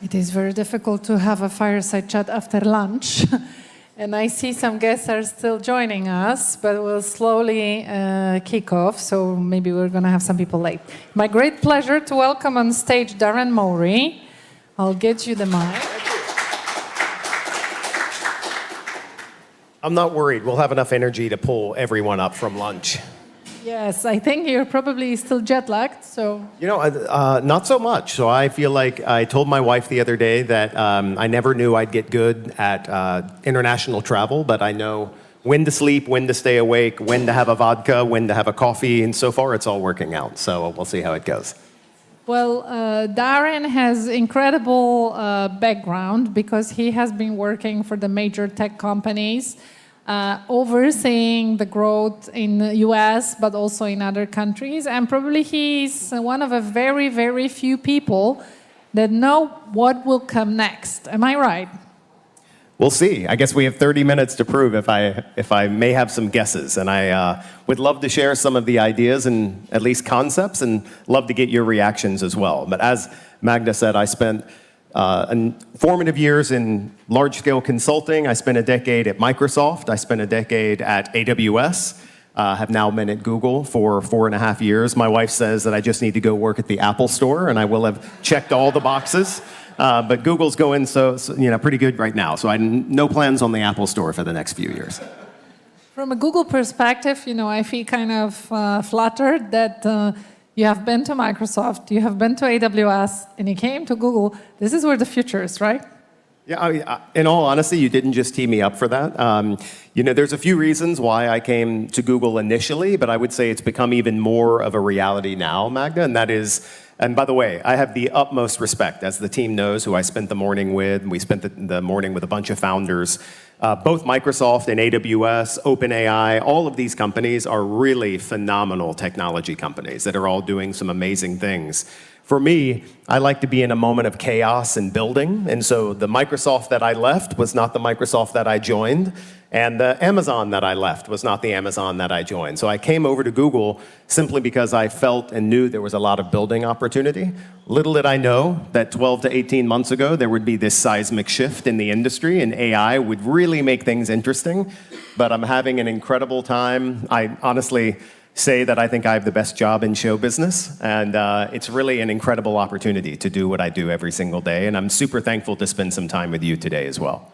It is very difficult to have a fireside chat after lunch. And I see some guests are still joining us, but we'll slowly kick off, so maybe we're going to have some people late. My great pleasure to welcome on stage Darren Mowry. I'll get you the mic. I'm not worried. We'll have enough energy to pull everyone up from lunch. Yes, I think you're probably still jet-lagged, so... You know, not so much. So I feel like I told my wife the other day that I never knew I'd get good at international travel, but I know when to sleep, when to stay awake, when to have a vodka, when to have a coffee, and so far it's all working out. So we'll see how it goes. Well, Darren has incredible background because he has been working for the major tech companies, overseeing the growth in the US, but also in other countries. And probably he's one of a very, very few people that know what will come next. Am I right? We'll see. I guess we have 30 minutes to prove if I may have some guesses. And I would love to share some of the ideas and at least concepts, and love to get your reactions as well. But as Magda said, I spent formative years in large-scale consulting. I spent a decade at Microsoft. I spent a decade at AWS. Have now been at Google for 4.5 years. My wife says that I just need to go work at the Apple Store, and I will have checked all the boxes. But Google's going pretty good right now. So no plans on the Apple Store for the next few years. From a Google perspective, I feel kind of flattered that you have been to Microsoft, you have been to AWS, and you came to Google. This is where the future is, right? Yeah, in all honesty, you didn't just tee me up for that. There's a few reasons why I came to Google initially, but I would say it's become even more of a reality now, Magda, and that is, and by the way, I have the utmost respect, as the team knows, who I spent the morning with. We spent the morning with a bunch of founders. Both Microsoft and AWS, OpenAI, all of these companies are really phenomenal technology companies that are all doing some amazing things. For me, I like to be in a moment of chaos and building, and so the Microsoft that I left was not the Microsoft that I joined, and the Amazon that I left was not the Amazon that I joined. So I came over to Google simply because I felt and knew there was a lot of building opportunity. Little did I know that 12 to 18 months ago, there would be this seismic shift in the industry, and AI would really make things interesting. But I'm having an incredible time. I honestly say that I think I have the best job in show business, and it's really an incredible opportunity to do what I do every single day, and I'm super thankful to spend some time with you today as well.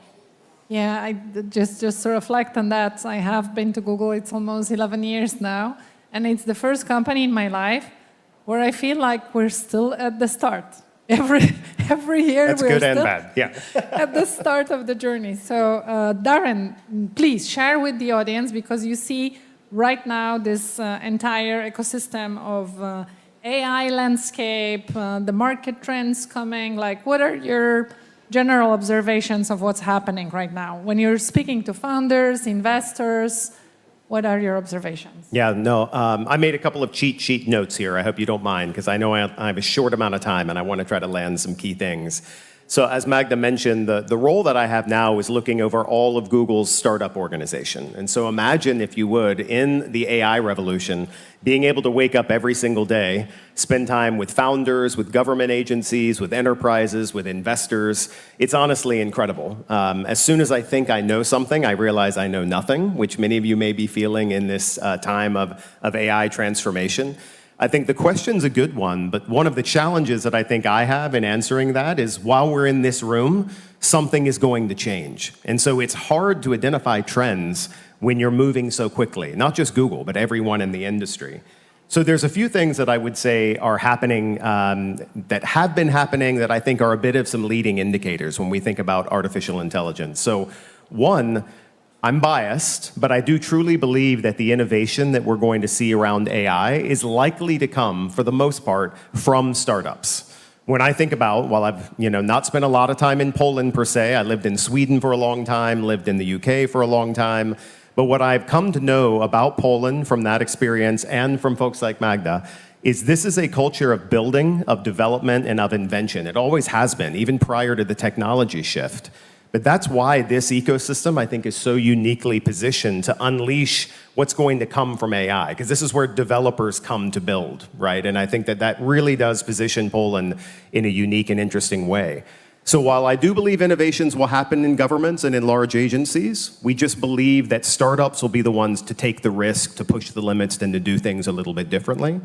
Yeah, I just to reflect on that, I have been to Google, it's almost 11 years now, and it's the first company in my life where I feel like we're still at the start. Every year That's we're good still and bad, yeah. at the start of the journey. So Darren, please share with the audience, because you see right now this entire ecosystem of AI landscape, the market trends coming. Like, what are your general observations of what's happening right now? When you're speaking to founders, investors, what are your observations? Yeah, no, I made a couple of cheat sheet notes here. I hope you don't mind, because I know I have a short amount of time and I want to try to land some key things. So as Magda mentioned, the role that I have now is looking over all of Google's startup organization. And so imagine, if you would, in the AI revolution, being able to wake up every single day, spend time with founders, with government agencies, with enterprises, with investors. It's honestly incredible. As soon as I think I know something, I realize I know nothing, which many of you may be feeling in this time of AI transformation. I think the question's a good one, but one of the challenges that I think I have in answering that is, while we're in this room, something is going to change. And so it's hard to identify trends when you're moving so quickly, not just Google, but everyone in the industry. So there's a few things that I would say are happening, that have been happening, that I think are a bit of some leading indicators when we think about artificial intelligence. So one, I'm biased, but I do truly believe that the innovation that we're going to see around AI is likely to come, for the most part, from startups. When I think about, while I've not spent a lot of time in Poland per se, I lived in Sweden for a long time, lived in the UK for a long time, but what I've come to know about Poland from that experience and from folks like Magda is this is a culture of building, of development, and of invention. It always has been, even prior to the technology shift. But that's why this ecosystem, I think, is so uniquely positioned to unleash what's going to come from AI, because this is where developers come to build, right? And I think that that really does position Poland in a unique and interesting way. So while I do believe innovations will happen in governments and in large agencies, we just believe that startups will be the ones to take the risk, to push the limits, and to do things a little bit differently.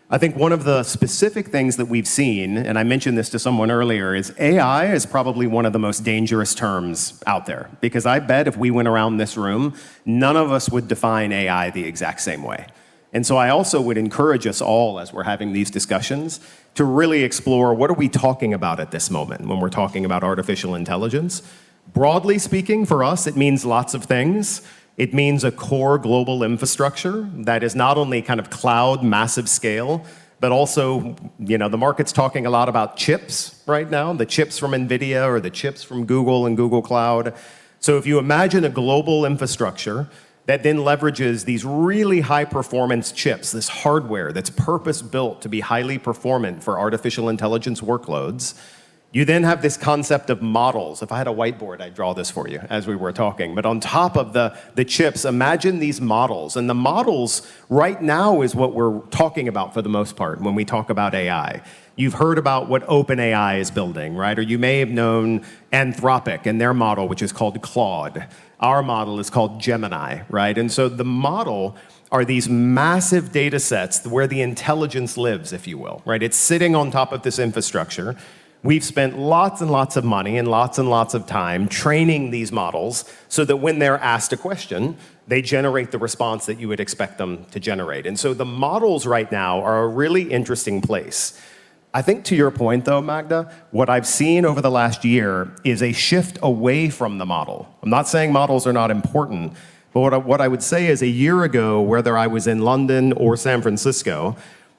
I think one of the specific things that we've seen, and I mentioned this to someone earlier, is AI is probably one of the most dangerous terms out there. Because I bet if we went around this room, none of us would define AI the exact same way. And so I also would encourage us all, as we're having these discussions, to really explore what are we talking about at this moment when we're talking about artificial intelligence. Broadly speaking, for us, it means lots of things. It means a core global infrastructure that is not only kind of cloud, massive scale, but also, the market's talking a lot about chips right now, the chips from NVIDIA or the chips from Google and Google Cloud. So if you imagine a global infrastructure that then leverages these really high-performance chips, this hardware that's purpose-built to be highly performant for artificial intelligence workloads, you then have this concept of models. If I had a whiteboard, I'd draw this for you as we were talking. But on top of the chips, imagine these models. And the models right now is what we're talking about for the most part when we talk about AI. You've heard about what OpenAI is building, right? Or you may have known Anthropic and their model, which is called Claude. Our model is called Gemini, right? And so the model are these massive data sets where the intelligence lives, if you will, right? It's sitting on top of this infrastructure. We've spent lots and lots of money and lots of time training these models so that when they're asked a question, they generate the response that you would expect them to generate. And so the models right now are a really interesting place. I think to your point, though, Magda, what I've seen over the last year is a shift away from the model. I'm not saying models are not important, but what I would say is a year ago, whether I was in London or San Francisco,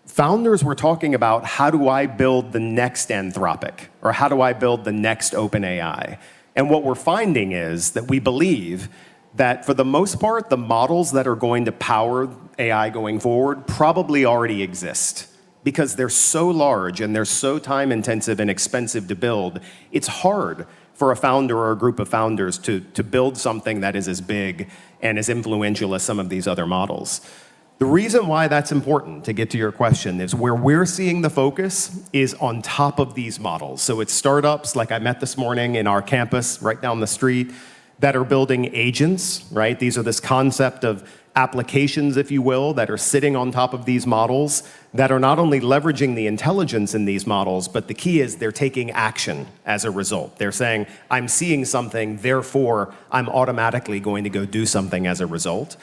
founders were talking about how do I build the next Anthropic, or how do I build the next OpenAI? And what we're finding is that we believe that for the most part, the models that are going to power AI going forward probably already exist. Because they're so large and they're so time intensive and expensive to build, it's hard for a founder or a group of founders to build something that is as big and as influential as some of these other models. The reason why that's important, to get to your question, is where we're seeing the focus is on top of these models. So it's startups like I met this morning in our campus right down the street that are building agents, right? These are this concept of applications, if you will, that are sitting on top of these models that are not only leveraging the intelligence in these models, but the key is they're taking action as a result. They're saying, I'm seeing something, therefore I'm automatically going to go do something as a result.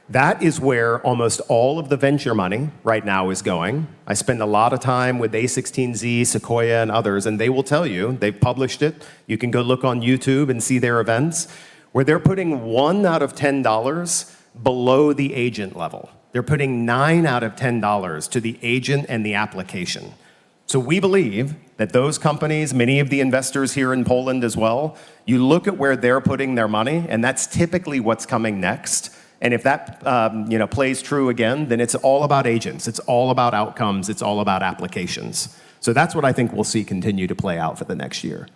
That is where almost all of the venture money right now is going. I spend a lot of time with A16Z, Sequoia, and others, and they will tell you, they've published it. You can go look on YouTube and see their events, where they're putting $1 out of $10 below the agent level. They're putting $9 out of $10 to the agent and the application. So we believe that those companies, many of the investors here in Poland as well, you look at where they're putting their money, and that's typically what's coming next. And if that plays true again, then it's all about agents. It's all about outcomes. It's all about applications. So that's what I think we'll see continue to play out for the next year.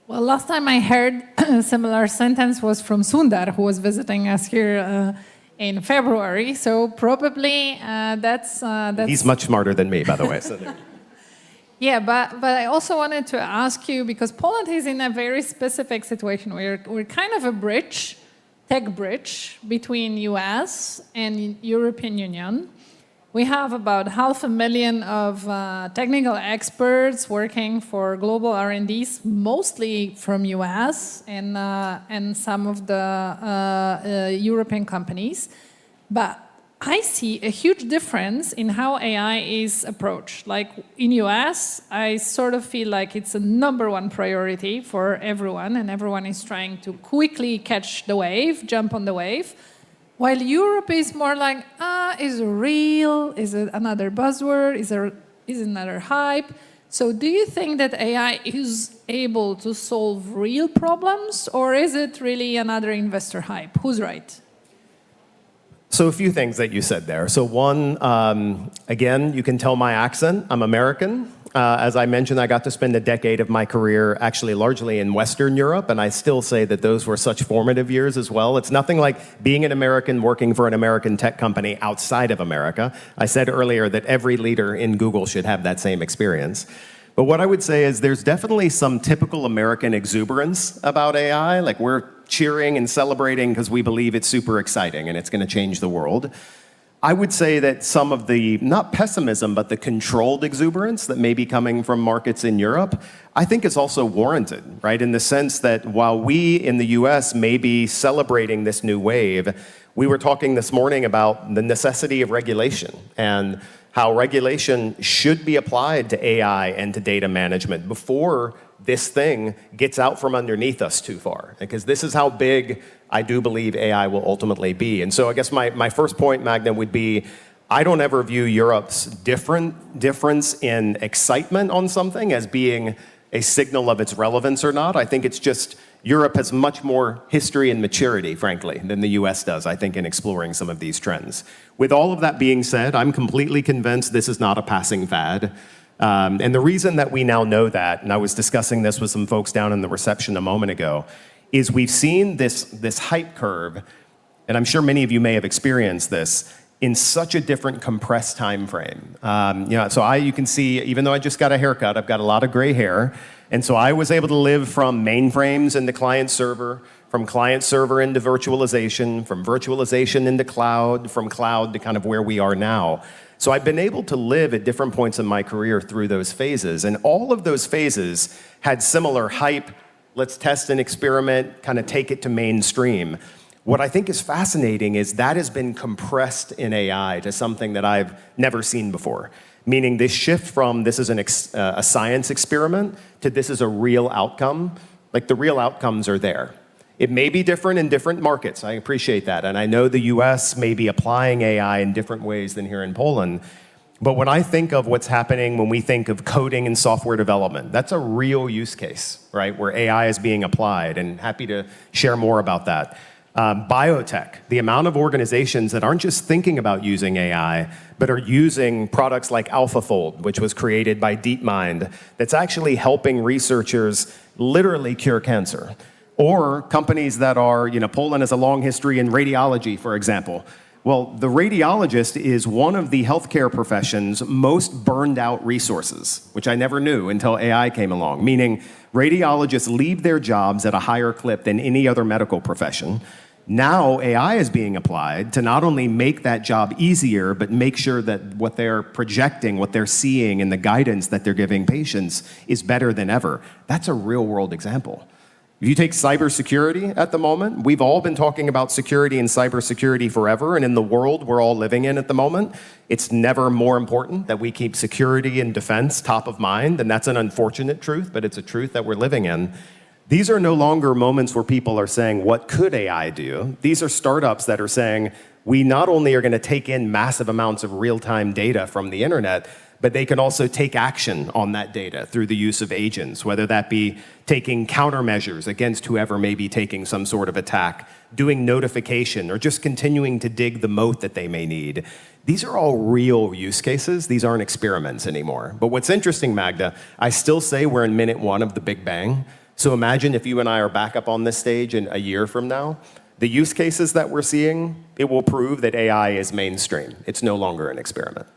Well, last time I heard a similar sentence was from Sundar, who was visiting us here in February. So probably that's... He's much smarter than me, by the way. So yeah, but I also wanted to ask you, because Poland is in a very specific situation. We're kind of a bridge, tech bridge, between US and European Union. We have about 500,000 of technical experts working for global R&Ds, mostly from US and some of the European companies. But I see a huge difference in how AI is approached. Like in US, I sort of feel like it's a #1 priority for everyone, and everyone is trying to quickly catch the wave, jump on the wave. While Europe is more like, is it real? Is it another buzzword? Is it another hype? So do you think that AI is able to solve real problems, or is it really another investor hype? Who's right? So a few things that you said there. So one, again, you can tell my accent. I'm American. As I mentioned, I got to spend a decade of my career actually largely in Western Europe, and I still say that those were such formative years as well. It's nothing like being an American working for an American tech company outside of America. I said earlier that every leader in Google should have that same experience. But what I would say is there's definitely some typical American exuberance about AI. Like we're cheering and celebrating because we believe it's super exciting and it's going to change the world. I would say that some of the, not pessimism, but the controlled exuberance that may be coming from markets in Europe, I think is also warranted, right? In the sense that while we in the US may be celebrating this new wave, we were talking this morning about the necessity of regulation and how regulation should be applied to AI and to data management before this thing gets out from underneath us too far. Because this is how big I do believe AI will ultimately be. And so I guess my first point, Magda, would be I don't ever view Europe's difference in excitement on something as being a signal of its relevance or not. I think it's just Europe has much more history and maturity, frankly, than the US does, I think, in exploring some of these trends. With all of that being said, I'm completely convinced this is not a passing fad. And the reason that we now know that, and I was discussing this with some folks down in the reception a moment ago, is we've seen this hype curve, and I'm sure many of you may have experienced this, in such a different compressed time frame. So you can see, even though I just got a haircut, I've got a lot of gray hair, and so I was able to live from mainframes into client server, from client server into virtualization, from virtualization into cloud, from cloud to kind of where we are now. So I've been able to live at different points in my career through those phases, and all of those phases had similar hype, let's test and experiment, kind of take it to mainstream. What I think is fascinating is that has been compressed in AI to something that I've never seen before. Meaning this shift from this is a science experiment to this is a real outcome, like the real outcomes are there. It may be different in different markets, I appreciate that. And I know the US may be applying AI in different ways than here in Poland. But when I think of what's happening when we think of coding and software development, that's a real use case, right, where AI is being applied, and happy to share more about that. Biotech, the amount of organizations that aren't just thinking about using AI, but are using products like AlphaFold, which was created by DeepMind, that's actually helping researchers literally cure cancer. Or companies that are, Poland has a long history in radiology, for example. Well, the radiologist is one of the healthcare profession's most burned out resources, which I never knew until AI came along, meaning radiologists leave their jobs at a higher clip than any other medical profession. Now AI is being applied to not only make that job easier, but make sure that what they're projecting, what they're seeing, and the guidance that they're giving patients is better than ever. That's a real world example. If you take cybersecurity at the moment, we've all been talking about security and cybersecurity forever, and in the world we're all living in at the moment, it's never more important that we keep security and defense top of mind, and that's an unfortunate truth, but it's a truth that we're living in. These are no longer moments where people are saying, what could AI do? These are startups that are saying, we not only are going to take in massive amounts of real-time data from the internet, but they can also take action on that data through the use of agents, whether that be taking countermeasures against whoever may be taking some sort of attack, doing notification, or just continuing to dig the moat that they may need. These are all real use cases. These aren't experiments anymore. But what's interesting, Magda, I still say we're in minute one of the Big Bang. So imagine if you and I are back up on this stage in a year from now, the use cases that we're seeing, it will prove that AI is mainstream. It's no longer an experiment.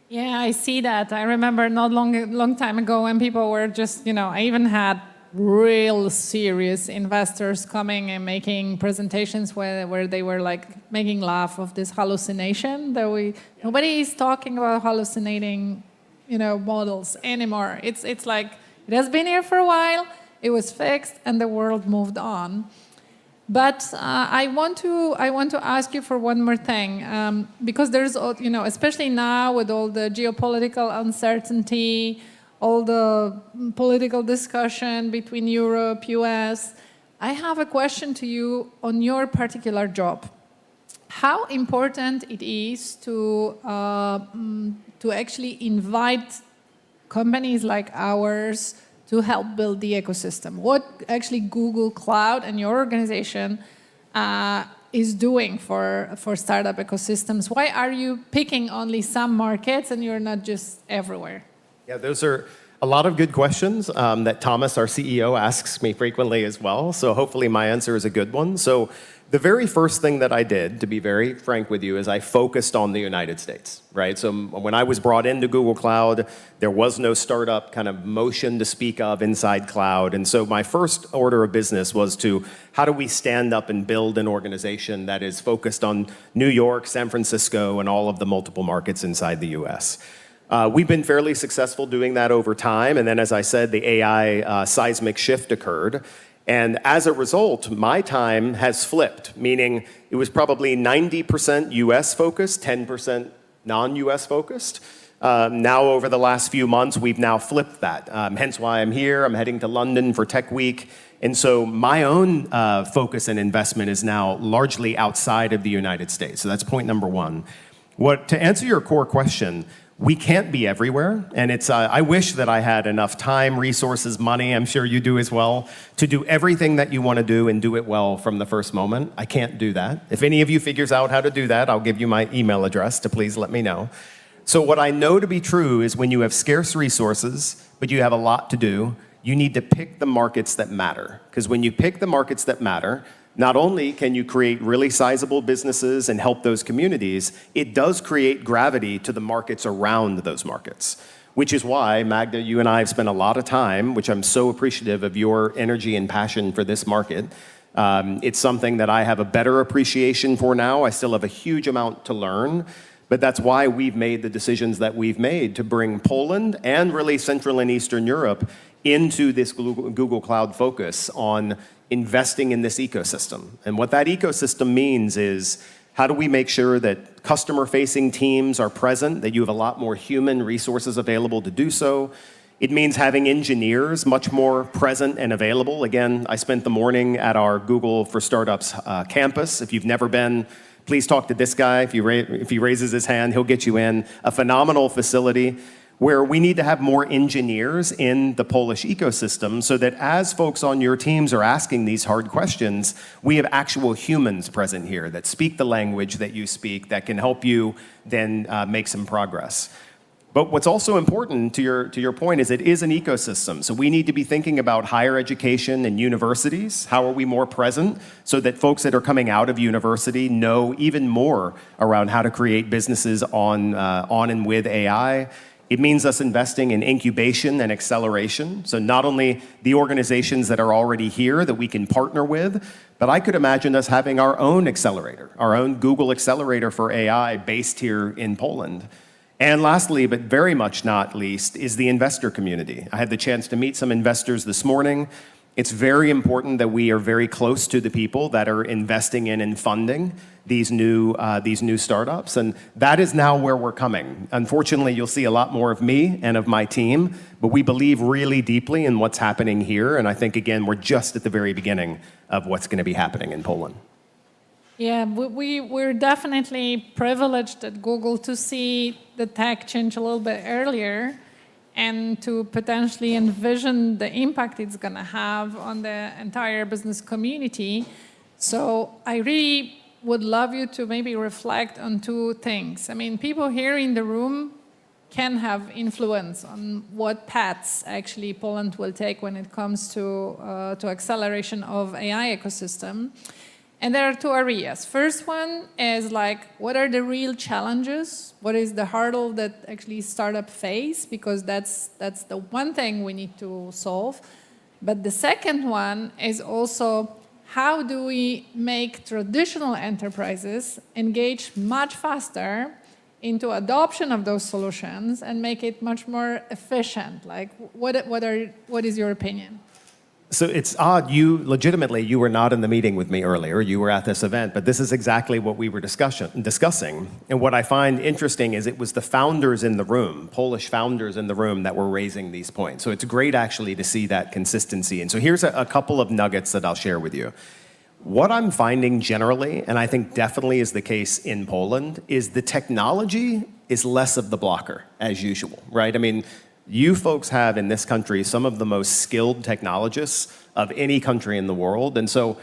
Yeah, I see that. I remember not long time ago when people were just, I even had real serious investors coming and making presentations where they were like making laugh of this hallucination that nobody is talking about hallucinating, models anymore. It's like it has been here for a while. It was fixed, and the world moved on. But I want to ask you for one more thing, because there's, especially now with all the geopolitical uncertainty, all the political discussion between Europe, US, I have a question to you on your particular job. How important it is to actually invite companies like ours to help build the ecosystem? What actually Google Cloud and your organization is doing for startup ecosystems? Why are you picking only some markets and you're not just everywhere? Yeah, those are a lot of good questions that Thomas, our CEO, asks me frequently as well. So hopefully my answer is a good one. So The very first thing that I did, to be very frank with you, is I focused on the United States, right? So when I was brought into Google Cloud, there was no startup kind of motion to speak of inside cloud. And so my first order of business was to, how do we stand up and build an organization that is focused on New York, San Francisco, and all of the multiple markets inside the US? We've been fairly successful doing that over time. And then, as I said, the AI seismic shift occurred. And as a result, my time has flipped, meaning it was probably 90% US focused, 10% non-US focused. Now, over the last few months, we've now flipped that. Hence why I'm here. I'm heading to London for Tech Week. And so my own focus and investment is now largely outside of the United States. So that's point number one. To answer your core question, we can't be everywhere, and I wish that I had enough time, resources, money, I'm sure you do as well, to do everything that you want to do and do it well from the first moment. I can't do that. If any of you figures out how to do that, I'll give you my email address to please let me know. So what I know to be true is when you have scarce resources, but you have a lot to do, you need to pick the markets that matter. Because when you pick the markets that matter, not only can you create really sizable businesses and help those communities, it does create gravity to the markets around those markets. Which is why, Magda, you and I have spent a lot of time, which I'm so appreciative of your energy and passion for this market. It's something that I have a better appreciation for now. I still have a huge amount to learn. But that's why we've made the decisions that we've made to bring Poland and really Central and Eastern Europe into this Google Cloud focus on investing in this ecosystem. And what that ecosystem means is, how do we make sure that customer-facing teams are present, that you have a lot more human resources available to do so? It means having engineers much more present and available. Again, I spent the morning at our Google for Startups campus. If you've never been, please talk to this guy. If he raises his hand, he'll get you in. A phenomenal facility where we need to have more engineers in the Polish ecosystem so that as folks on your teams are asking these hard questions, we have actual humans present here that speak the language that you speak, that can help you then make some progress. But what's also important to your point is it is an ecosystem. So we need to be thinking about higher education and universities. How are we more present so that folks that are coming out of university know even more around how to create businesses on and with AI? It means us investing in incubation and acceleration. So not only the organizations that are already here that we can partner with, but I could imagine us having our own accelerator, our own Google accelerator for AI based here in Poland. And lastly, but very much not least, is the investor community. I had the chance to meet some investors this morning. It's very important that we are very close to the people that are investing in and funding these new startups, and that is now where we're coming. Unfortunately, you'll see a lot more of me and of my team, but we believe really deeply in what's happening here, and I think, again, we're just at the very beginning of what's going to be happening in Poland. Yeah, we're definitely privileged at Google to see the tech change a little bit earlier and to potentially envision the impact it's going to have on the entire business community. So I really would love you to maybe reflect on two things. I mean, people here in the room can have influence on what paths actually Poland will take when it comes to acceleration of AI ecosystem. And there are two areas. First one is like, what are the real challenges? What is the hurdle that actually startup face? Because that's the one thing we need to solve. But the second one is also, how do we make traditional enterprises engage much faster into adoption of those solutions and make it much more efficient? Like, what is your opinion? So it's odd, you were not in the meeting with me earlier, you were at this event, but this is exactly what we were discussing. And what I find interesting is it was the founders in the room, Polish founders in the room, that were raising these points. So it's great actually to see that consistency. And so here's a couple of nuggets that I'll share with you. What I'm finding generally, and I think definitely is the case in Poland, is the technology is less of the blocker, as usual, right? I mean, you folks have in this country some of the most skilled technologists of any country in the world. And so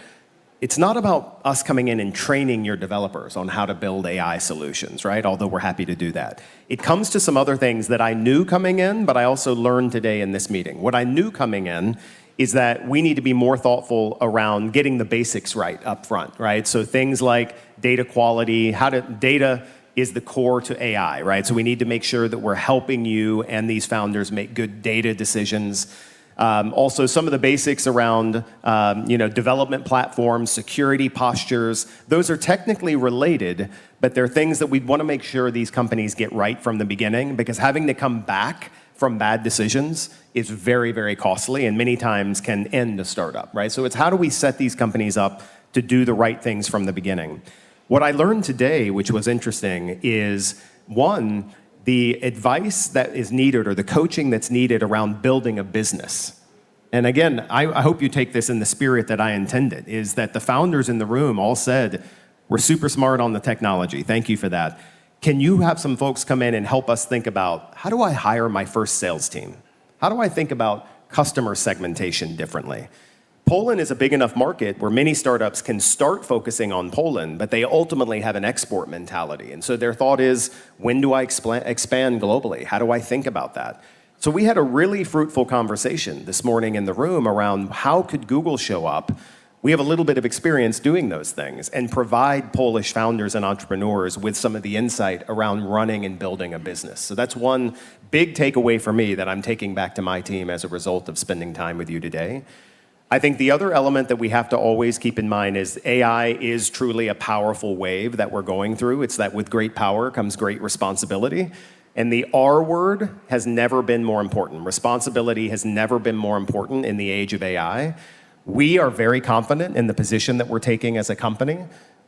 it's not about us coming in and training your developers on how to build AI solutions, right? Although we're happy to do that. It comes to some other things that I knew coming in, but I also learned today in this meeting. What I knew coming in is that we need to be more thoughtful around getting the basics right up front, right? So things like data quality, data is the core to AI, right? So we need to make sure that we're helping you and these founders make good data decisions. Also, some of the basics around development platforms, security postures, those are technically related, but they're things that we want to make sure these companies get right from the beginning, because having to come back from bad decisions is very, very costly and many times can end a startup, right? So it's how do we set these companies up to do the right things from the beginning? What I learned today, which was interesting, is one, the advice that is needed or the coaching that's needed around building a business. And again, I hope you take this in the spirit that I intended, is that the founders in the room all said, we're super smart on the technology. Thank you for that. Can you have some folks come in and help us think about, how do I hire my first sales team? How do I think about customer segmentation differently? Poland is a big enough market where many startups can start focusing on Poland, but they ultimately have an export mentality. And so their thought is, when do I expand globally? How do I think about that? So we had a really fruitful conversation this morning in the room around how could Google show up. We have a little bit of experience doing those things and provide Polish founders and entrepreneurs with some of the insight around running and building a business. So that's one big takeaway for me that I'm taking back to my team as a result of spending time with you today. I think the other element that we have to always keep in mind is AI is truly a powerful wave that we're going through. It's that with great power comes great responsibility. And the R word has never been more important. Responsibility has never been more important in the age of AI. We are very confident in the position that we're taking as a company.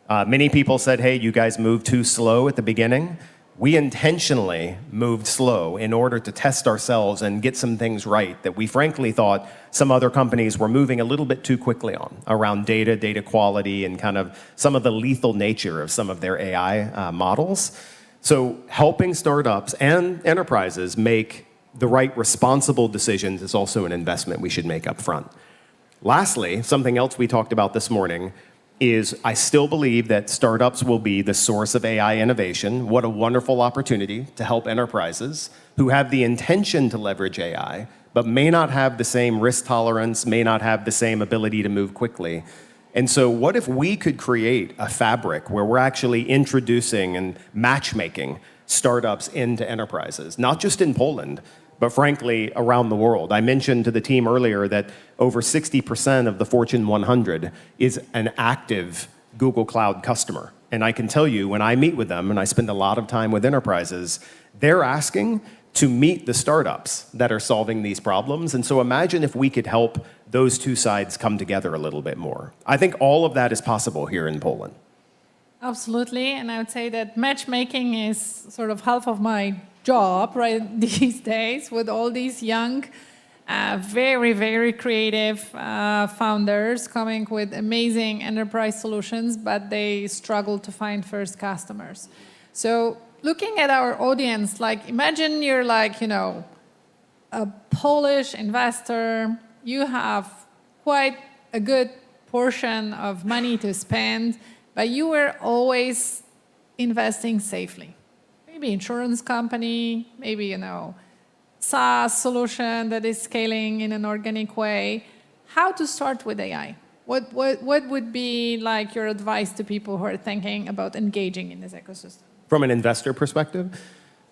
Many people said, hey, you guys moved too slow at the beginning. We intentionally moved slow in order to test ourselves and get some things right that we frankly thought some other companies were moving a little bit too quickly on around data quality, and kind of some of the lethal nature of some of their AI models. So helping startups and enterprises make the right responsible decisions is also an investment we should make up front. Lastly, something else we talked about this morning is I still believe that startups will be the source of AI innovation. What a wonderful opportunity to help enterprises who have the intention to leverage AI, but may not have the same risk tolerance, may not have the same ability to move quickly. And so what if we could create a fabric where we're actually introducing and matchmaking startups into enterprises, not just in Poland, but frankly, around the world. I mentioned to the team earlier that over 60% of the Fortune 100 is an active Google Cloud customer. And I can tell you, when I meet with them, and I spend a lot of time with enterprises, they're asking to meet the startups that are solving these problems. And so imagine if we could help those two sides come together a little bit more. I think all of that is possible here in Poland. Absolutely, and I would say that matchmaking is sort of half of my job right these days with all these young, very, very creative founders coming with amazing enterprise solutions, but they struggle to find first customers. So looking at our audience, like imagine you're like, a Polish investor, you have quite a good portion of money to spend, but you were always investing safely. Maybe insurance company, maybe, SaaS solution that is scaling in an organic way. How to start with AI? What would be like your advice to people who are thinking about engaging in this ecosystem? From an investor perspective?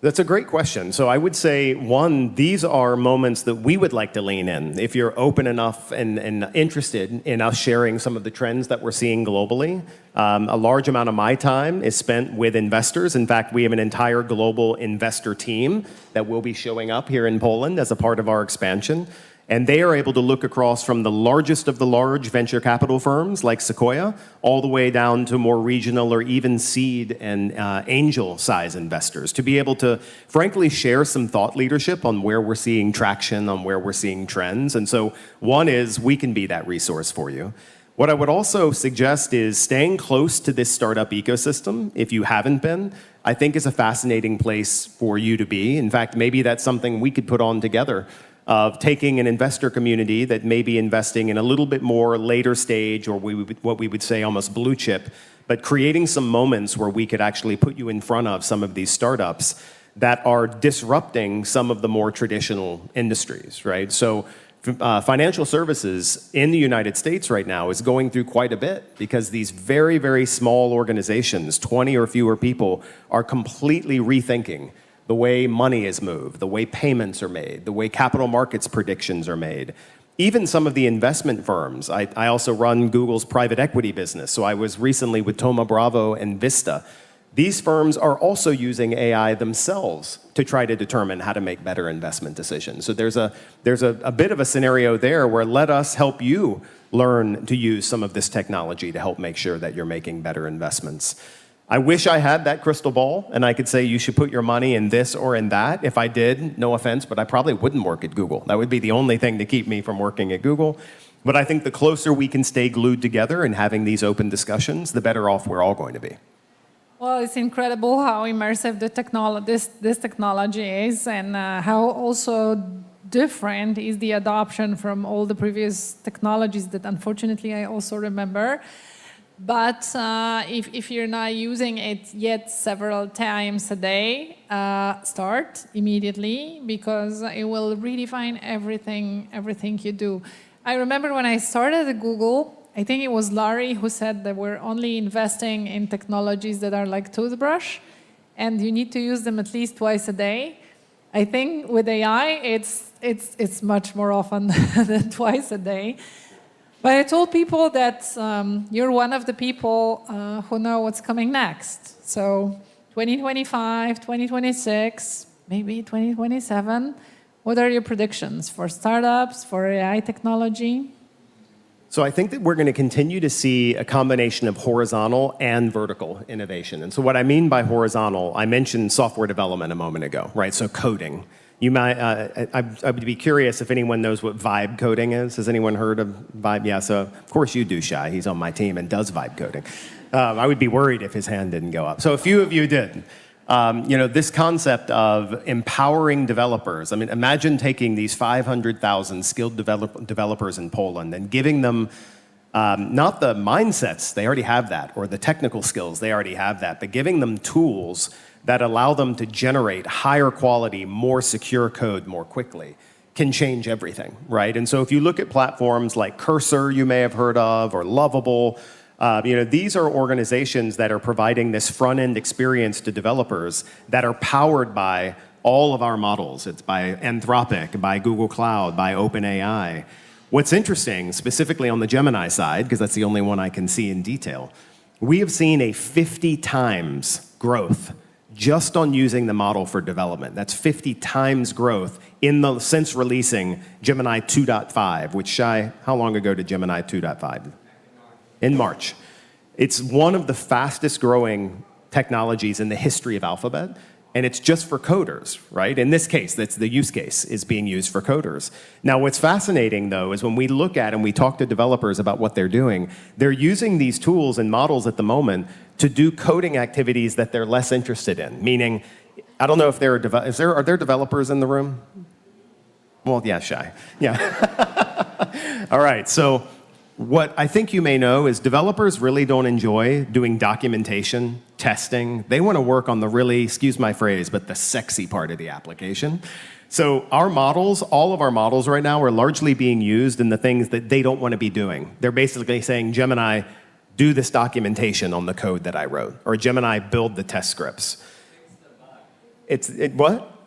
That's a great question. So I would say, one, these are moments that we would like to lean in. If you're open enough and interested in us sharing some of the trends that we're seeing globally, a large amount of my time is spent with investors. In fact, we have an entire global investor team that will be showing up here in Poland as a part of our expansion. And they are able to look across from the largest of the large venture capital firms like Sequoia, all the way down to more regional or even seed and angel size investors, to be able to frankly share some thought leadership on where we're seeing traction, on where we're seeing trends. And so one is we can be that resource for you. What I would also suggest is staying close to this startup ecosystem, if you haven't been, I think is a fascinating place for you to be. In fact, maybe that's something we could put on together, of taking an investor community that may be investing in a little bit more later stage, or what we would say almost blue chip, but creating some moments where we could actually put you in front of some of these startups that are disrupting some of the more traditional industries, right? So Financial services in the United States right now is going through quite a bit because these very, very small organizations, 20 or fewer people, are completely rethinking the way money is moved, the way payments are made, the way capital markets predictions are made. Even some of the investment firms. I also run Google's private equity business, so I was recently with Thoma Bravo and Vista. These firms are also using AI themselves to try to determine how to make better investment decisions. So there's a bit of a scenario there where let us help you learn to use some of this technology to help make sure that you're making better investments. I wish I had that crystal ball and I could say you should put your money in this or in that. If I did, no offense, but I probably wouldn't work at Google. That would be the only thing to keep me from working at Google. But I think the closer we can stay glued together and having these open discussions, the better off we're all going to be. Well, it's incredible how immersive this technology is, and how also different is the adoption from all the previous technologies that unfortunately I also remember. But if you're not using it yet several times a day, start immediately, because it will redefine everything you do. I remember when I started at Google, I think it was Larry who said that we're only investing in technologies that are like toothbrush, and you need to use them at least twice a day. I think with AI, it's much more often than twice a day. But I told people that you're one of the people who know what's coming next. So 2025, 2026, maybe 2027, what are your predictions for startups, for AI technology? So I think that we're going to continue to see a combination of horizontal and vertical innovation. And so what I mean by horizontal, I mentioned software development a moment ago, right? So coding. You might, I would be curious if anyone knows what vibe coding is. Has anyone heard of vibe? Yeah, so of course you do, Shai. He's on my team and does vibe coding. I would be worried if his hand didn't go up. So a few of you did. This concept of empowering developers. I mean, imagine taking these 500,000 skilled developers in Poland and giving them not the mindsets, they already have that, or the technical skills, they already have that, but giving them tools that allow them to generate higher quality, more secure code more quickly can change everything, right? And so if you look at platforms like Cursor, you may have heard of, or Lovable, these are organizations that are providing this front-end experience to developers that are powered by all of our models. It's by Anthropic, by Google Cloud, by OpenAI. What's interesting, specifically on the Gemini side, because that's the only one I can see in detail, we have seen a 50 times growth just on using the model for development. That's 50 times growth since releasing Gemini 2.5, which, Shai, how long ago did Gemini 2.5? In March. It's one of the fastest growing technologies in the history of Alphabet, and it's just for coders, right? In this case, that's the use case is being used for coders. Now, what's fascinating, though, is when we look at and we talk to developers about what they're doing, they're using these tools and models at the moment to do coding activities that they're less interested in. Meaning, I don't know if there are, are there developers in the room? Well, yeah, Shai. Yeah. All right, so what I think you may know is developers really don't enjoy doing documentation, testing. They want to work on the really, excuse my phrase, but the sexy part of the application. So our models, all of our models right now are largely being used in the things that they don't want to be doing. They're basically saying, Gemini, do this documentation on the code that I wrote, or Gemini, build the test scripts. Fix the bug. What?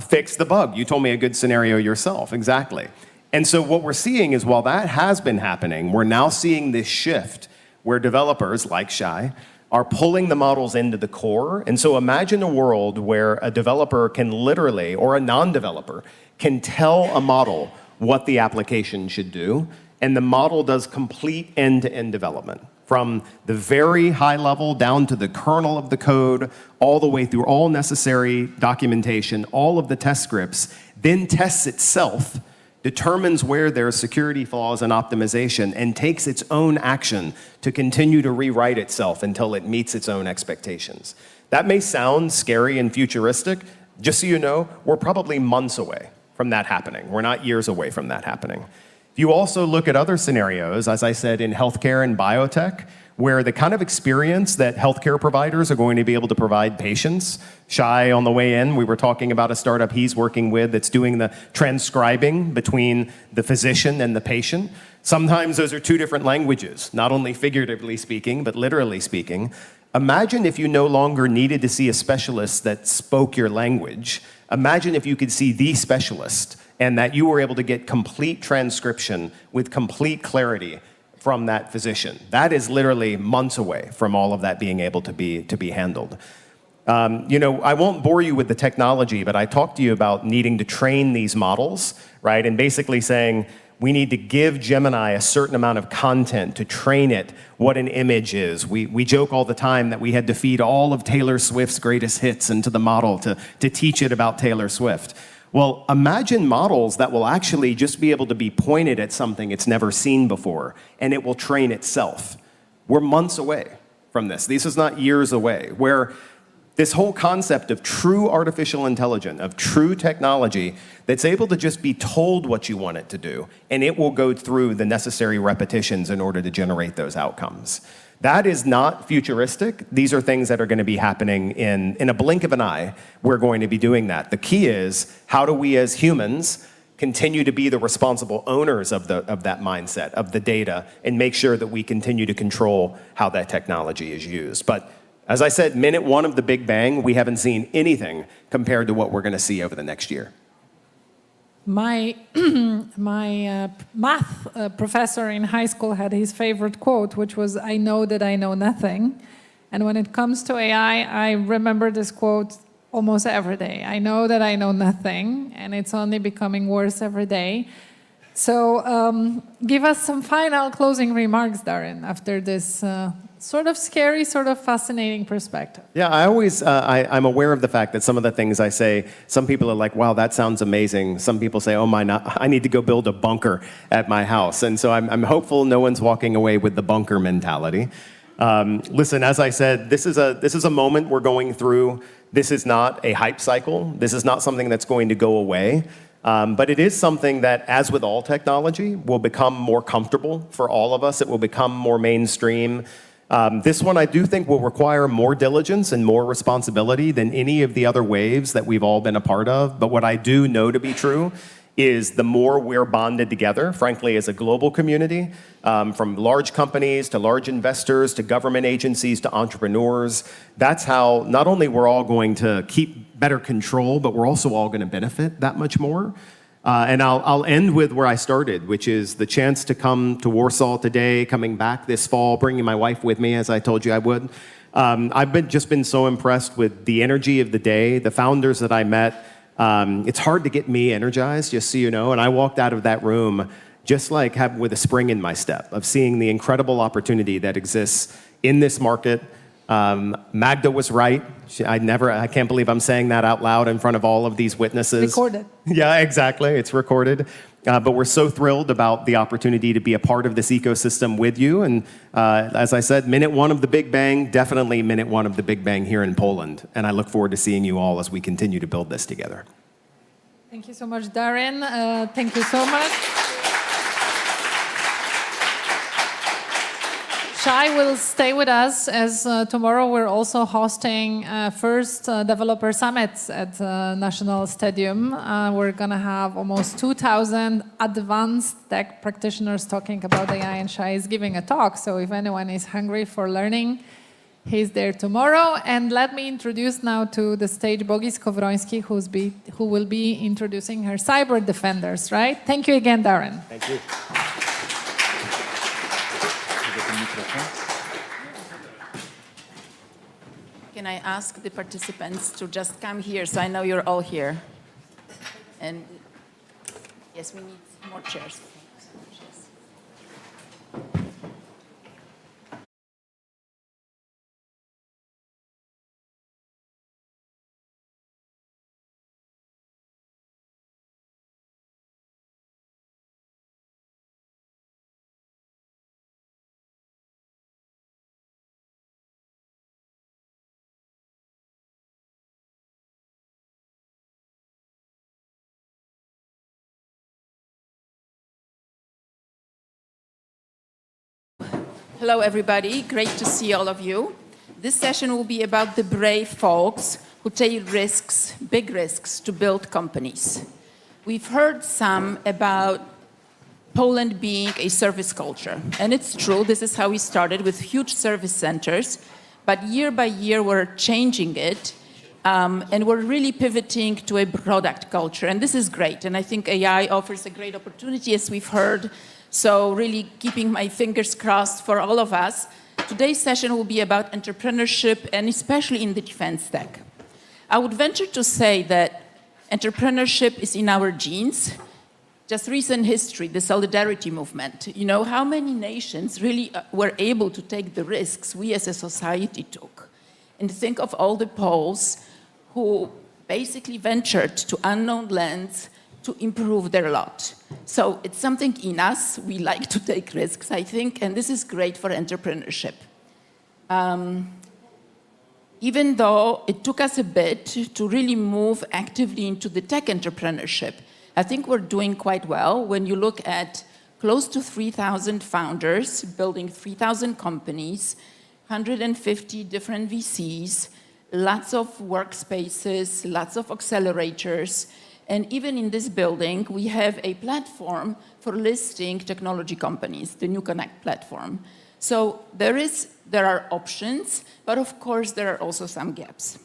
Fix the bug. You told me a good scenario yourself, exactly. And so what we're seeing is while that has been happening, we're now seeing this shift where developers like Shai are pulling the models into the core. And so imagine a world where a developer can literally, or a non-developer, can tell a model what the application should do, and the model does complete end-to-end development. From the very high level down to the kernel of the code, all the way through all necessary documentation, all of the test scripts, then tests itself, determines where there are security flaws and optimization, and takes its own action to continue to rewrite itself until it meets its own expectations. That may sound scary and futuristic. Just so you know, we're probably months away from that happening. We're not years away from that happening. If you also look at other scenarios, as I said, in healthcare and biotech, where the kind of experience that healthcare providers are going to be able to provide patients. Shai, on the way in, we were talking about a startup he's working with that's doing the transcribing between the physician and the patient. Sometimes those are two different languages, not only figuratively speaking, but literally speaking. Imagine if you no longer needed to see a specialist that spoke your language. Imagine if you could see the specialist and that you were able to get complete transcription with complete clarity from that physician. That is literally months away from all of that being able to be handled. I won't bore you with the technology, but I talked to you about needing to train these models, right? And basically saying, we need to give Gemini a certain amount of content to train it what an image is. We joke all the time that we had to feed all of Taylor Swift's greatest hits into the model to teach it about Taylor Swift. Well, imagine models that will actually just be able to be pointed at something it's never seen before, and it will train itself. We're months away from this. This is not years away, where this whole concept of true artificial intelligence, of true technology that's able to just be told what you want it to do, and it will go through the necessary repetitions in order to generate those outcomes. That is not futuristic. These are things that are going to be happening in a blink of an eye. We're going to be doing that. The key is, how do we as humans continue to be the responsible owners of that mindset, of the data, and make sure that we continue to control how that technology is used. But as I said, minute one of the Big Bang, we haven't seen anything compared to what we're going to see over the next year. My math professor in high school had his favorite quote, which was, "I know that I know nothing." And when it comes to AI, I remember this quote almost every day. I know that I know nothing, and it's only becoming worse every day. So give us some final closing remarks, Darren, after this sort of scary, sort of fascinating perspective. Yeah, I'm aware of the fact that some of the things I say, some people are like, wow, that sounds amazing. Some people say, oh my, I need to go build a bunker at my house. And so I'm hopeful no one's walking away with the bunker mentality. Listen, as I said, this is a moment we're going through. This is not a hype cycle. This is not something that's going to go away. But it is something that, as with all technology, will become more comfortable for all of us. It will become more mainstream. This one, I do think, will require more diligence and more responsibility than any of the other waves that we've all been a part of. But what I do know to be true is the more we're bonded together, frankly, as a global community, from large companies to large investors to government agencies to entrepreneurs, that's how not only we're all going to keep better control, but we're also all going to benefit that much more. And I'll end with where I started, which is the chance to come to Warsaw today, coming back this fall, bringing my wife with me, as I told you I would. I've just been so impressed with the energy of the day, the founders that I met. It's hard to get me energized, just so you know, and I walked out of that room just like with a spring in my step of seeing the incredible opportunity that exists in this market. Magda was right. I can't believe I'm saying that out loud in front of all of these witnesses. Recorded. Yeah, exactly. It's recorded. But we're so thrilled about the opportunity to be a part of this ecosystem with you. And as I said, minute one of the Big Bang, definitely minute one of the Big Bang here in Poland. And I look forward to seeing you all as we continue to build this together. Thank you so much, Darren. Thank you so much. Shai will stay with us, as tomorrow we're also hosting first developer summits at National Stadium. We're going to have almost 2,000 advanced tech practitioners talking about AI, and Shai is giving a talk. So if anyone is hungry for learning, he's there tomorrow. And let me introduce now to the stage Bogi Skowroński, who will be introducing her cyber defenders, right? Thank you again, Darren. Thank you. Can I ask the participants to just come here, so I know you're all here? And yes, we need more chairs. Hello, everybody. Great to see all of you. This session will be about the brave folks who take risks, big risks, to build companies. We've heard some about Poland being a service culture. And it's true, this is how we started with huge service centers. But year by year, we're changing it. And we're really pivoting to a product culture. And this is great. And I think AI offers a great opportunity, as we've heard. So really keeping my fingers crossed for all of us. Today's session will be about entrepreneurship, and especially in the defense tech. I would venture to say that entrepreneurship is in our genes. Just recent history, the solidarity movement. You know, how many nations really were able to take the risks we as a society took? And think of all the Poles who basically ventured to unknown lands to improve their lot. So it's something in us. We like to take risks, I think, and this is great for entrepreneurship. Even though it took us a bit to really move actively into the tech entrepreneurship, I think we're doing quite well. When you look at close to 3,000 founders building 3,000 companies, 150 different VCs, lots of workspaces, lots of accelerators, and even in this building, we have a platform for listing technology companies, the New Connect platform. So there are options, but of course there are also some gaps.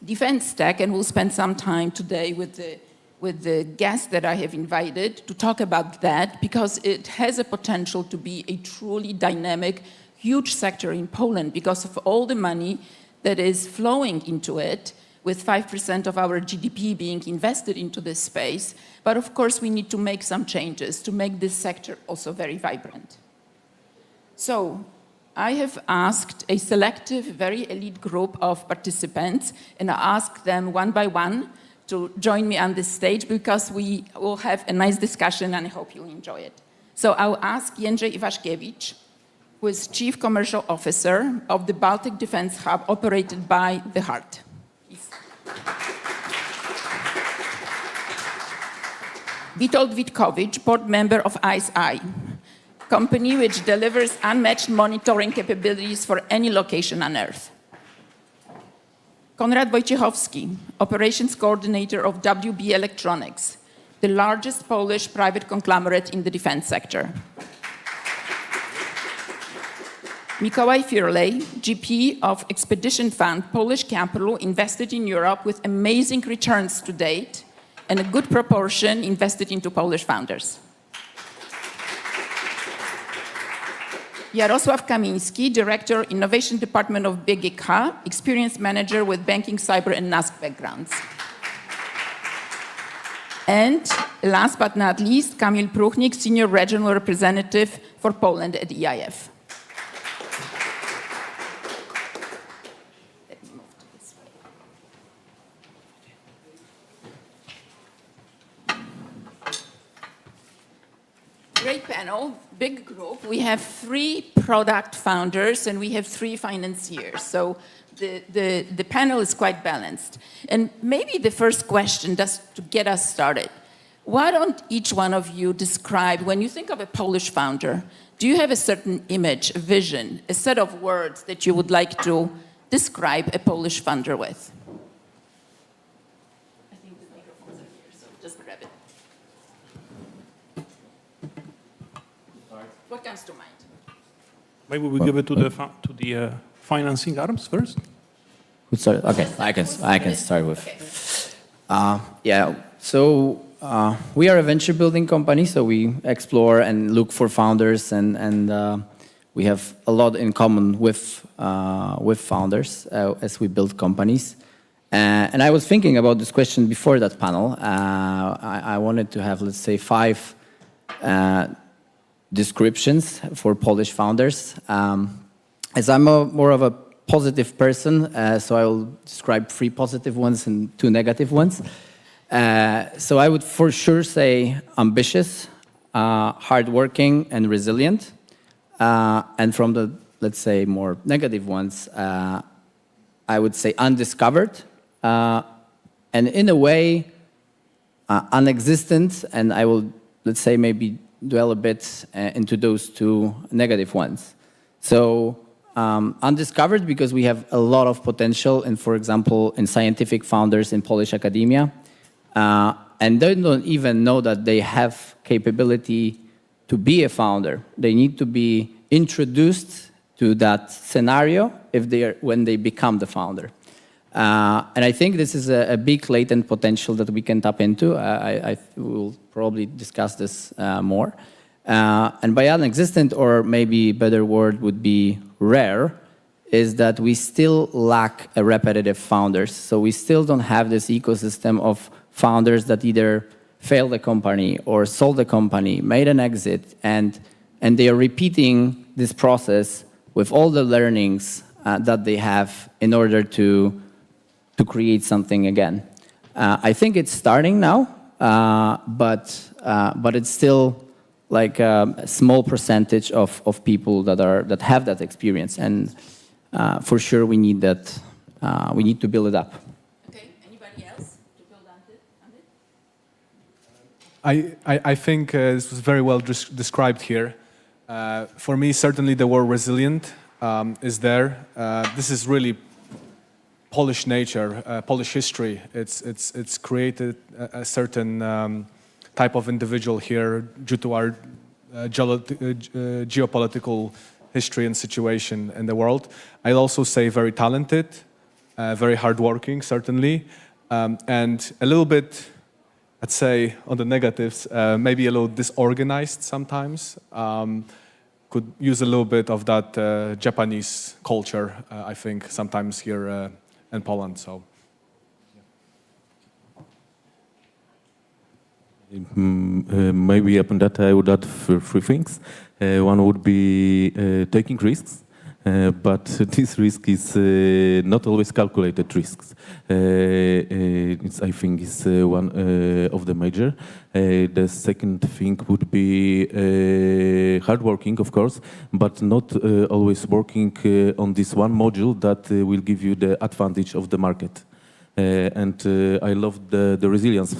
Defense tech, and we'll spend some time today with the guests that I have invited to talk about that, because it has a potential to be a truly dynamic, huge sector in Poland because of all the money that is flowing into it, with 5% of our GDP being invested into this space. But of course, we need to make some changes to make this sector also very vibrant. So I have asked a selective, very elite group of participants, and I asked them one by one to join me on this stage, because we will have a nice discussion, and I hope you'll enjoy it. So I'll ask Jędrzej Iwaszkiewicz, who is Chief Commercial Officer of the Baltic Defense Hub operated by the Heart. Witold Witkowicz, board member of ISI, company which delivers unmatched monitoring capabilities for any location on Earth. Konrad Wojciechowski, operations coordinator of WB Electronics, the largest Polish private conglomerate in the defense sector. Mikołaj Firlej, GP of Expedition Fund, Polish capital invested in Europe with amazing returns to date, and a good proportion invested into Polish founders. Jarosław Kamiński, Director, Innovation Department of BGK, Experience Manager with banking, cyber, and NASK backgrounds. And last but not least, Kamil Pruchnik, Senior Regional Representative for Poland at EIF. Great panel, big group. We have 3 product founders and we have 3 financiers. So the panel is quite balanced. And maybe the first question, just to get us started, why don't each one of you describe, when you think of a Polish founder, do you have a certain image, a vision, a set of words that you would like to describe a Polish founder with? I think the microphones are here, so just grab it. What comes to mind? Maybe we give it to the financing arms first. Sorry. Okay, I can start with. Yeah. So we are a venture building company. So we explore and look for founders, and we have a lot in common with founders as we build companies. And I was thinking about this question before that panel. I wanted to have, let's say, 5 descriptions for Polish founders. As I'm more of a positive person, so I will describe 3 positive ones and 2 negative ones. So I would for sure say ambitious, hardworking, and resilient. And from the, let's say, more negative ones, I would say undiscovered, and in a way, unexistent, and I will, let's say, maybe dwell a bit into those two negative ones. So undiscovered because we have a lot of potential in, for example, in scientific founders in Polish academia, and they don't even know that they have capability to be a founder. They need to be introduced to that scenario when they become the founder. And I think this is a big latent potential that we can tap into. I will probably discuss this more. And by non-existent, or maybe a better word would be rare, is that we still lack a repetitive founders. So we still don't have this ecosystem of founders that either failed the company or sold the company, made an exit, and they are repeating this process with all the learnings that they have in order to create something again. I think it's starting now, but it's still like a small percentage of people that have that experience, and for sure we need that. We need to build it up. Okay, anybody else to build on it? I think this was very well described here. For me, certainly the word resilient is there. This is really Polish nature, Polish history. It's created a certain type of individual here due to our geopolitical history and situation in the world. I'd also say very talented, very hardworking, certainly, and a little bit, I'd say, on the negatives, maybe a little disorganized sometimes. Could use a little bit of that Japanese culture, I think, sometimes here in Poland. So, maybe upon that I would add three things. One would be taking risks, but this risk is not always calculated risks. I think is one of the major. The second thing would be hardworking, of course, but not always working on this one module that will give you the advantage of the market. And I love the resilience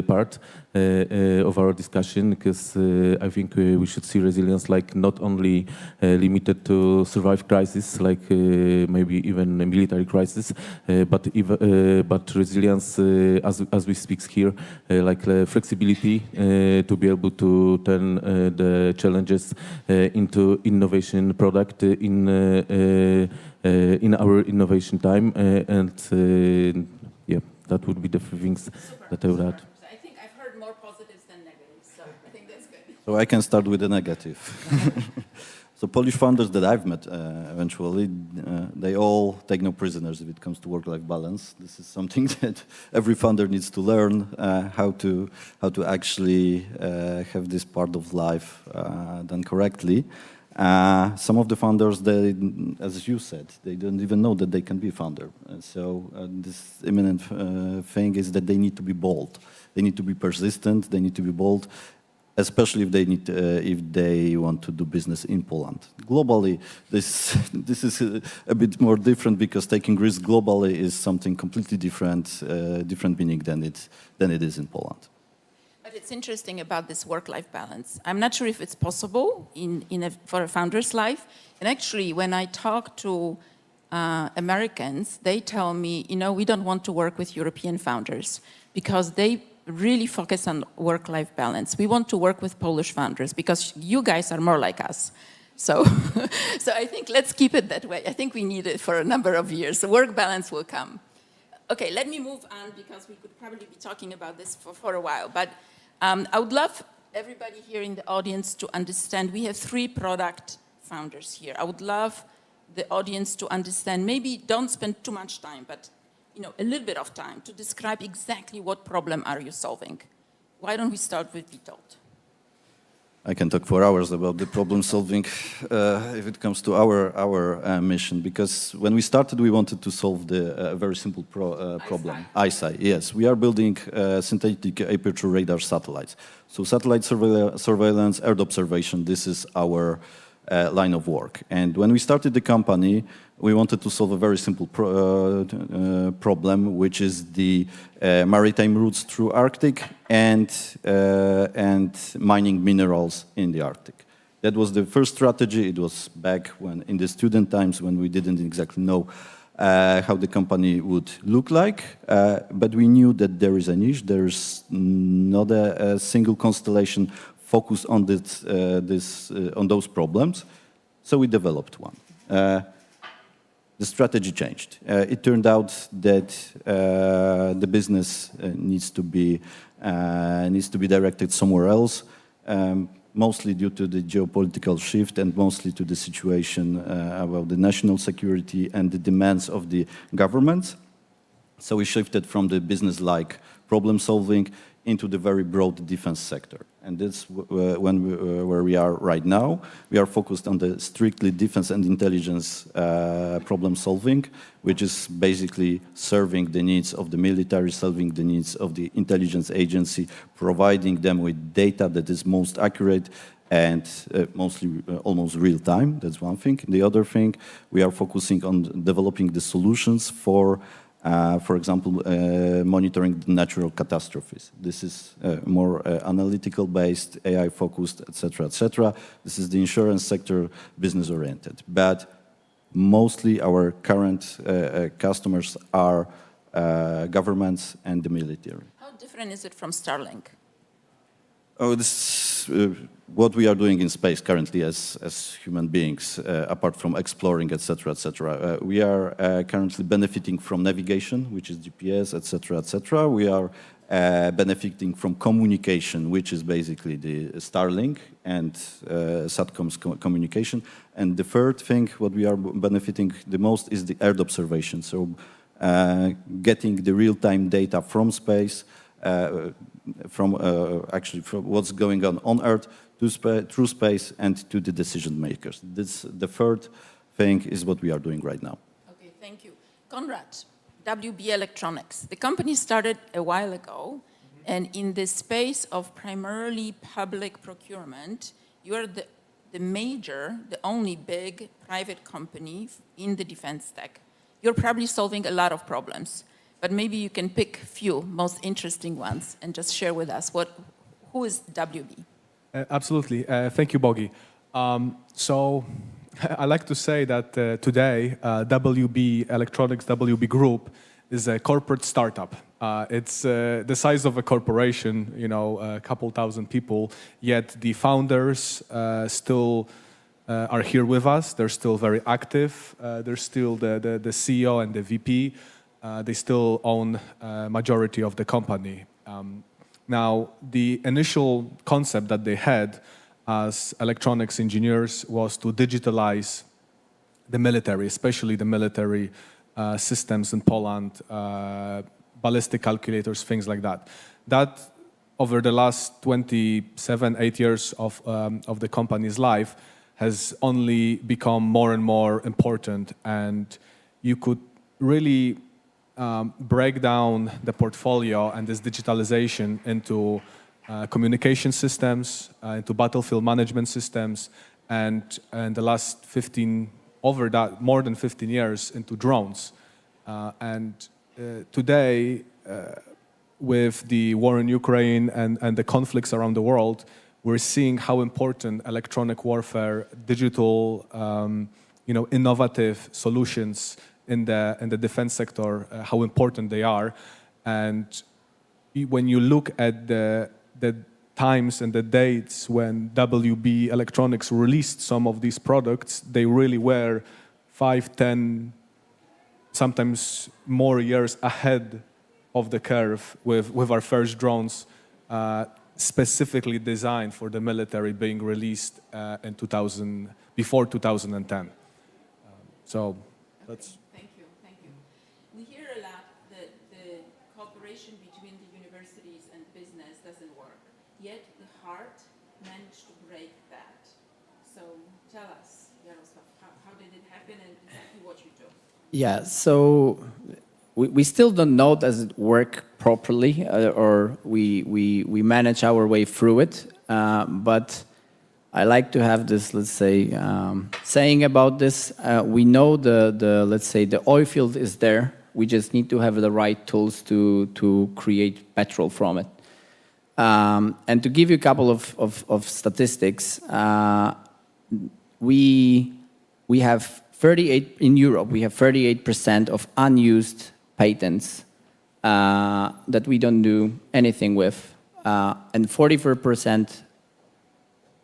part of our discussion, because I think we should see resilience like not only limited to survive crisis, like maybe even a military crisis, but resilience as we speak here, like flexibility to be able to turn the challenges into innovation product in our innovation time, and yeah, that would be the three things that I would add. I think I've heard more positives than negatives, so I think that's good. So I can start with the negative. So Polish founders that I've met eventually, they all take no prisoners if it comes to work-life balance. This is something that every founder needs to learn, how to actually have this part of life done correctly. Some of the founders, they, as you said, they don't even know that they can be a founder. So this imminent thing is that they need to be bold. They need to be persistent. They need to be bold, especially if they want to do business in Poland. Globally, this is a bit more different, because taking risks globally is something completely different meaning than it is in Poland. But it's interesting about this work-life balance. I'm not sure if it's possible for a founder's life. And actually, when I talk to Americans, they tell me, we don't want to work with European founders because they really focus on work-life balance. We want to work with Polish founders because you guys are more like us. So, so I think let's keep it that way. I think we need it for a number of years. The work balance will come. Okay, let me move on, because we could probably be talking about this for a while. But I would love everybody here in the audience to understand, we have 3 product founders here. I would love the audience to understand, maybe don't spend too much time, but a little bit of time to describe exactly what problem are you solving. Why don't we start with Witold? I can talk for hours about the problem solving if it comes to our mission, because when we started, we wanted to solve the very simple problem. ISI, yes. We are building synthetic aperture radar satellites. So satellite surveillance, Earth observation, this is our line of work. And when we started the company, we wanted to solve a very simple problem, which is the maritime routes through Arctic and mining minerals in the Arctic. That was the first strategy. It was back when, in the student times, when we didn't exactly know how the company would look like, but we knew that there is a niche. There's not a single constellation focused on on those problems, so we developed one. The strategy changed. It turned out that the business needs to be directed somewhere else, mostly due to the geopolitical shift and mostly to the situation about the national security and the demands of the government. So we shifted from the business-like problem solving into the very broad defense sector. And that's where we are right now. We are focused on the strictly defense and intelligence problem solving, which is basically serving the needs of the military, serving the needs of the intelligence agency, providing them with data that is most accurate and mostly almost real time. That's one thing. The other thing, we are focusing on developing the solutions for example, monitoring natural catastrophes. This is more analytical-based, AI-focused, etc., etc. This is the insurance sector, business-oriented. But mostly our current customers are governments and the military. How different is it from Starlink? Oh, this is what we are doing in space currently as human beings, apart from exploring, etc., etc. We are currently benefiting from navigation, which is GPS, etc., etc. We are benefiting from communication, which is basically the Starlink and SATCOM's communication. And the third thing, what we are benefiting the most is the Earth observation. So getting the real-time data from space, from what's going on Earth through space and to the decision makers. The third thing is what we are doing right now. Okay, thank you. Konrad, WB Electronics. The company started a while ago, and in the space of primarily public procurement, you are the only big private company in the defense tech. You're probably solving a lot of problems. But maybe you can pick few most interesting ones and just share with us who is WB? Absolutely. Thank you, Bogi. So I like to say that today WB Electronics, WB Group, is a corporate startup. It's the size of a corporation, you know, a couple thousand people, yet the founders still are here with us. They're still very active. They're still the CEO and the VP. They still own a majority of the company. Now, the initial concept that they had as electronics engineers was to digitalize the military, especially the military systems in Poland, ballistic calculators, things like that. That, over the last 8 years of the company's life, has only become more and more important, and you could really break down the portfolio and this digitalization into communication systems, into battlefield management systems, and the last more than 15 years into drones. Today, with the war in Ukraine and the conflicts around the world, we're seeing how important electronic warfare, digital, innovative solutions in the defense sector, how important they are. And when you look at the times and the dates when WB Electronics released some of these products, they really were 5, 10, sometimes more years ahead of the curve with our first drones specifically designed for the military being released before 2010. So that's... Thank you. We hear a lot that the cooperation between the universities and business doesn't work, yet the heart managed to break that. So tell us, Jaroslav, how did it happen and exactly what you do? Yeah, so we still don't know does it work properly or we manage our way through it, but I like to have this, let's say, saying about this. We know let's say, the oil field is there. We just need to have the right tools to create petrol from it. And to give you a couple of statistics, we have 38 in Europe. We have 38% of unused patents that we don't do anything with, and 44%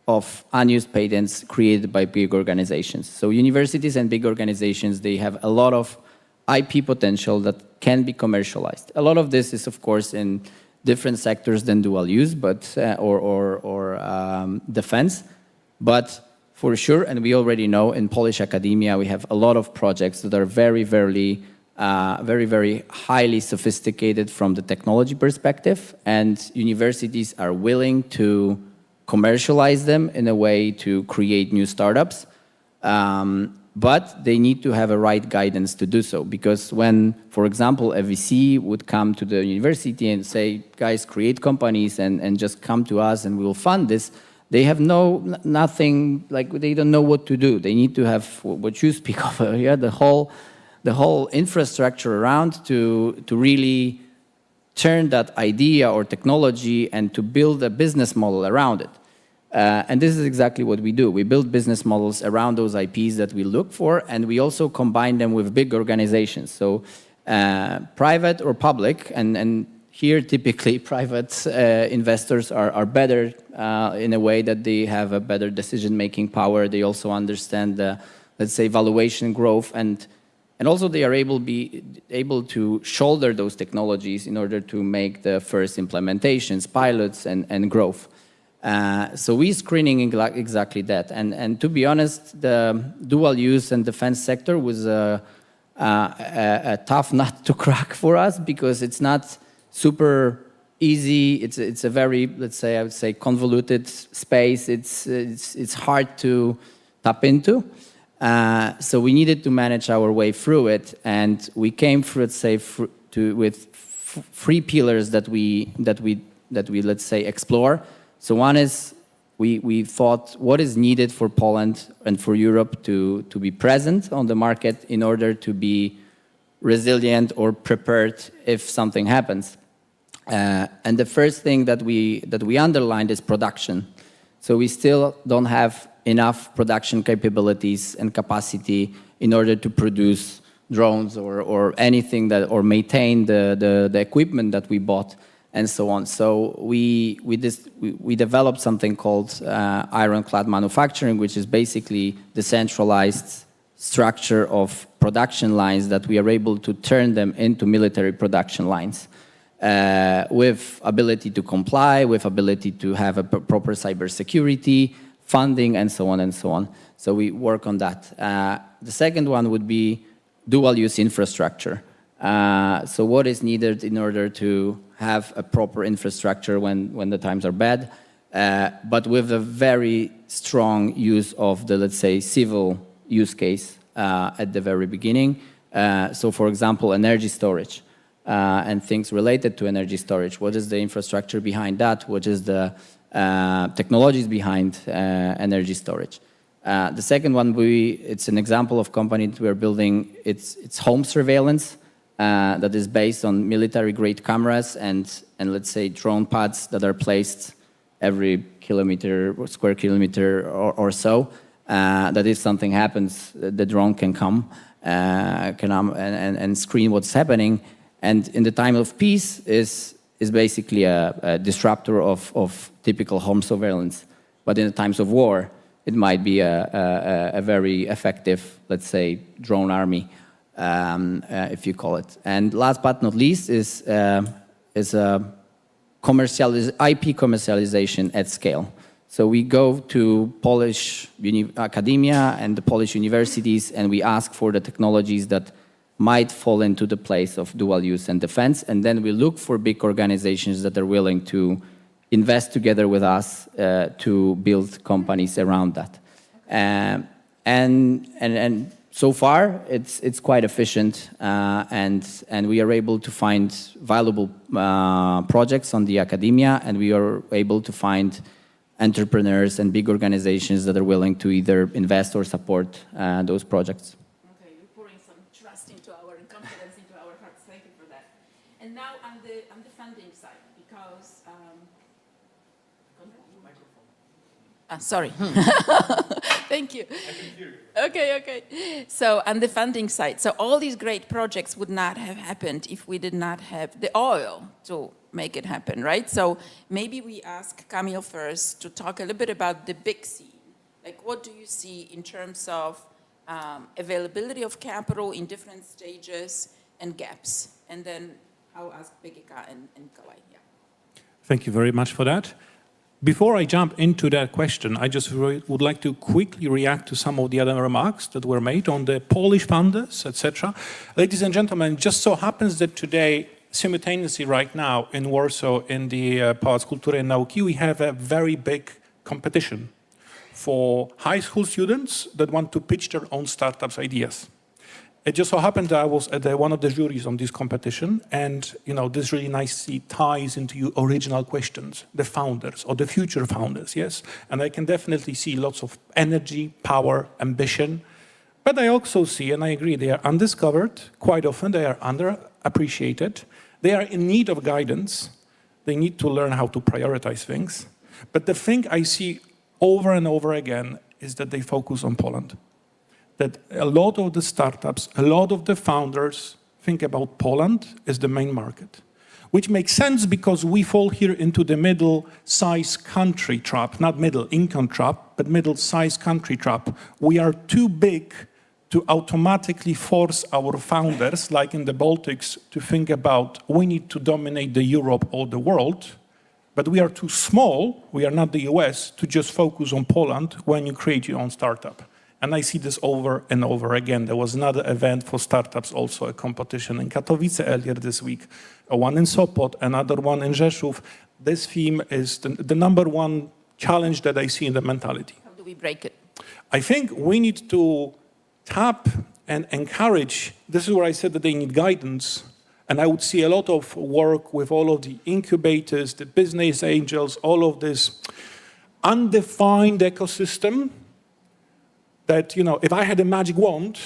of unused patents created by big organizations. So universities and big organizations, they have a lot of IP potential that can be commercialized. A lot of this is, of course, in different sectors than dual use, but or defense. But for sure, and we already know in Polish academia, we have a lot of projects that are very, very highly sophisticated from the technology perspective, and universities are willing to commercialize them in a way to create new startups. But they need to have a right guidance to do so, because when, for example, a VC would come to the university and say, guys, create companies and just come to us and we will fund this, they have nothing, like they don't know what to do. They need to have what you speak of, the whole infrastructure around to really turn that idea or technology and to build a business model around it. And this is exactly what we do. We build business models around those IPs that we look for, and we also combine them with big organizations. So private or public, and here typically private investors are better in a way that they have a better decision-making power. They also understand the, let's say, valuation growth, and also they are able to shoulder those technologies in order to make the first implementations, pilots, and growth. So we're screening exactly that. And to be honest, the dual use and defense sector was a tough nut to crack for us, because it's not super easy. It's a very, let's say, I would say, convoluted space. It's hard to tap into. So we needed to manage our way through it, and we came through, let's say, with three pillars that we let's say explore. So one is we thought what is needed for Poland and for Europe to be present on the market in order to be resilient or prepared if something happens. And the first thing that we underlined is production. So we still don't have enough production capabilities and capacity in order to produce drones or anything that, or maintain the equipment that we bought, and so on. So we developed something called ironclad manufacturing, which is basically the centralized structure of production lines that we are able to turn them into military production lines, with ability to comply, with ability to have a proper cybersecurity, funding, and so on and so on. So we work on that. The second one would be dual-use infrastructure. So what is needed in order to have a proper infrastructure when the times are bad, but with a very strong use of the, let's say, civil use case at the very beginning. So for example, energy storage and things related to energy storage. What is the infrastructure behind that? What is the technologies behind energy storage? The second one, it's an example of company that we're building. It's home surveillance that is based on military-grade cameras and let's say drone pads that are placed every square kilometer or so. That if something happens, the drone can come and screen what's happening. And in the time of peace is basically a disruptor of typical home surveillance. But in the times of war, it might be a very effective, let's say, drone army, if you call it. And last but not least is IP commercialization at scale. So we go to Polish academia and the Polish universities, and we ask for the technologies that might fall into the place of dual use and defense, and then we look for big organizations that are willing to invest together with us to build companies around that. And so far, it's quite efficient, and we are able to find valuable projects on the academia, and we are able to find entrepreneurs and big organizations that are willing to either invest or support those projects. Okay, you're pouring some trust into our and confidence into our hearts. Thank you for that. And now on the funding side, because sorry. Thank you. Okay. So on the funding side, so all these great projects would not have happened if we did not have the oil to make it happen, right? So maybe we ask Camille first to talk a little bit about the big scene. Like, what do you see in terms of availability of capital in different stages and gaps? And then I'll ask Begika and Kawai. Yeah. Thank you very much for that. Before I jump into that question, I just would like to quickly react to some of the other remarks that were made on the Polish founders, etc. Ladies and gentlemen, it just so happens that today, simultaneously right now in Warsaw, in the Pałac Kultury and Nauki, we have a very big competition for high school students that want to pitch their own startups ideas. It just so happened that I was at one of the juries on this competition, and this really nicely ties into your original questions, the founders or the future founders, yes? And I can definitely see lots of energy, power, ambition, but I also see, and I agree, they are undiscovered. Quite often they are underappreciated. They are in need of guidance. They need to learn how to prioritize things. But the thing I see over and over again is that they focus on Poland. That a lot of the startups, a lot of the founders think about Poland as the main market, which makes sense because we fall here into the middle-sized country trap, not middle-income trap, but middle-sized country trap. We are too big to automatically force our founders, like in the Baltics, to think about we need to dominate the Europe or the world, but we are too small, we are not the US, to just focus on Poland when you create your own startup. And I see this over and over again. There was another event for startups, also a competition in Katowice earlier this week, one in Sopot, another one in Rzeszów. This theme is the number one challenge that I see in the mentality. How do we break it? I think we need to tap and encourage. This is where I said that they need guidance. And I would see a lot of work with all of the incubators, the business angels, all of this undefined ecosystem that, if I had a magic wand,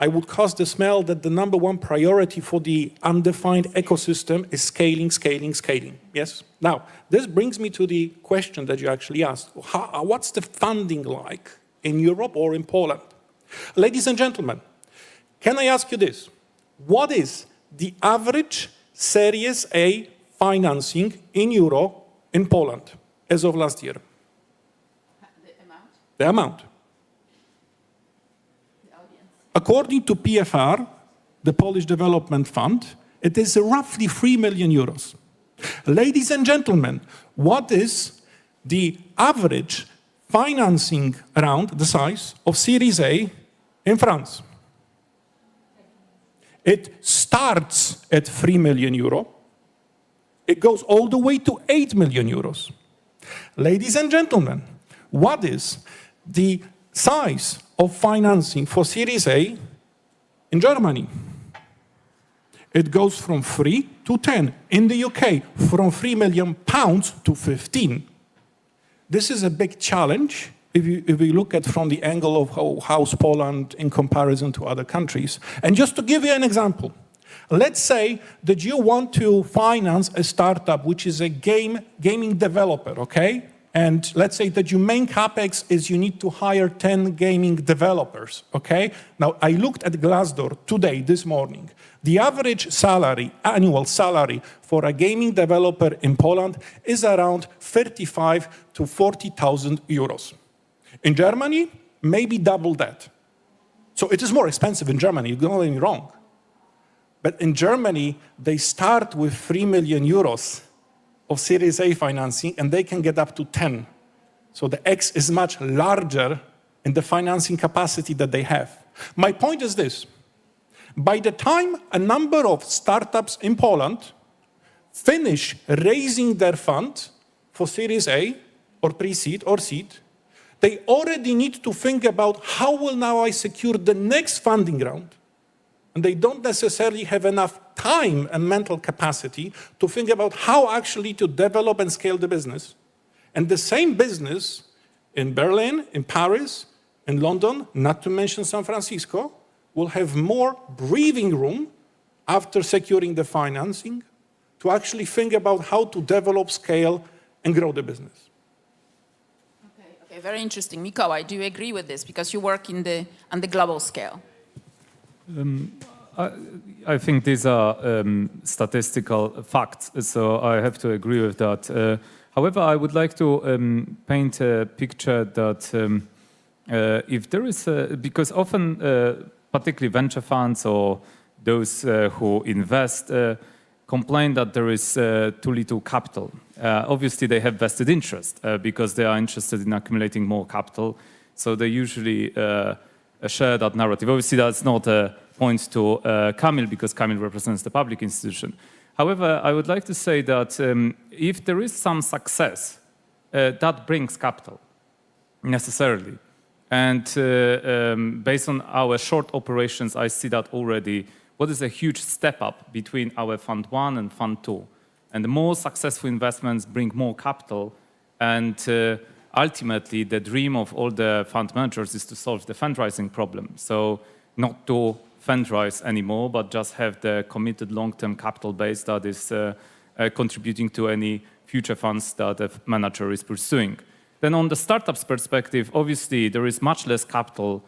I would cast the smell that the number one priority for the undefined ecosystem is scaling, scaling, scaling. Yes? Now, this brings me to the question that you actually asked. What's the funding like in Europe or in Poland? Ladies and gentlemen, can I ask you this? What is the average Series A financing in euro in Poland as of last year? The amount? The amount. According to PFR, the Polish Development Fund, it is roughly 3 million euros. Ladies and gentlemen, what is the average financing around the size of Series A in France? It starts at 3 million euro. It goes all the way to 8 million euros. Ladies and gentlemen, what is the size of financing for Series A in Germany? It goes from 3 to 10. In the UK, from 3 million pounds to 15. This is a big challenge if we look at from the angle of how's Poland in comparison to other countries. And just to give you an example, let's say that you want to finance a startup which is a gaming developer, okay? And let's say that your main capex is you need to hire 10 gaming developers, okay? Now, I looked at Glassdoor today, this morning. The average salary, annual salary for a gaming developer in Poland is around 35 to 40,000 euros. In Germany, maybe double that. So it is more expensive in Germany, don't get me wrong. But in Germany, they start with 3 million euros of Series A financing, and they can get up to 10. So the X is much larger in the financing capacity that they have. My point is this. By the time a number of startups in Poland finish raising their fund for Series A or pre-seed or seed, they already need to think about how will now I secure the next funding round. And they don't necessarily have enough time and mental capacity to think about how actually to develop and scale the business. And the same business in Berlin, in Paris, in London, not to mention San Francisco, will have more breathing room after securing the financing to actually think about how to develop, scale, and grow the business. Okay, very interesting. Mikołaj, do you agree with this? Because you work on the global scale. I think these are statistical facts, so I have to agree with that. However, I would like to paint a picture that if there is, because often, particularly venture funds or those who invest, complain that there is too little capital. Obviously, they have vested interest because they are interested in accumulating more capital, so they usually share that narrative. Obviously, that's not a point to Kamil, because Kamil represents the public institution. However, I would like to say that if there is some success, that brings capital, necessarily. And based on our short operations, I see that already. What is a huge step up between our Fund 1 and Fund 2. And the more successful investments bring more capital, and ultimately the dream of all the fund managers is to solve the fundraising problem. So not to fundraise anymore, but just have the committed long-term capital base that is contributing to any future funds that a manager is pursuing. Then on the startups perspective, obviously there is much less capital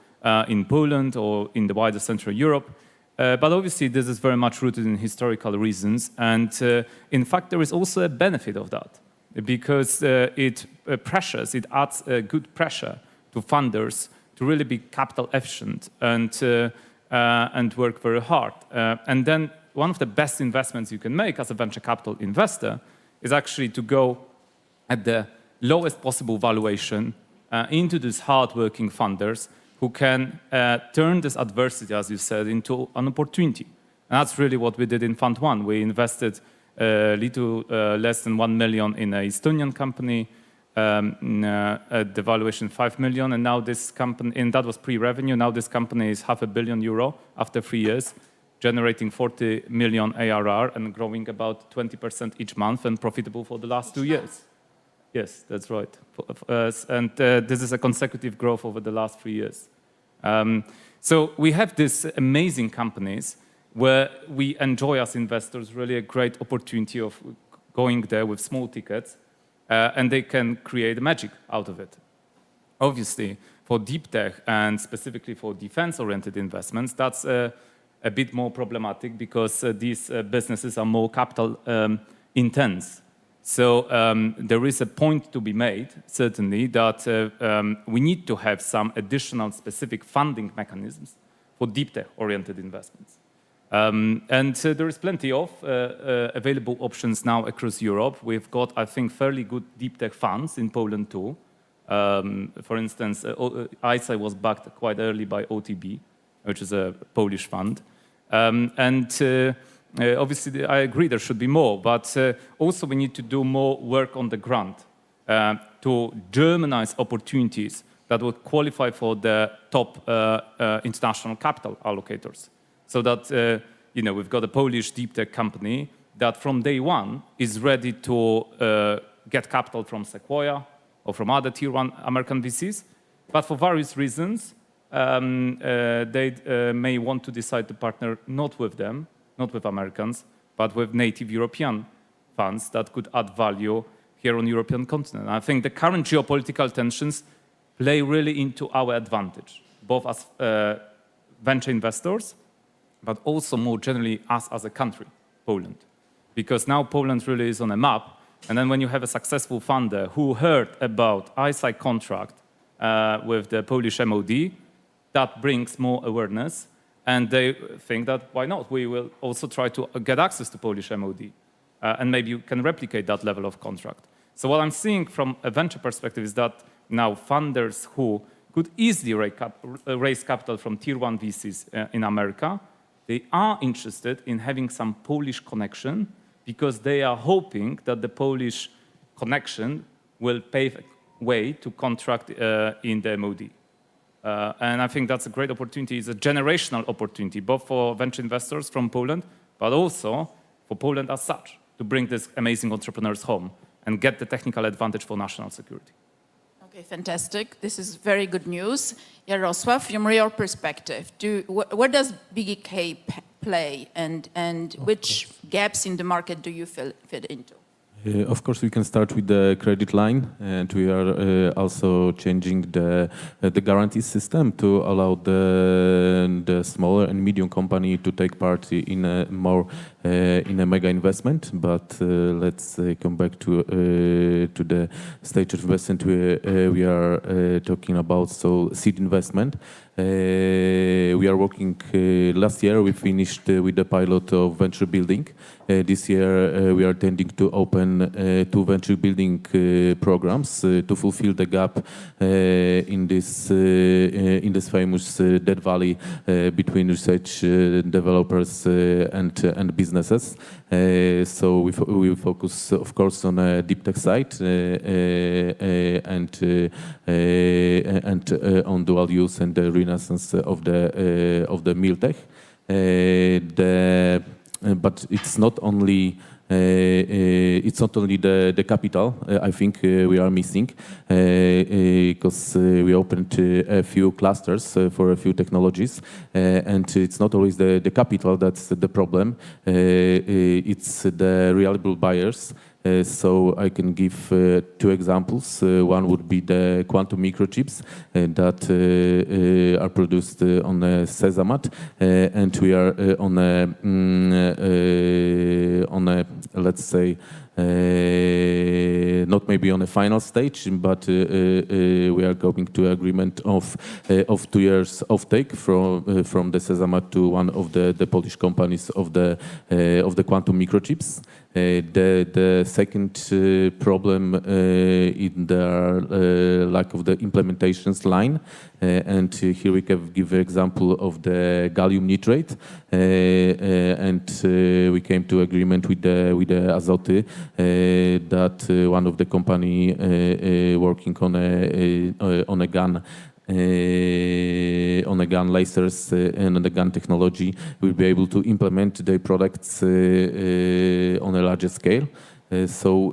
in Poland or in the wider Central Europe. But obviously this is very much rooted in historical reasons. And in fact, there is also a benefit of that, because it adds good pressure to funders to really be capital efficient and work very hard. And then one of the best investments you can make as a venture capital investor is actually to go at the lowest possible valuation into these hard-working funders who can turn this adversity, as you said, into an opportunity. And that's really what we did in Fund 1. We invested a little less than 1 million in an Estonian company, at the valuation 5 million, and now this company, and that was pre-revenue, now this company is €500 million after 3 years, generating 40 million ARR and growing about 20% each month and profitable for the last 2 years. Yes, that's right. And this is a consecutive growth over the last 3 years. So we have these amazing companies where we enjoy as investors really a great opportunity of going there with small tickets, and they can create magic out of it. Obviously, for deep tech and specifically for defense-oriented investments, that's a bit more problematic because these businesses are more capital intense. So there is a point to be made, certainly, that we need to have some additional specific funding mechanisms for deep tech-oriented investments. And there is plenty of available options now across Europe. We've got, I think, fairly good deep tech funds in Poland too. For instance, ISA was backed quite early by OTB, which is a Polish fund. Obviously, I agree there should be more, but also we need to do more work on the ground to Germanize opportunities that would qualify for the top international capital allocators. So that we've got a Polish deep tech company that from day one is ready to get capital from Sequoia or from other tier one American VCs, but for various reasons, they may want to decide to partner not with them, not with Americans, but with native European funds that could add value here on the European continent. I think the current geopolitical tensions play really into our advantage, both as venture investors, but also more generally us as a country, Poland. Because now Poland really is on a map, and then when you have a successful funder who heard about ISI contract with the Polish MOD, that brings more awareness, and they think that why not? We will also try to get access to Polish MOD, and maybe you can replicate that level of contract. So what I'm seeing from a venture perspective is that now funders who could easily raise capital from tier one VCs in America, they are interested in having some Polish connection because they are hoping that the Polish connection will pave a way to contract in the MOD. And I think that's a great opportunity. It's a generational opportunity, both for venture investors from Poland, but also for Poland as such, to bring these amazing entrepreneurs home. and get the technical advantage for national security. Okay, fantastic. This is very good news. Jarosław, from your perspective, where does BGK play and which gaps in the market do you fit into? Of course, we can start with the credit line, and we are also changing the guarantee system to allow the smaller and medium company to take part in a more in a mega investment. But let's come back to the stage of investment we are talking about. So seed investment. We are working. Last year, we finished with the pilot of venture building. This year, we are tending to open 2 venture building programs to fulfill the gap in this famous dead valley between research developers and businesses. So we focus, of course, on a deep tech side and on dual use and the renaissance of the meal tech. But it's not only the capital. I think we are missing because we opened a few clusters for a few technologies, and it's not always the capital that's the problem. It's the reliable buyers. So I can give 2 examples. One would be the quantum microchips that are produced on a Sesamat, and we are on a let's say not maybe on a final stage, but we are going to agreement of 2 years offtake from the Sesamat to one of the Polish companies of the quantum microchips. The second problem in the lack of the implementations line, and here we can give an example of the gallium nitrate, and we came to agreement with the Azoty that one of the company working on a gun. On the gun lasers and on the gun technology, will be able to implement their products on a larger scale. So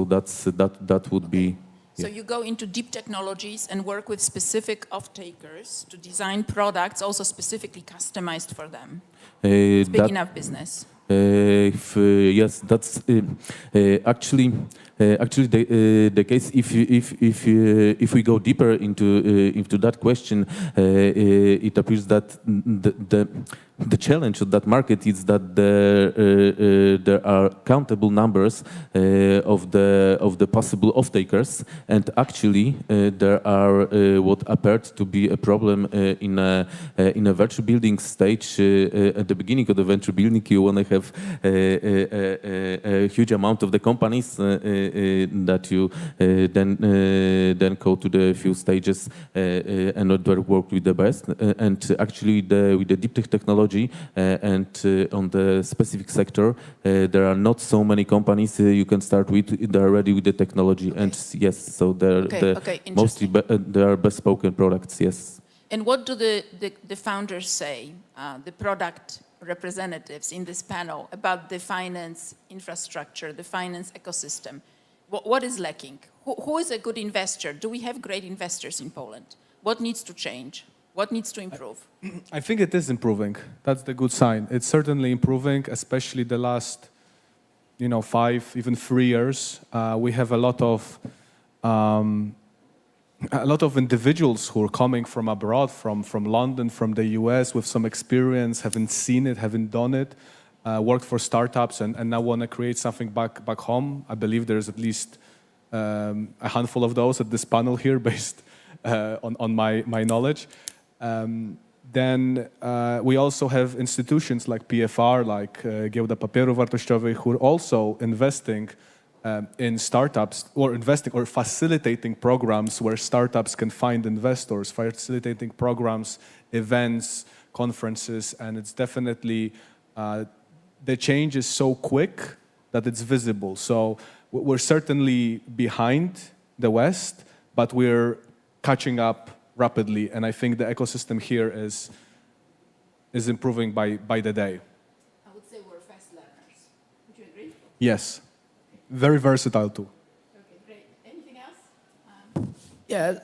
that would be. So you go into deep technologies and work with specific off-takers to design products also specifically customized for them. It's big enough business. Yes, that's actually the case. If we go deeper into that question, it appears that the challenge of that market is that there are countable numbers of the possible off-takers, and actually there are what appeared to be a problem in a venture building stage. At the beginning of the venture building, you want to have a huge amount of the companies that you then go to the few stages and not work with the best. And actually, with the deep tech technology and on the specific sector, there are not so many companies you can start with. They are ready with the technology, and yes, so mostly they are bespoke products. Yes. And what do the founders say, the product representatives in this panel, about the finance infrastructure, the finance ecosystem? What is lacking? Who is a good investor? Do we have great investors in Poland? What needs to change? What needs to improve? I think it is improving. That's the good sign. It's certainly improving, especially the last, 5, even 3 years. We have a lot of individuals who are coming from abroad, from London, from the US, with some experience, haven't seen it, haven't done it, worked for startups, and now want to create something back home. I believe there's at least a handful of those at this panel here, based on my knowledge. Then we also have institutions like PFR, like Giełda Papierów Wartościowych, who are also investing in startups, or investing or facilitating programs where startups can find investors, facilitating programs, events, conferences, and it's definitely, the change is so quick that it's visible. So we're certainly behind the West, but we're catching up rapidly, and I think the ecosystem here is improving by the day. I would say we're fast learners. Would you agree? Yes. very versatile tool. Okay, great. Anything else? Yeah,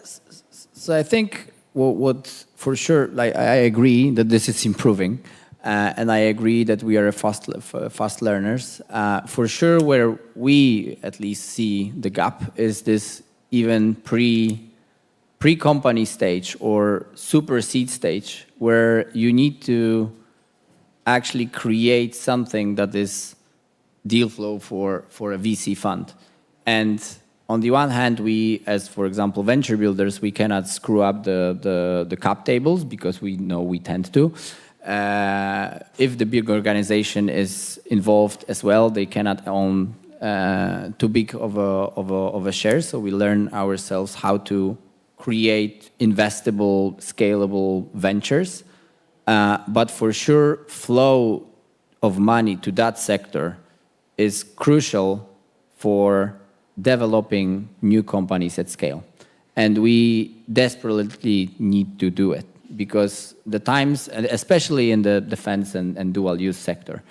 so I think what for sure, like I agree that this is improving, and I agree that we are fast learners. For sure, where we at least see the gap is this even pre-company stage or super seed stage, where you need to actually create something that is deal flow for a VC fund. And on the one hand, we, as for example, venture builders, we cannot screw up the cap tables because we know we tend to. If the big organization is involved as well, they cannot own too big of a share. So we learn ourselves how to create investable, scalable ventures. But for sure, flow of money to that sector is crucial for developing new companies at scale. And we desperately need to do it because the times, especially in the defense and dual use sector,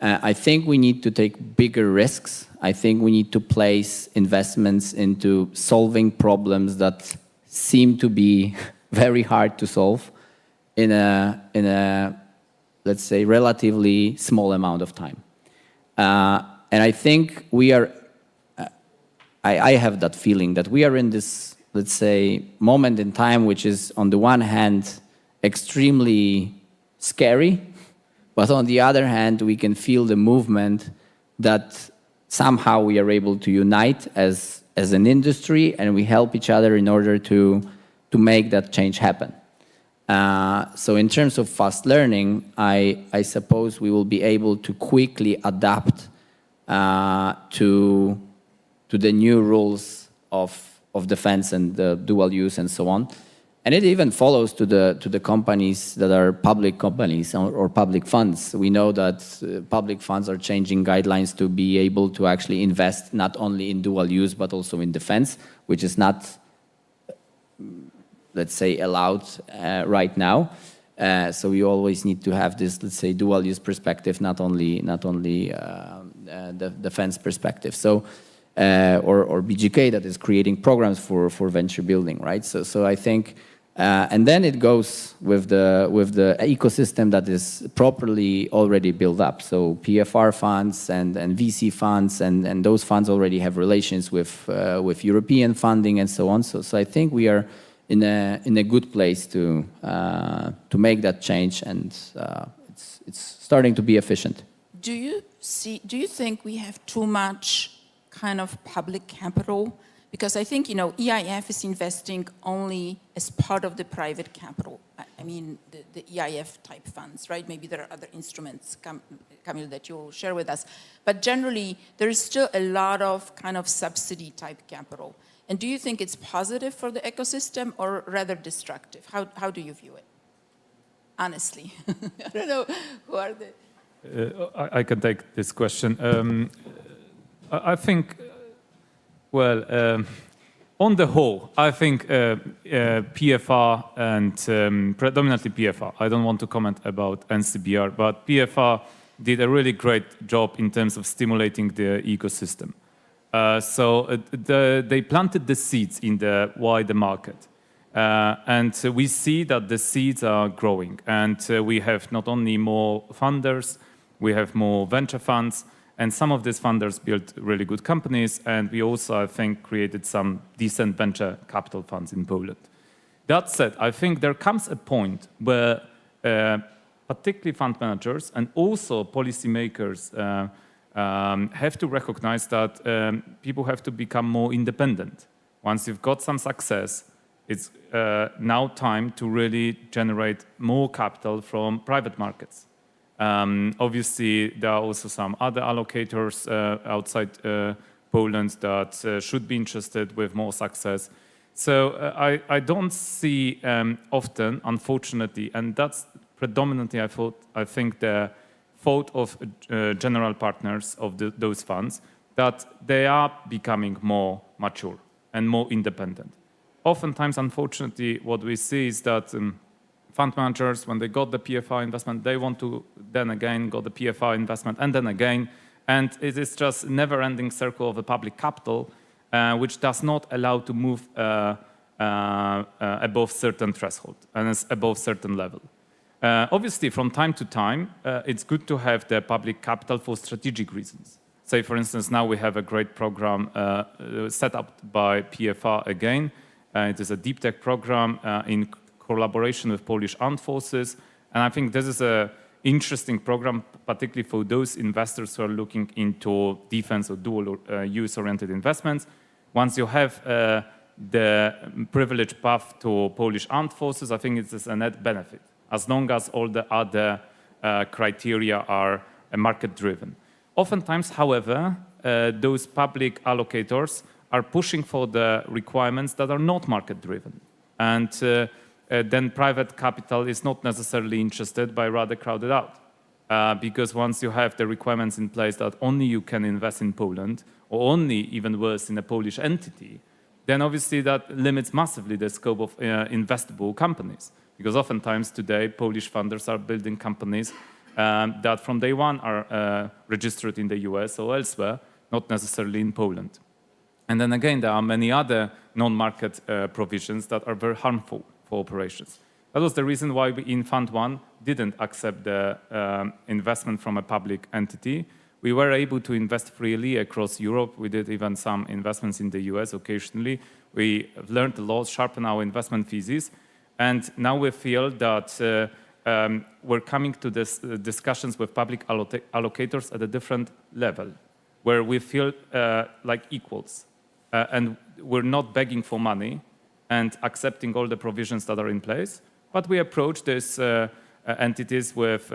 I think we need to take bigger risks. I think we need to place investments into solving problems that seem to be very hard to solve in a let's say, relatively small amount of time. And I think we are, I have that feeling that we are in this, let's say, moment in time which is on the one hand extremely scary, but on the other hand we can feel the movement that somehow we are able to unite as an industry and we help each other in order to make that change happen. So in terms of fast learning, I suppose we will be able to quickly adapt to the new rules of defense and the dual use and so on. And it even follows to the companies that are public companies or public funds. We know that public funds are changing guidelines to be able to actually invest not only in dual use but also in defense, which is not, let's say, allowed right now. So we always need to have this, let's say, dual use perspective, not only the defense perspective. So, or BGK that is creating programs for venture building, right? So I think, and then it goes with the ecosystem that is properly already built up. So PFR funds and VC funds and those funds already have relations with European funding and so on. So I think we are in a good place to make that change, and it's starting to be efficient. Do you think we have too much kind of public capital? Because I think, EIF is investing only as part of the private capital. I mean, the EIF type funds, right? Maybe there are other instruments, Camille, that you will share with us. But generally, there is still a lot of kind of subsidy type capital. And do you think it's positive for the ecosystem or rather destructive? How do you view it? Honestly. I don't know, who are the... I can take this question. I think, well, on the whole, I think PFR and predominantly PFR, I don't want to comment about NCBR, but PFR did a really great job in terms of stimulating the ecosystem. So they planted the seeds in the wider market. And we see that the seeds are growing. And we have not only more funders, we have more venture funds, and some of these funders built really good companies, and we also, I think, created some decent venture capital funds in Poland. That said, I think there comes a point where particularly fund managers and also policymakers have to recognize that people have to become more independent. Once you've got some success, it's now time to really generate more capital from private markets. Obviously, there are also some other allocators outside Poland that should be interested with more success. So I don't see often, unfortunately, and that's predominantly, I think, the fault of general partners of those funds, that they are becoming more mature and more independent. Oftentimes, unfortunately, what we see is that fund managers, when they got the PFR investment, they want to then again got the PFR investment and then again, And it is just a never-ending circle of a public capital, which does not allow to move above certain threshold and is above certain level. Obviously, from time to time, it's good to have the public capital for strategic reasons. Say, for instance, now we have a great program set up by PFR again. It is a deep tech program in collaboration with Polish armed forces. And I think this is an interesting program, particularly for those investors who are looking into defense or dual use-oriented investments. Once you have the privileged path to Polish armed forces, I think it is a net benefit, as long as all the other criteria are market-driven. Oftentimes, however, those public allocators are pushing for the requirements that are not market-driven. And then private capital is not necessarily interested, but rather crowded out. Because once you have the requirements in place that only you can invest in Poland, or only, even worse, in a Polish entity, then obviously that limits massively the scope of investable companies. Because oftentimes today, Polish funders are building companies that from day one are registered in the US or elsewhere, not necessarily in Poland. And then again, there are many other non-market provisions that are very harmful for operations. That was the reason why we in Fund 1 didn't accept the investment from a public entity. We were able to invest freely across Europe. We did even some investments in the US occasionally. We learned a lot, sharpened our investment thesis. And now we feel that we're coming to this discussions with public allocators at a different level, where we feel like equals. And we're not begging for money and accepting all the provisions that are in place, but we approach these entities with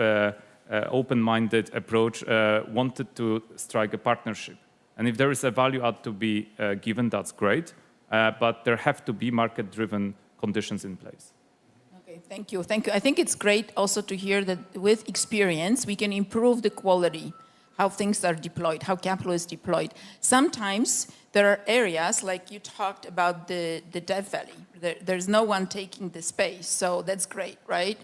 open-minded approach, wanted to strike a partnership. And if there is a value add to be given, that's great, but there have to be market-driven conditions in place. Okay, thank you. Thank you. I think it's great also to hear that with experience, we can improve the quality, how things are deployed, how capital is deployed. Sometimes there are areas, like you talked about the Death Valley. There's no one taking the space, so that's great, right?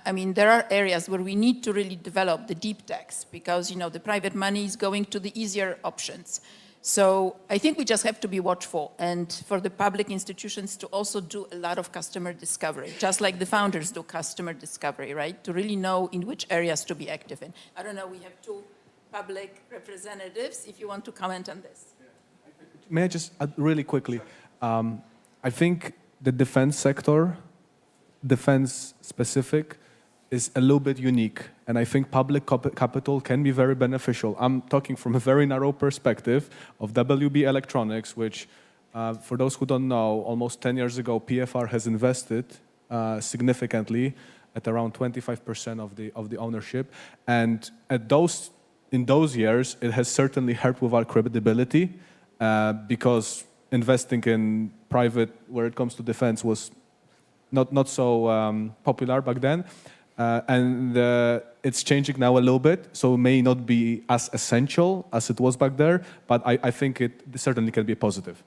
I mean, there are areas where we need to really develop the deep techs because, you know, the private money is going to the easier options. So I think we just have to be watchful and for the public institutions to also do a lot of customer discovery, just like the founders do customer discovery, right? To really know in which areas to be active in. I don't know, we have two public representatives, if you want to comment on this. May I just add really quickly? I think the defense sector, defense specific, is a little bit unique. And I think public capital can be very beneficial. I'm talking from a very narrow perspective of WB Electronics, which, for those who don't know, almost 10 years ago, PFR has invested significantly at around 25% of the ownership. And in those years, it has certainly helped with our credibility because investing in private, where it comes to defense, was not so popular back then. And it's changing now a little bit, so it may not be as essential as it was back there, but I think it certainly can be positive.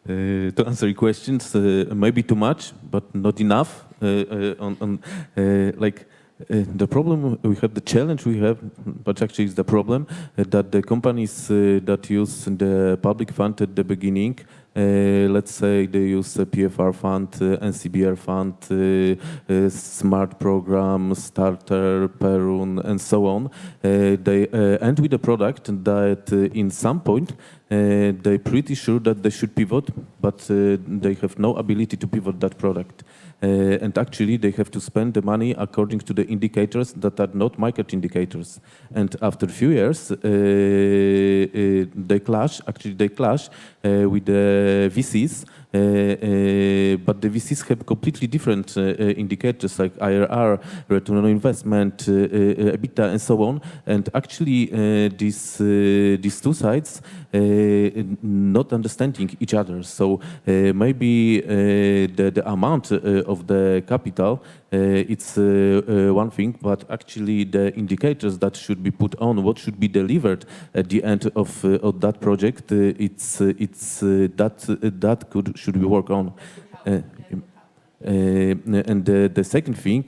To answer your questions, maybe too much, but not enough. The problem we have, the challenge we have, but actually it's the problem that the companies that use the public fund at the beginning, let's say they use a PFR fund, NCBR fund, Smart Program, Starter, Perun, and so on. They end with a product that in some point they're pretty sure that they should pivot, but they have no ability to pivot that product. And actually, they have to spend the money according to the indicators that are not market indicators. And after a few years, they clash with the VCs. But the VCs have completely different indicators like IRR, return on investment, EBITDA, and so on. And actually, these two sides not understanding each other. So maybe the amount of the capital it's one thing, but actually the indicators that should be put on what should be delivered at the end of that project, should be worked on. And the second thing,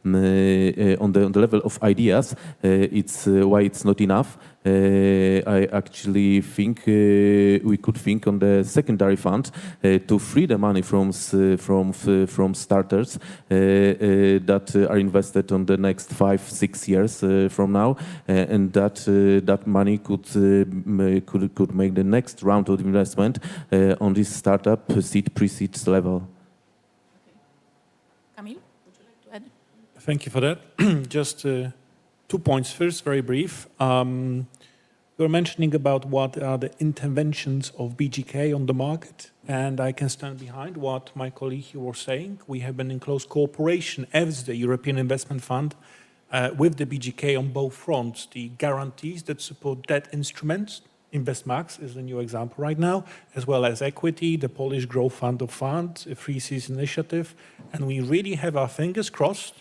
on the level of ideas, it's why it's not enough. I actually think we could think on the secondary fund to free the money from starters that are invested on the next 5-6 years from now, and that money could make the next round of investment on this startup pre-seed level. Camille, would you like to add? Thank you for that. Just 2 points. First, very brief. You were mentioning about what are the interventions of BGK on the market, and I can stand behind what my colleague here was saying. We have been in close cooperation as the European Investment Fund with the BGK on both fronts. The guarantees that support debt instruments, InvestMax is the new example right now, as well as equity, the Polish Growth Fund of Funds, a Free Seas initiative, and we really have our fingers crossed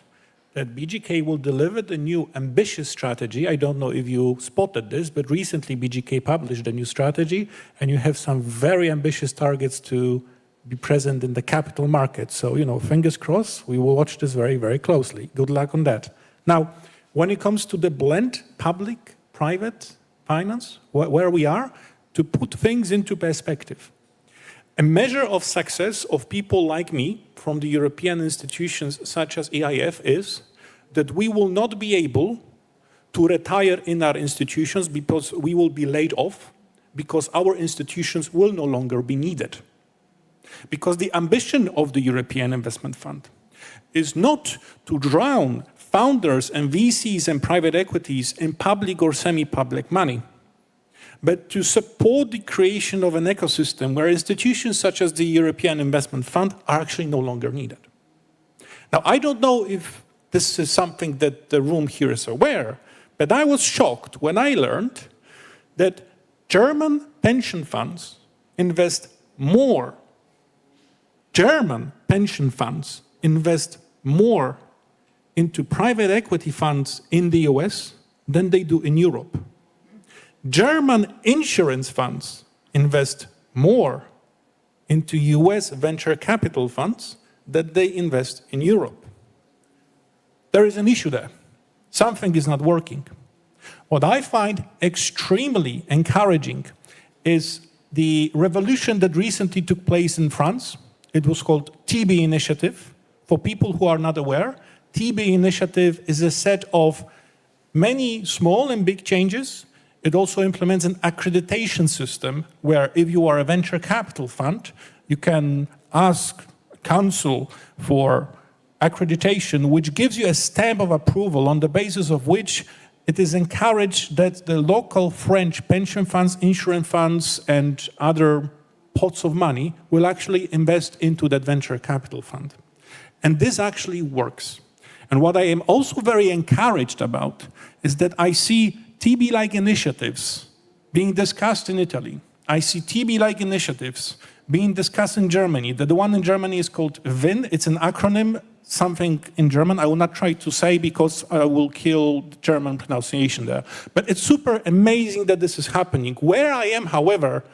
that BGK will deliver the new ambitious strategy. I don't know if you spotted this, but recently BGK published a new strategy, and you have some very ambitious targets to be present in the capital market. So, fingers crossed, we will watch this very, very closely. Good luck on that. Now, when it comes to the blend public-private finance, where we are, to put things into perspective. A measure of success of people like me from the European institutions such as EIF is that we will not be able to retire in our institutions because we will be laid off, because our institutions will no longer be needed. Because the ambition of the European Investment Fund is not to drown founders and VCs and private equities in public or semi-public money, but to support the creation of an ecosystem where institutions such as the European Investment Fund are actually no longer needed. Now, I don't know if this is something that the room here is aware, but I was shocked when I learned that German pension funds invest more. German pension funds invest more into private equity funds in the US than they do in Europe. German insurance funds invest more into US venture capital funds than they invest in Europe. There is an issue there. Something is not working. What I find extremely encouraging is the revolution that recently took place in France. It was called TB Initiative. For people who are not aware, TB Initiative is a set of many small and big changes. It also implements an accreditation system where if you are a venture capital fund, you can ask council for accreditation, which gives you a stamp of approval on the basis of which it is encouraged that the local French pension funds, insurance funds, and other pots of money will actually invest into that venture capital fund. And this actually works. And what I am also very encouraged about is that I see TB-like initiatives being discussed in Italy. I see TB-like initiatives being discussed in Germany. The one in Germany is called WIN. It's an acronym, something in German. I will not try to say because I will kill the German pronunciation there. But it's super amazing that this is happening. Where I am, however,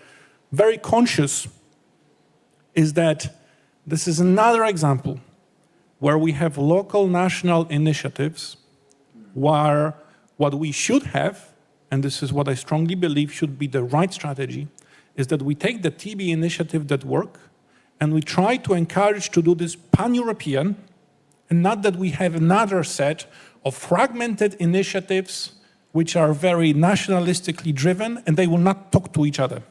very conscious is that this is another example where we have local national initiatives where what we should have, and this is what I strongly believe should be the right strategy, is that we take the TB initiative that work and we try to encourage to do this pan-European, and not that we have another set of fragmented initiatives which are very nationalistically driven and they will not talk to each other.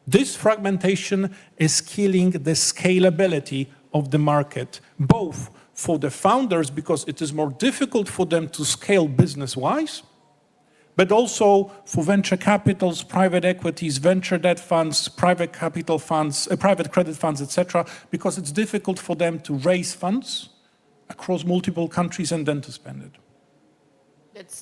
This fragmentation is killing the scalability of the market, both for the founders because it is more difficult for them to scale business-wise, but also for venture capitals, private equities, venture debt funds, private capital funds, private credit funds, etc., because it's difficult for them to raise funds across multiple countries and then to spend it.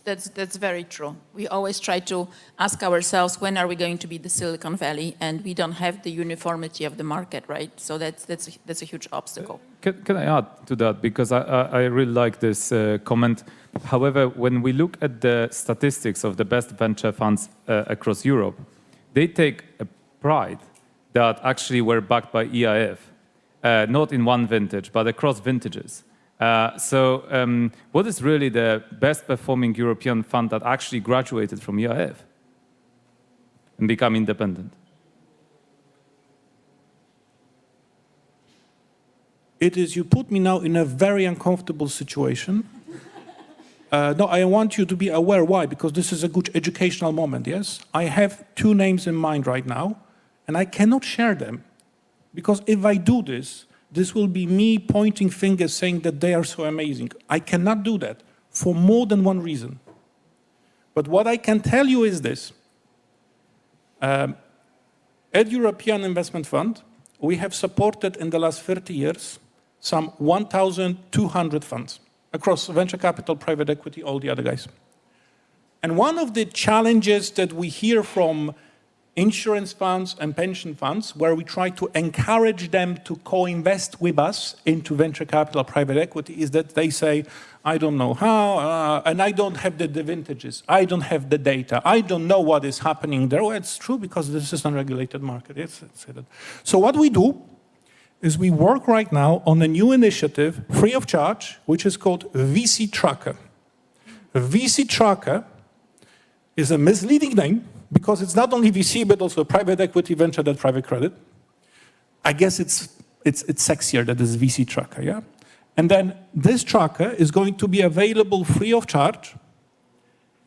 That's very true. We always try to ask ourselves, when are we going to be the Silicon Valley? And we don't have the uniformity of the market, right? So that's a huge obstacle. Can I add to that? Because I really like this comment. However, when we look at the statistics of the best venture funds across Europe, they take a pride that actually were backed by EIF, not in one vintage, but across vintages. What is really the best performing European fund that actually graduated from EIF and become independent? It is, you put me now in a very uncomfortable situation. No, I want you to be aware why, because this is a good educational moment, yes? I have two names in mind right now, and I cannot share them. Because if I do this, this will be me pointing fingers saying that they are so amazing. I cannot do that for more than one reason. But what I can tell you is this. At European Investment Fund, we have supported in the last 30 years some 1,200 funds across venture capital, private equity, all the other guys. And one of the challenges that we hear from insurance funds and pension funds, where we try to encourage them to co-invest with us into venture capital, private equity, is that they say, I don't know how, and I don't have the vintages, I don't have the data, I don't know what is happening there. Well, it's true because this is an unregulated market. Yes, so what we do is we work right now on a new initiative, free of charge, which is called VC Tracker. VC Tracker is a misleading name because it's not only VC, but also private equity, venture debt, private credit. I guess it's sexier that is VC Tracker, yeah? And then this tracker is going to be available free of charge.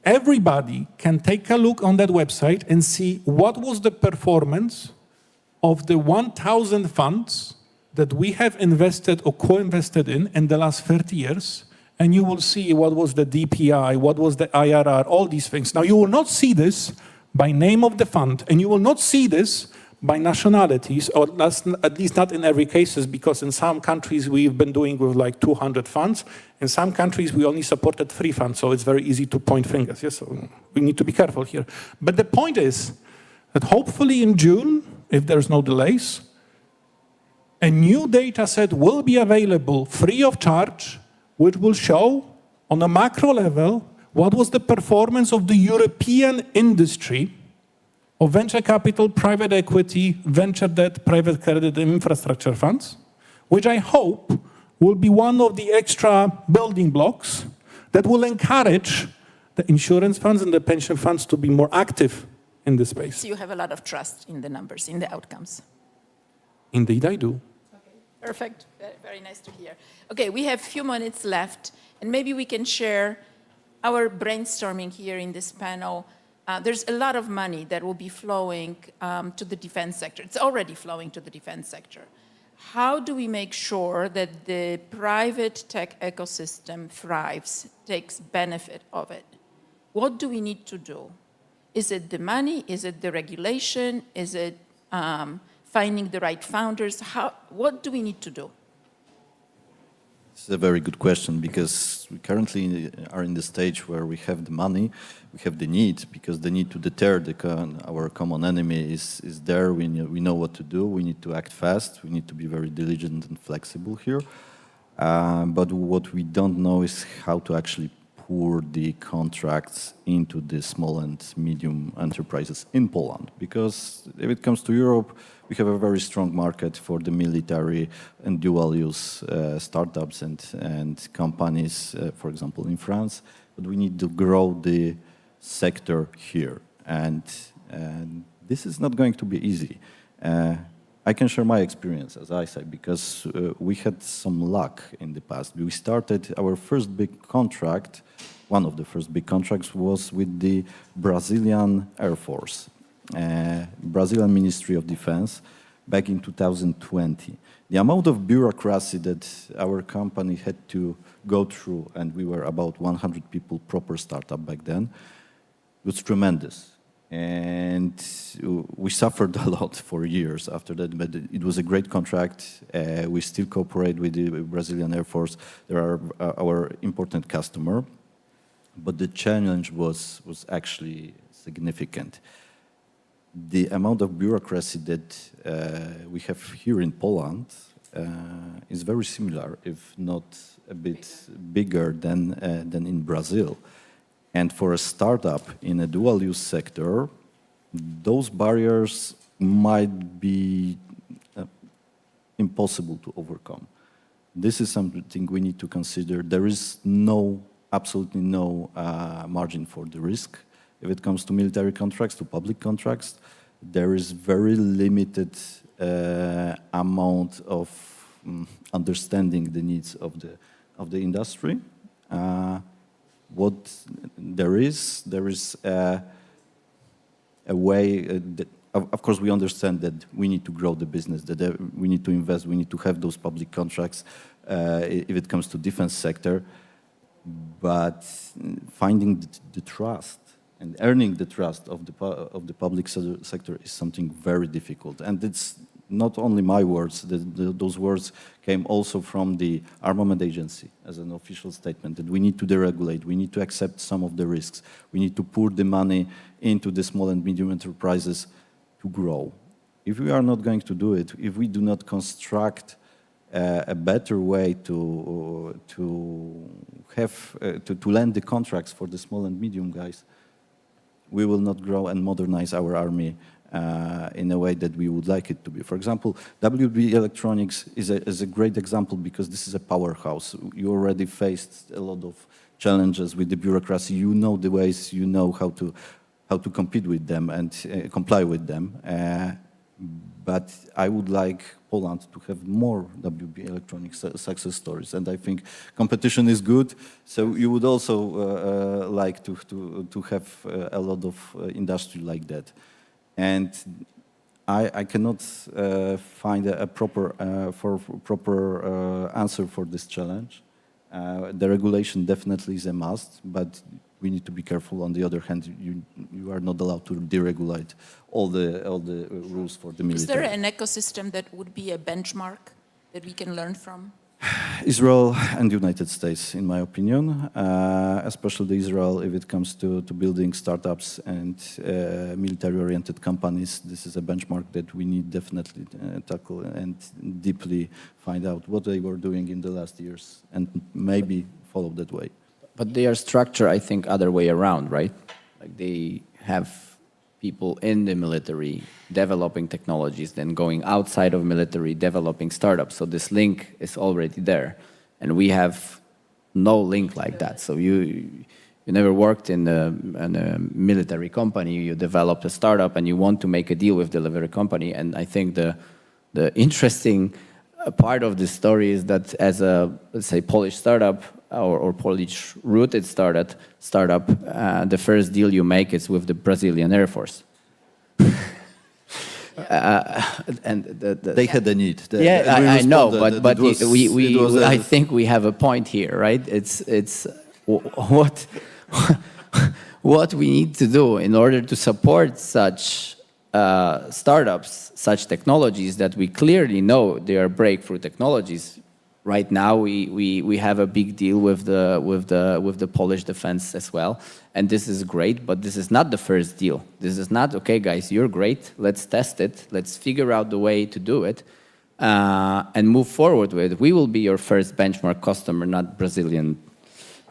Everybody can take a look on that website and see what was the performance of the 1,000 funds that we have invested or co-invested in the last 30 years, and you will see what was the DPI, what was the IRR, all these things. Now, you will not see this by name of the fund, and you will not see this by nationalities, or at least not in every case, because in some countries we've been doing with like 200 funds. In some countries we only supported 3 funds, so it's very easy to point fingers. Yes, so we need to be careful here. But the point is that hopefully in June, if there's no delays, a new data set will be available free of charge, which will show on a macro level what was the performance of the European industry of venture capital, private equity, venture debt, private credit, and infrastructure funds, which I hope will be one of the extra building blocks that will encourage the insurance funds and the pension funds to be more active in this space. So you have a lot of trust in the numbers, in the outcomes. Indeed, I do. Okay, perfect. Very, very nice to hear. Okay, we have a few minutes left, and maybe we can share our brainstorming here in this panel. There's a lot of money that will be flowing to the defense sector. It's already flowing to the defense sector. How do we make sure that the private tech ecosystem thrives, takes benefit of it? What do we need to do? Is it the money? Is it the regulation? Is it finding the right founders? What do we need to do? This is a very good question, because we currently are in the stage where we have the money, we have the need, because the need to deter our common enemy is there. We know what to do. We need to act fast. We need to be very diligent and flexible here. But what we don't know is how to actually pour the contracts into the small and medium enterprises in Poland. Because if it comes to Europe, we have a very strong market for the military and dual-use startups and companies, for example, in France. But we need to grow the sector here. And this is not going to be easy. I can share my experience, as I said, because we had some luck in the past. We started our first big contract, one of the first big contracts was with the Brazilian Air Force, Brazilian Ministry of Defense, back in 2020. The amount of bureaucracy that our company had to go through, and we were about 100 people, proper startup back then, was tremendous. And we suffered a lot for years after that, but it was a great contract. We still cooperate with the Brazilian Air Force. They are our important customer. But the challenge was actually significant. The amount of bureaucracy that we have here in Poland is very similar, if not a bit bigger than in Brazil. And for a startup in a dual-use sector, those barriers might be impossible to overcome. this is something we need to consider. There is absolutely no margin for the risk. If it comes to military contracts, to public contracts, there is very limited amount of understanding the needs of the industry. What there is a way. Of course, we understand that we need to grow the business, that we need to invest, we need to have those public contracts if it comes to defense sector. But finding the trust and earning the trust of the public sector is something very difficult. And it's not only my words, those words came also from the Armament Agency as an official statement, that we need to deregulate, we need to accept some of the risks, we need to pour the money into the small and medium enterprises to grow. If we are not going to do it, if we do not construct a better way to land the contracts for the small and medium guys, we will not grow and modernize our army in a way that we would like it to be. For example, WB Electronics is a great example because this is a powerhouse. You already faced a lot of challenges with the bureaucracy. You know the ways, you know how to compete with them and comply with them. But I would like Poland to have more WB Electronics success stories, and I think competition is good. So you would also like to have a lot of industry like that. And I cannot find a proper answer for this challenge. The regulation definitely is a must, but we need to be careful. On the other hand, you are not allowed to deregulate all the rules for the military. Is there an ecosystem that would be a benchmark that we can learn from? Israel and the United States, in my opinion, especially Israel, if it comes to building startups and military-oriented companies. This is a benchmark that we need definitely tackle and deeply find out what they were doing in the last years and maybe follow that way. But they are structured, I think, other way around, right? Like they have people in the military developing technologies, then going outside of military developing startups. So this link is already there, and we have no link like that. So you never worked in a military company. You developed a startup, and you want to make a deal with the delivery company. And I think the interesting part of this story is that as a, let's say, Polish startup or Polish-rooted startup, the first deal you make is with the Brazilian Air Force. And they had a need. I know, but I think we have a point here, right? It's what we need to do in order to support such startups, such technologies that we clearly know they are breakthrough technologies. Right now, we have a big deal with the Polish defense as well, and this is great. But this is not the first deal. This is not okay, guys. You're great. Let's test it. Let's figure out the way to do it, and move forward with it. We will be your first benchmark customer, not Brazilian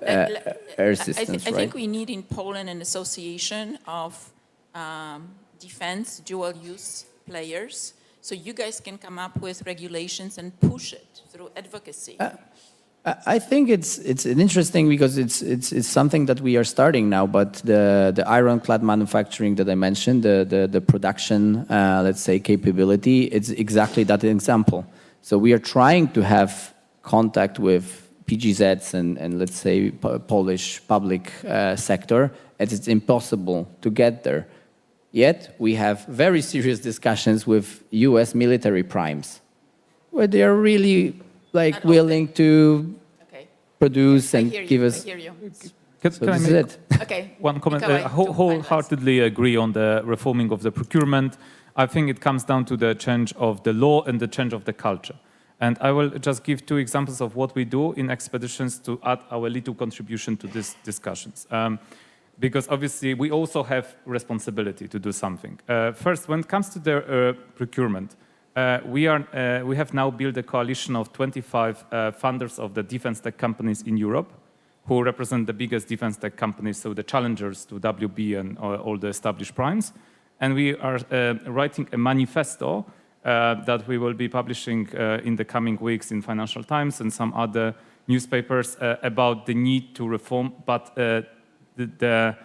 air systems. I think we need in Poland an association of defense dual-use players. So you guys can come up with regulations and push it through advocacy. I think it's interesting because it's something that we are starting now. But the ironclad manufacturing that I mentioned, the production, let's say, capability, it's exactly that example. So we are trying to have contact with PGZs and let's say Polish public sector, and it's impossible to get there. Yet we have very serious discussions with US military primes, where they are really like willing to produce and give us. I hear you. Can I make Okay. one comment? Mikołaj, I wholeheartedly agree on the reforming of the procurement. I think it comes down to the change of the law and the change of the culture. And I will just give two examples of what we do in expeditions to add our little contribution to these discussions. Because obviously we also have responsibility to do something. First, when it comes to the procurement, we have now built a coalition of 25 funders of the defense tech companies in Europe, who represent the biggest defense tech companies, so the challengers to WB and all the established primes. And we are writing a manifesto that we will be publishing in the coming weeks in Financial Times and some other newspapers about the need to reform, but the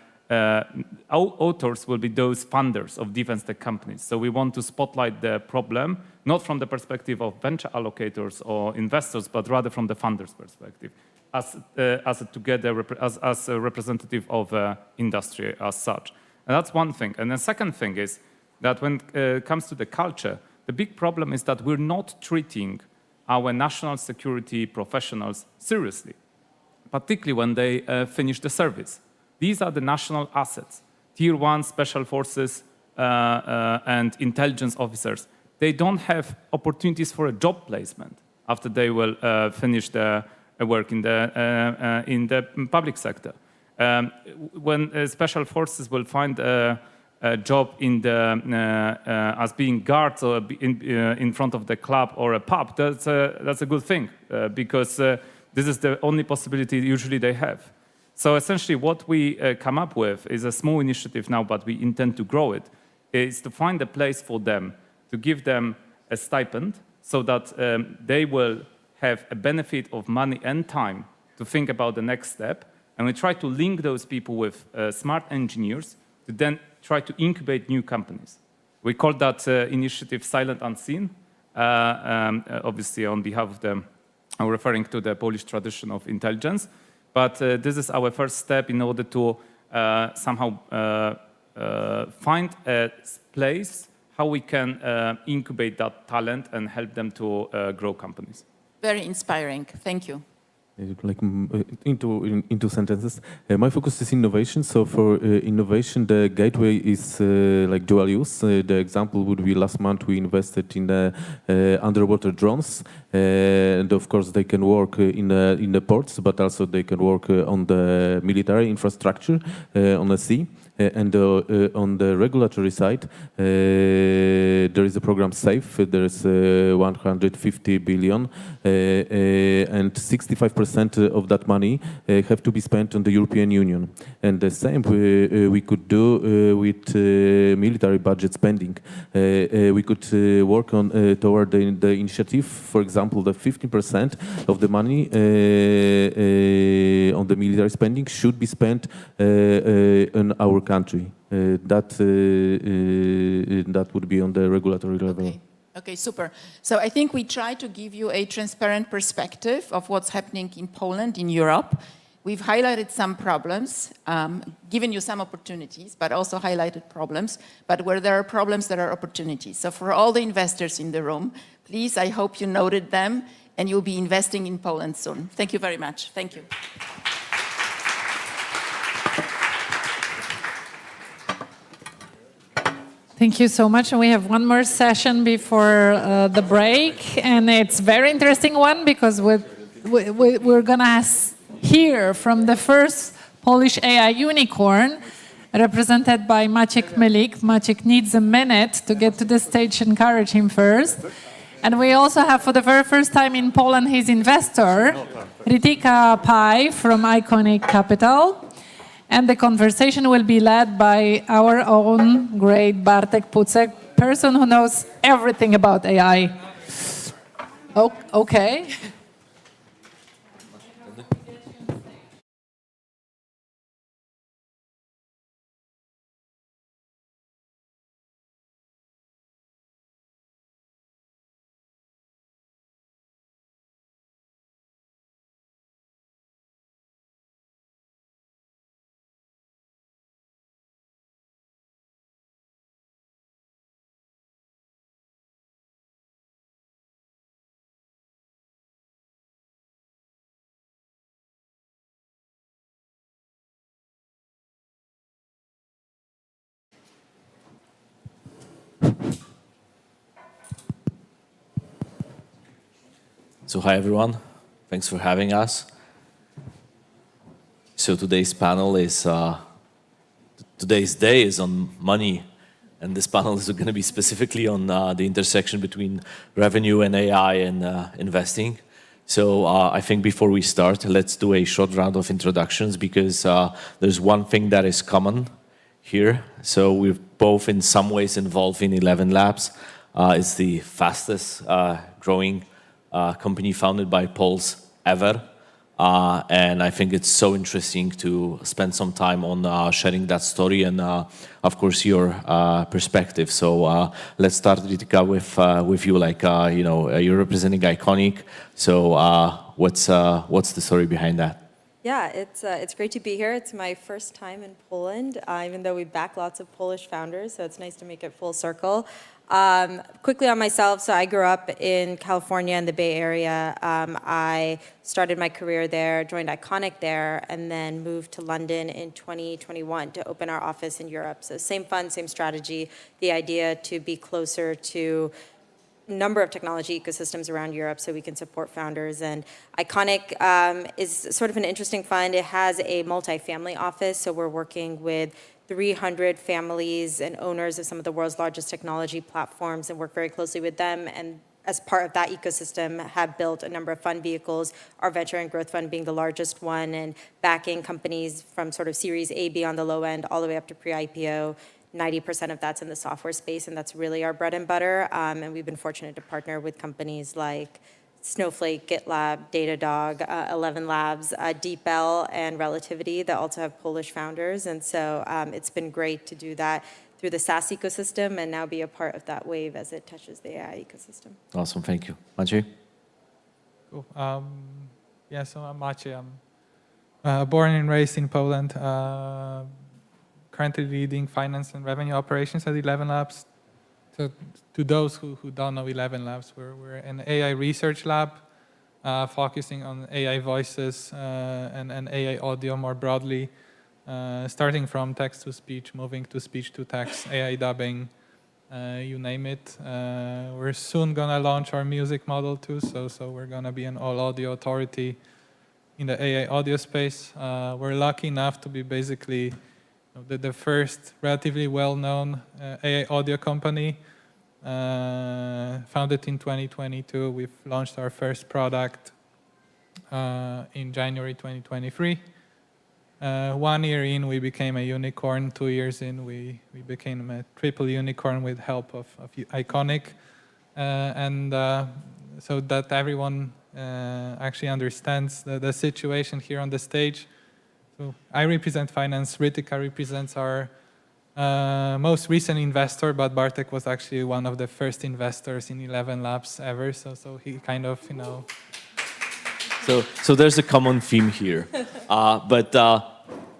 authors will be those funders of defense tech companies. So we want to spotlight the problem, not from the perspective of venture allocators or investors, but rather from the funders' perspective, as a representative of industry as such. And that's one thing. And the second thing is that when it comes to the culture, the big problem is that we're not treating our national security professionals seriously, particularly when they finish the service. These are the national assets. Tier 1 special forces and intelligence officers. They don't have opportunities for a job placement after they will finish their work in the public sector. When special forces will find a job in as being guards or in front of the club or a pub, that's a good thing because this is the only possibility usually they have. So essentially what we come up with is a small initiative now, but we intend to grow it, is to find a place for them, to give them a stipend so that they will have a benefit of money and time to think about the next step. And we try to link those people with smart engineers to then try to incubate new companies. We call that initiative Silent Unseen, obviously on behalf of them, I'm referring to the Polish tradition of intelligence. But this is our first step in order to somehow find a place how we can incubate that talent and help them to grow companies. Very inspiring. Thank you. Like into sentences. My focus is innovation. So for innovation, the gateway is like dual use. The example would be last month we invested in the underwater drones, and of course they can work in the ports, but also they can work on the military infrastructure on the sea. And on the regulatory side, there is a program SAFE. There is 150 billion, and 65% of that money have to be spent on the European Union. And the same we could do with military budget spending. We could work on toward the initiative. For example, the 15% of the money on the military spending should be spent in our country. That would be on the regulatory level. Okay, super. So I think we try to give you a transparent perspective of what's happening in Poland, in Europe. We've highlighted some problems, given you some opportunities, but also highlighted problems. But where there are problems, there are opportunities. So for all the investors in the room, please, I hope you noted them and you'll be investing in Poland soon. Thank you very much. Thank you. Thank you so much. And we have one more session before the break. And it's a very interesting one because we're going to hear from the first Polish AI unicorn represented by Maciek Mylik. Maciek needs a minute to get to the stage. Encourage him first. And we also have, for the very first time in Poland, his investor, Ritika Pai from Iconic Capital. And the conversation will be led by our own great Bartek Pucek, person who knows everything about AI. Oh, okay. So hi everyone, thanks for having us. So today's panel is, today's day is on money, and this panel is going to be specifically on the intersection between revenue and AI and investing. So I think before we start, let's do a short round of introductions because there's one thing that is common here. So we're both in some ways involved in 11 Labs. It's the fastest growing company founded by Poles ever. And I think it's so interesting to spend some time on sharing that story and, of course, your perspective. So let's start, Ritika, with you. Like, you're representing Iconic. So what's the story behind that? Yeah, it's great to be here. It's my first time in Poland, even though we back lots of Polish founders, so it's nice to make it full circle. Quickly on myself, so I grew up in California in the Bay Area. I started my career there, joined Iconic there, and then moved to London in 2021 to open our office in Europe. So same fund, same strategy, the idea to be closer to number of technology ecosystems around Europe so we can support founders. And Iconic is sort of an interesting fund. It has a multifamily office, so we're working with 300 families and owners of some of the world's largest technology platforms and work very closely with them. And as part of that ecosystem, have built a number of fund vehicles, our venture and growth fund being the largest one, and backing companies from sort of Series A, B on the low end, all the way up to pre-IPO. 90% of that's in the software space, and that's really our bread and butter. And we've been fortunate to partner with companies like Snowflake, GitLab, Datadog, 11 Labs, DeepL, and Relativity that also have Polish founders. And so it's been great to do that through the SaaS ecosystem and now be a part of that wave as it touches the AI ecosystem. Awesome, thank you. Maciej? Cool. Yeah, so I'm Maciej. I'm born and raised in Poland. Currently leading finance and revenue operations at 11 Labs. So to those who don't know 11 Labs, we're an AI research lab focusing on AI voices and AI audio more broadly, starting from text to speech, moving to speech to text, AI dubbing, you name it. We're soon going to launch our music model too, so we're going to be an all-audio authority in the AI audio space. We're lucky enough to be basically the first relatively well-known AI audio company, founded in 2022. We've launched our first product in January 2023. 1 year in, we became a unicorn. 2 years in, we became a triple unicorn with help of Iconic. And so that everyone actually understands the situation here on the stage. So I represent finance, Ritika represents our most recent investor, but Bartek was actually one of the first investors in 11 Labs ever, so he kind of, So there's a common theme here. But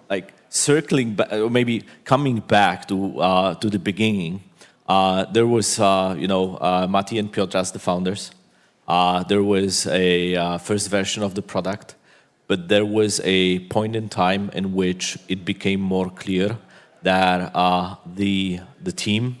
like circling back, or maybe coming back to the beginning, there was, Mati and Piotr as the founders. There was a first version of the product. But there was a point in time in which it became more clear that the team,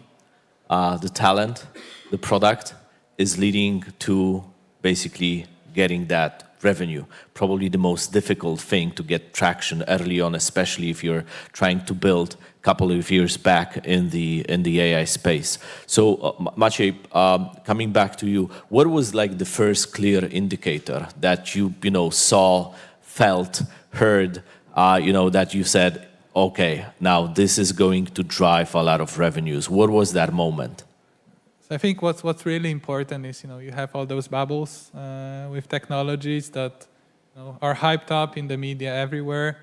the talent, the product is leading to basically getting that revenue. Probably the most difficult thing to get traction early on, especially if you're trying to build a couple of years back in the AI space. So Maciej, coming back to you, what was like the first clear indicator that you saw, felt, heard, that you said, okay, now this is going to drive a lot of revenues? What was that moment? So I think what's really important is, you have all those bubbles with technologies that are hyped up in the media everywhere.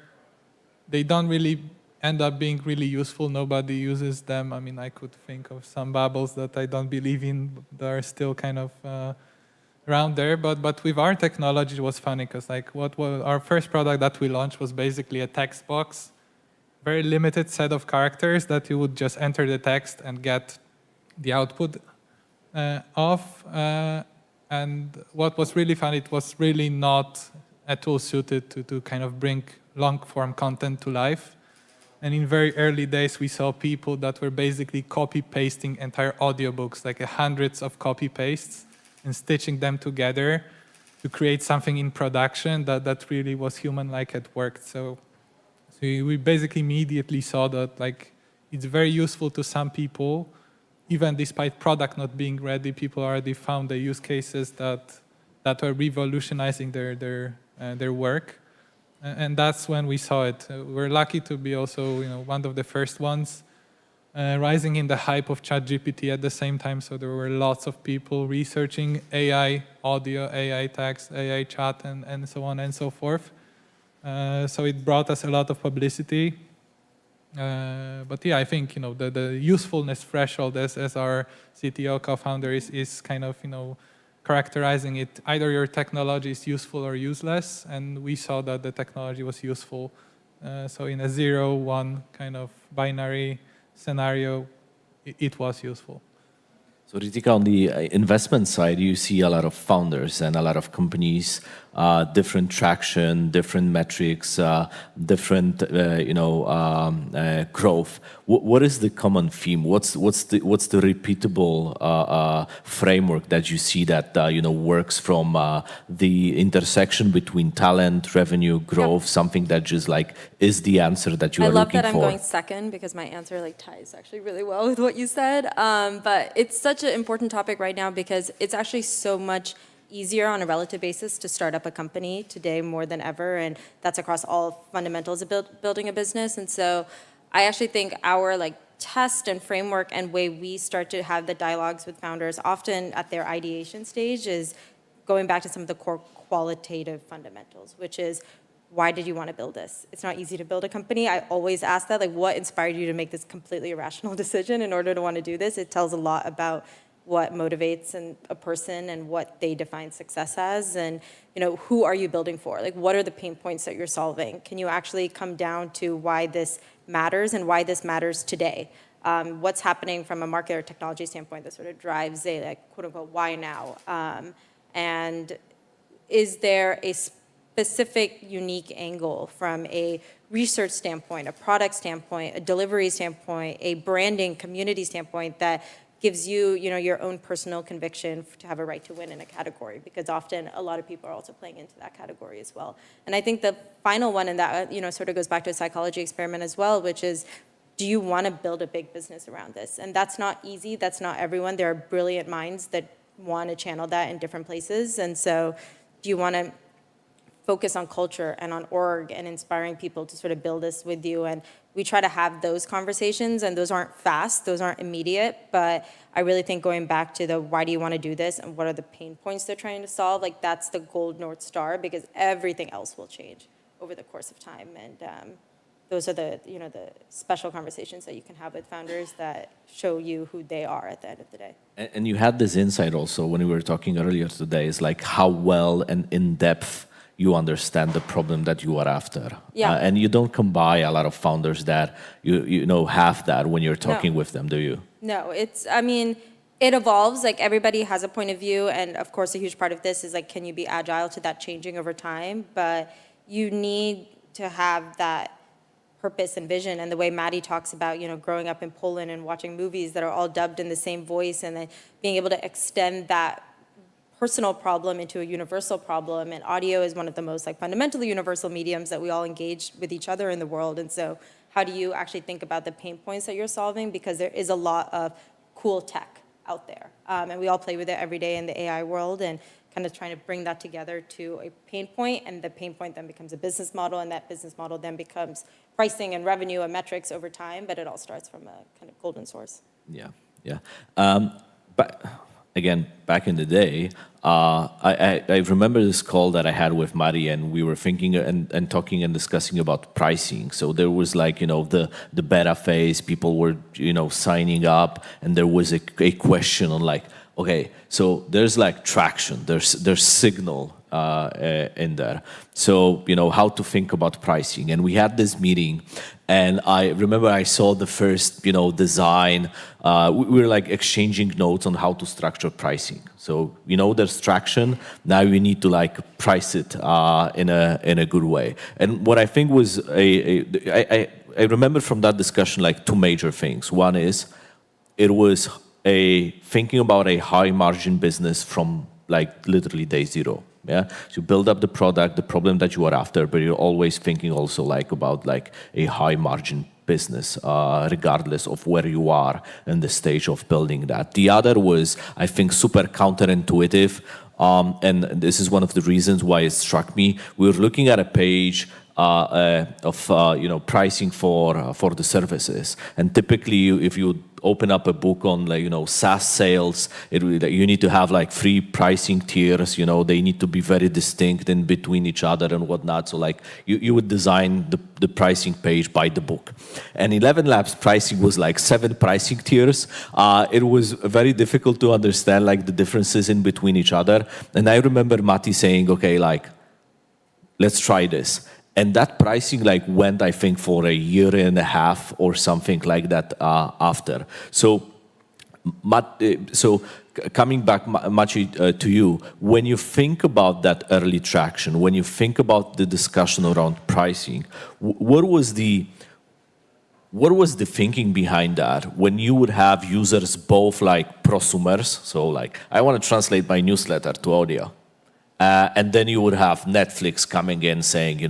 They don't really end up being really useful. Nobody uses them. I mean, I could think of some bubbles that I don't believe in that are still kind of around there, but with our technology it was funny because our first product that we launched was basically a text box, very limited set of characters that you would just enter the text and get the output of. And what was really fun, it was really not at all suited to kind of bring long form content to life. And in very early days we saw people that were basically copy pasting entire audiobooks, like hundreds of copy pastes, and stitching them together to create something in production that really was human-like at work. So we basically immediately saw that it's very useful to some people, even despite product not being ready. People already found the use cases that are revolutionizing their work, and that's when we saw it. We're lucky to be also one of the first ones. rising in the hype of ChatGPT at the same time. So there were lots of people researching AI audio, AI text, AI chat, and so on and so forth. So it brought us a lot of publicity. But yeah, I think the usefulness threshold, as our CTO co-founder is kind of characterizing it. Either your technology is useful or useless, and we saw that the technology was useful. So in a 0-1 kind of binary scenario, it was useful. So Ritika, on the investment side, you see a lot of founders and a lot of companies, different traction, different metrics, different growth. What is the common theme? What's the repeatable framework that you see that works from the intersection between talent, revenue, growth, something that just is the answer that you are looking for? I love that I'm going second because my answer ties actually really well with what you said. But it's such an important topic right now because it's actually so much easier on a relative basis to start up a company today more than ever, and that's across all fundamentals of building a business. And so I actually think our test and framework and way we start to have the dialogues with founders often at their ideation stage is going back to some of the core qualitative fundamentals, which is, why did you want to build this? It's not easy to build a company. I always ask that, what inspired you to make this completely irrational decision in order to want to do this? It tells a lot about what motivates a person and what they define success as, and who are you building for? What are the pain points that you're solving? Can you actually come down to why this matters and why this matters today? What's happening from a market or technology standpoint that sort of drives a quote unquote why now? And is there a specific unique angle from a research standpoint, a product standpoint, a delivery standpoint, a branding community standpoint that gives you, your own personal conviction to have a right to win in a category, because often a lot of people are also playing into that category as well. And I think the final one in that, sort of goes back to a psychology experiment as well, which is, do you want to build a big business around this? And that's not easy. That's not everyone. There are brilliant minds that want to channel that in different places. And so do you want to focus on culture and on org and inspiring people to sort of build this with you? And we try to have those conversations, and those aren't fast, those aren't immediate, but I really think going back to the why do you want to do this and what are the pain points they're trying to solve, that's the gold North Star, because everything else will change over the course of time. And those are the special conversations that you can have with founders that show you who they are at the end of the day. And you had this insight also when we were talking earlier today, is how well and in depth you understand the problem that you are after. Yeah. And you don't come by a lot of founders that have that when you're talking with them, do you? No, it evolves. Everybody has a point of view, and of course a huge part of this is can you be agile to that changing over time? But you need to have that purpose and vision, and the way Maddie talks about, growing up in Poland and watching movies that are all dubbed in the same voice, and then being able to extend that personal problem into a universal problem. And audio is one of the most fundamentally universal mediums that we all engage with each other in the world. And so how do you actually think about the pain points that you're solving? Because there is a lot of cool tech out there. And we all play with it every day in the AI world, and kind of trying to bring that together to a pain point, and the pain point then becomes a business model, and that business model then becomes pricing and revenue and metrics over time, but it all starts from a kind of golden source. Yeah. But again, back in the day, I remember this call that I had with Mari, and we were thinking and talking and discussing about pricing. So there was the beta phase, people were signing up, and there was a question on okay, so there's traction, there's signal in there. So how to think about pricing, and we had this meeting. And I remember I saw the first, design. We were exchanging notes on how to structure pricing. So there's traction. Now we need to price it in a good way. And what I think was I remember from that discussion two major things. One is it was thinking about a high margin business from literally day zero. Yeah, so you build up the product, the problem that you are after, but you're always thinking also about a high margin business, regardless of where you are in the stage of building that. The other was, I think, super counterintuitive, and this is one of the reasons why it struck me. We were looking at a page pricing for the services. And typically, if you open up a book on SaaS sales, you need to have like 3 pricing tiers. They need to be very distinct in between each other and whatnot. So like you would design the pricing page by the book. And 11 Labs pricing was like 7 pricing tiers. It was very difficult to understand like the differences in between each other. And I remember Matti saying, okay, like, let's try this. And that pricing like went, I think, for a year and a half or something like that after. So coming back, Maciej, to you, when you think about that early traction, when you think about the discussion around pricing, what was the thinking behind that when you would have users both like prosumers, so like I want to translate my newsletter to audio, and then you would have Netflix coming in saying,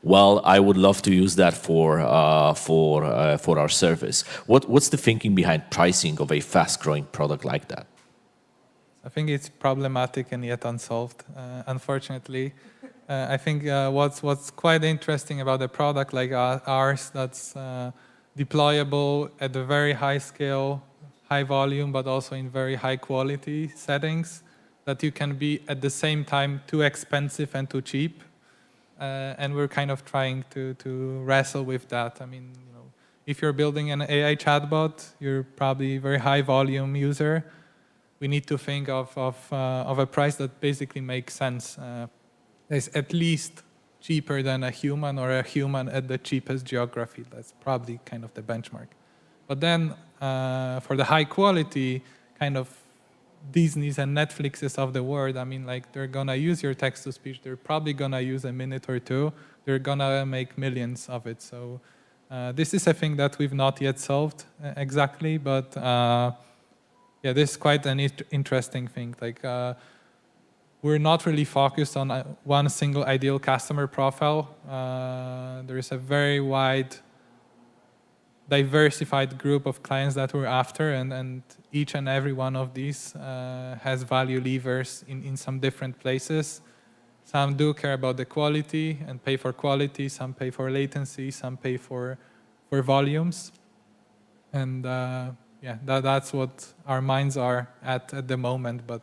well, I would love to use that for our service. What's the thinking behind pricing of a fast-growing product like that? I think it's problematic and yet unsolved, unfortunately. I think what's quite interesting about a product like ours that's deployable at a very high scale, high volume, but also in very high quality settings, that you can be at the same time too expensive and too cheap. And we're kind of trying to wrestle with that. I mean, if you're building an AI chatbot, you're probably a very high volume user. We need to think of a price that basically makes sense. It's at least cheaper than a human, or a human at the cheapest geography. That's probably kind of the benchmark. But then for the high quality kind of Disneys and Netflixes of the world, I mean, like, they're gonna use your text-to-speech. They're probably gonna use a minute or two. They're gonna make millions of it. So this is a thing that we've not yet solved exactly, but yeah, this is quite an interesting thing. Like, we're not really focused on one single ideal customer profile. There is a very wide, diversified group of clients that we're after, and each and every one of these has value levers in some different places. Some do care about the quality and pay for quality, some pay for latency, some pay for volumes. And yeah, that's what our minds are at the moment, but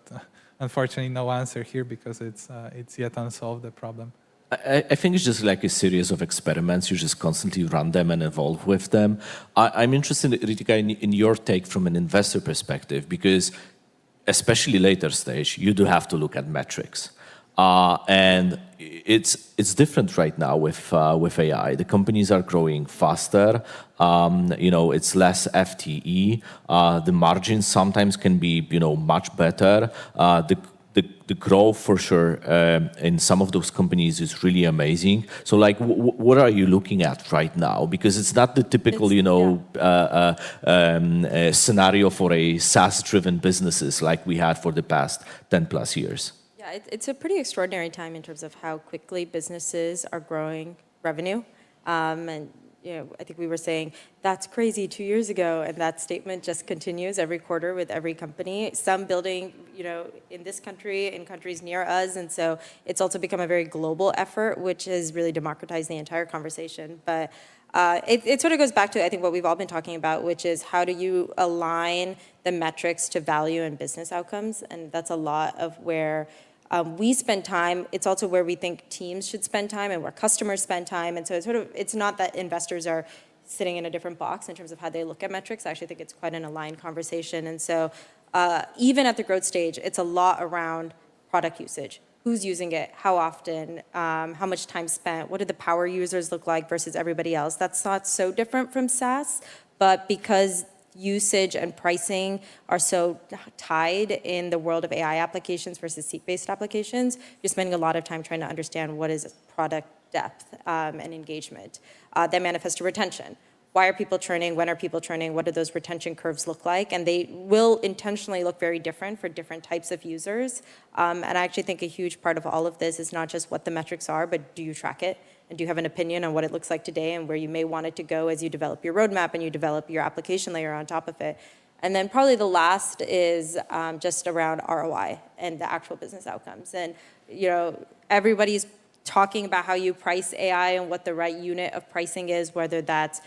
unfortunately no answer here because it's yet unsolved, the problem. I think it's just like a series of experiments. You just constantly run them and evolve with them. I'm interested, Ritika, in your take from an investor perspective, because especially later stage, you do have to look at metrics. And it's different right now with AI. The companies are growing faster. It's less FTE. The margins sometimes can be much better. The growth for sure in some of those companies is really amazing. So like, what are you looking at right now? Because it's not the typical, scenario for a SaaS-driven businesses like we had for the past 10 plus years. Yeah, it's a pretty extraordinary time in terms of how quickly businesses are growing revenue. And I think we were saying that's crazy 2 years ago, and that statement just continues every quarter with every company. Some building, in this country, in countries near us, and so it's also become a very global effort, which has really democratized the entire conversation. But it sort of goes back to, I think, what we've all been talking about, which is how do you align the metrics to value and business outcomes, and that's a lot of where we spend time. It's also where we think teams should spend time and where customers spend time. And so it's not that investors are sitting in a different box in terms of how they look at metrics. I actually think it's quite an aligned conversation. And so even at the growth stage, it's a lot around product usage. Who's using it? How often? How much time spent? What do the power users look like versus everybody else? That's not so different from SaaS, but because usage and pricing are so tied in the world of AI applications versus seat-based applications, you're spending a lot of time trying to understand what is product depth and engagement. That manifests to retention. Why are people churning? When are people churning? What do those retention curves look like? And they will intentionally look very different for different types of users. And I actually think a huge part of all of this is not just what the metrics are, but do you track it? And do you have an opinion on what it looks like today and where you may want it to go as you develop your roadmap and you develop your application layer on top of it? And then probably the last is just around ROI and the actual business outcomes. And everybody's talking about how you price AI and what the right unit of pricing is, whether that's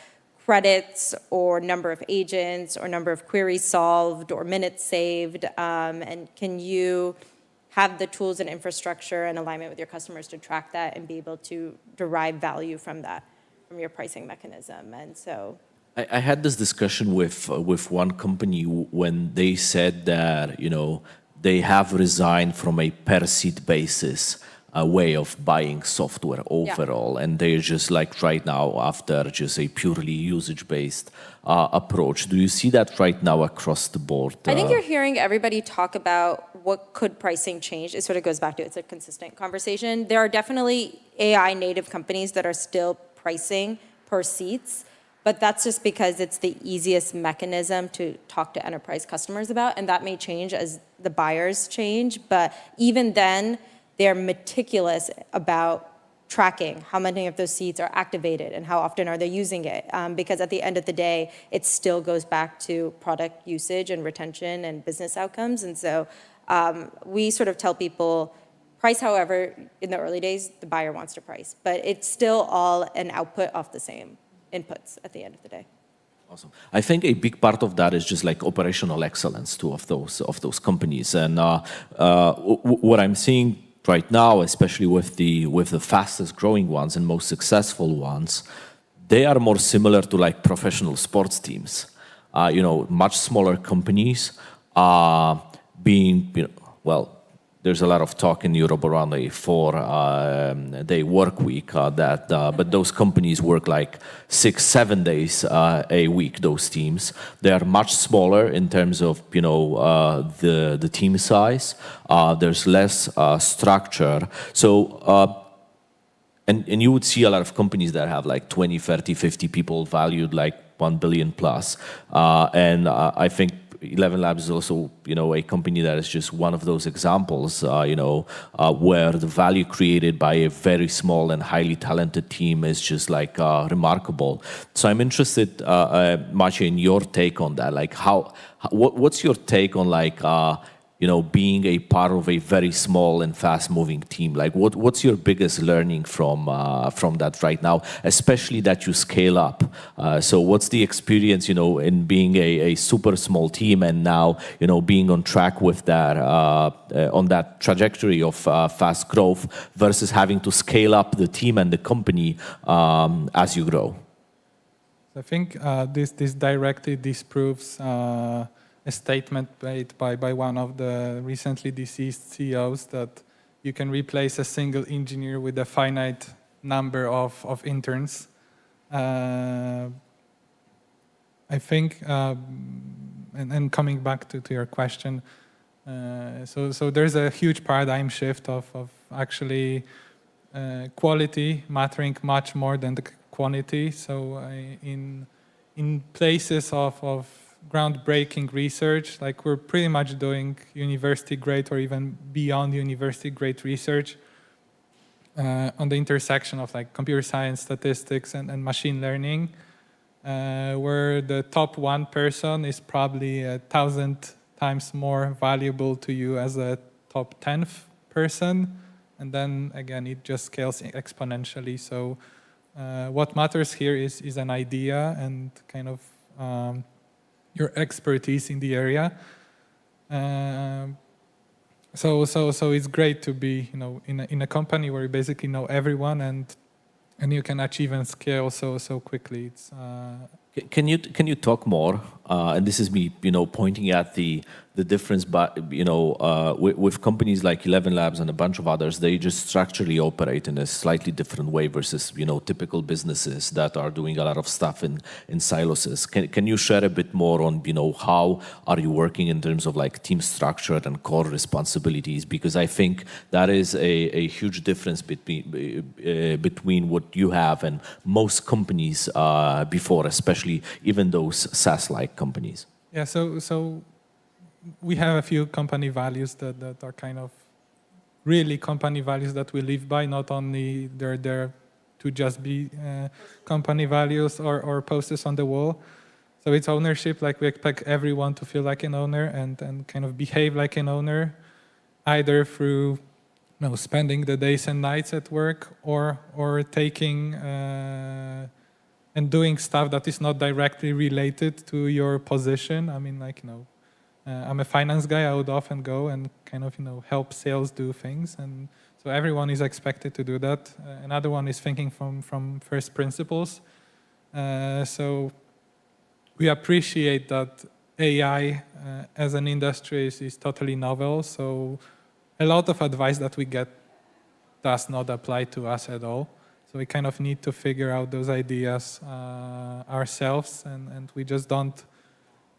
credits or number of agents or number of queries solved or minutes saved, and can you have the tools and infrastructure and alignment with your customers to track that and be able to derive value from that, from your pricing mechanism. And so I had this discussion with one company when they said that, you know, they have resigned from a per seat basis a way of buying software overall, and they're just like right now after just a purely usage-based approach. Do you see that right now across the board? I think you're hearing everybody talk about what could pricing change. It sort of goes back to, it's a consistent conversation. There are definitely AI native companies that are still pricing per seats, but that's just because it's the easiest mechanism to talk to enterprise customers about, and that may change as the buyers change, but even then, they're meticulous about tracking how many of those seats are activated and how often are they using it. Because at the end of the day, it still goes back to product usage and retention and business outcomes. And so we sort of tell people, price however, in the early days, the buyer wants to price. But it's still all an output of the same inputs at the end of the day. Awesome. I think a big part of that is just like operational excellence too of those companies. And what I'm seeing right now, especially with the fastest growing ones and most successful ones, they are more similar to like professional sports teams. You know, much smaller companies being, you know, well, there's a lot of talk in Europe around a 4-day work week, but those companies work like 6-7 days a week, those teams. They are much smaller in terms of, you know, the team size. There's less structure. So, and you would see a lot of companies that have like 20, 30, 50 people valued like 1 billion plus. And I think 11 Labs is also, you know, a company that is just one of those examples, you know, where the value created by a very small and highly talented team is just like remarkable. So I'm interested, Maciej, in your take on that. Like, what's your take on like, you know, being a part of a very small and fast-moving team? Like, what's your biggest learning from that right now, especially that you scale up? So what's the experience, you know, in being a super small team and now, you know, being on track with that, on that trajectory of fast growth versus having to scale up the team and the company as you grow? I think this directly disproves a statement made by one of the recently deceased CEOs that you can replace a single engineer with a finite number of interns. I think, and coming back to your question, so there's a huge paradigm shift of actually quality mattering much more than the quantity. So in places of groundbreaking research, like we're pretty much doing university grade or even beyond university grade research on the intersection of like computer science, statistics, and machine learning, where the top one person is probably 1,000 times more valuable to you as a top 10th person. And then again, it just scales exponentially. So what matters here is an idea and kind of your expertise in the area. So it's great to be, you know, in a company where you basically know everyone and you can achieve and scale so quickly. It's Can you talk more? And this is me, you know, pointing at the difference, but you know, with companies like 11 Labs and a bunch of others, they just structurally operate in a slightly different way versus, you know, typical businesses that are doing a lot of stuff in silos. Can you share a bit more on, you know, how are you working in terms of like team structure and core responsibilities? Because I think that is a huge difference between what you have and most companies before, especially even those SaaS-like companies. Yeah, so we have a few company values that are kind of really company values that we live by. Not only they're there to just be company values or posters on the wall. So it's ownership, like we expect everyone to feel like an owner and kind of behave like an owner, either through spending the days and nights at work, or taking and doing stuff that is not directly related to your position. I mean, like, I'm a finance guy. I would often go and kind of, help sales do things. And so everyone is expected to do that. Another one is thinking from first principles. So we appreciate that AI as an industry is totally novel. So a lot of advice that we get does not apply to us at all. So we kind of need to figure out those ideas ourselves, and we just don't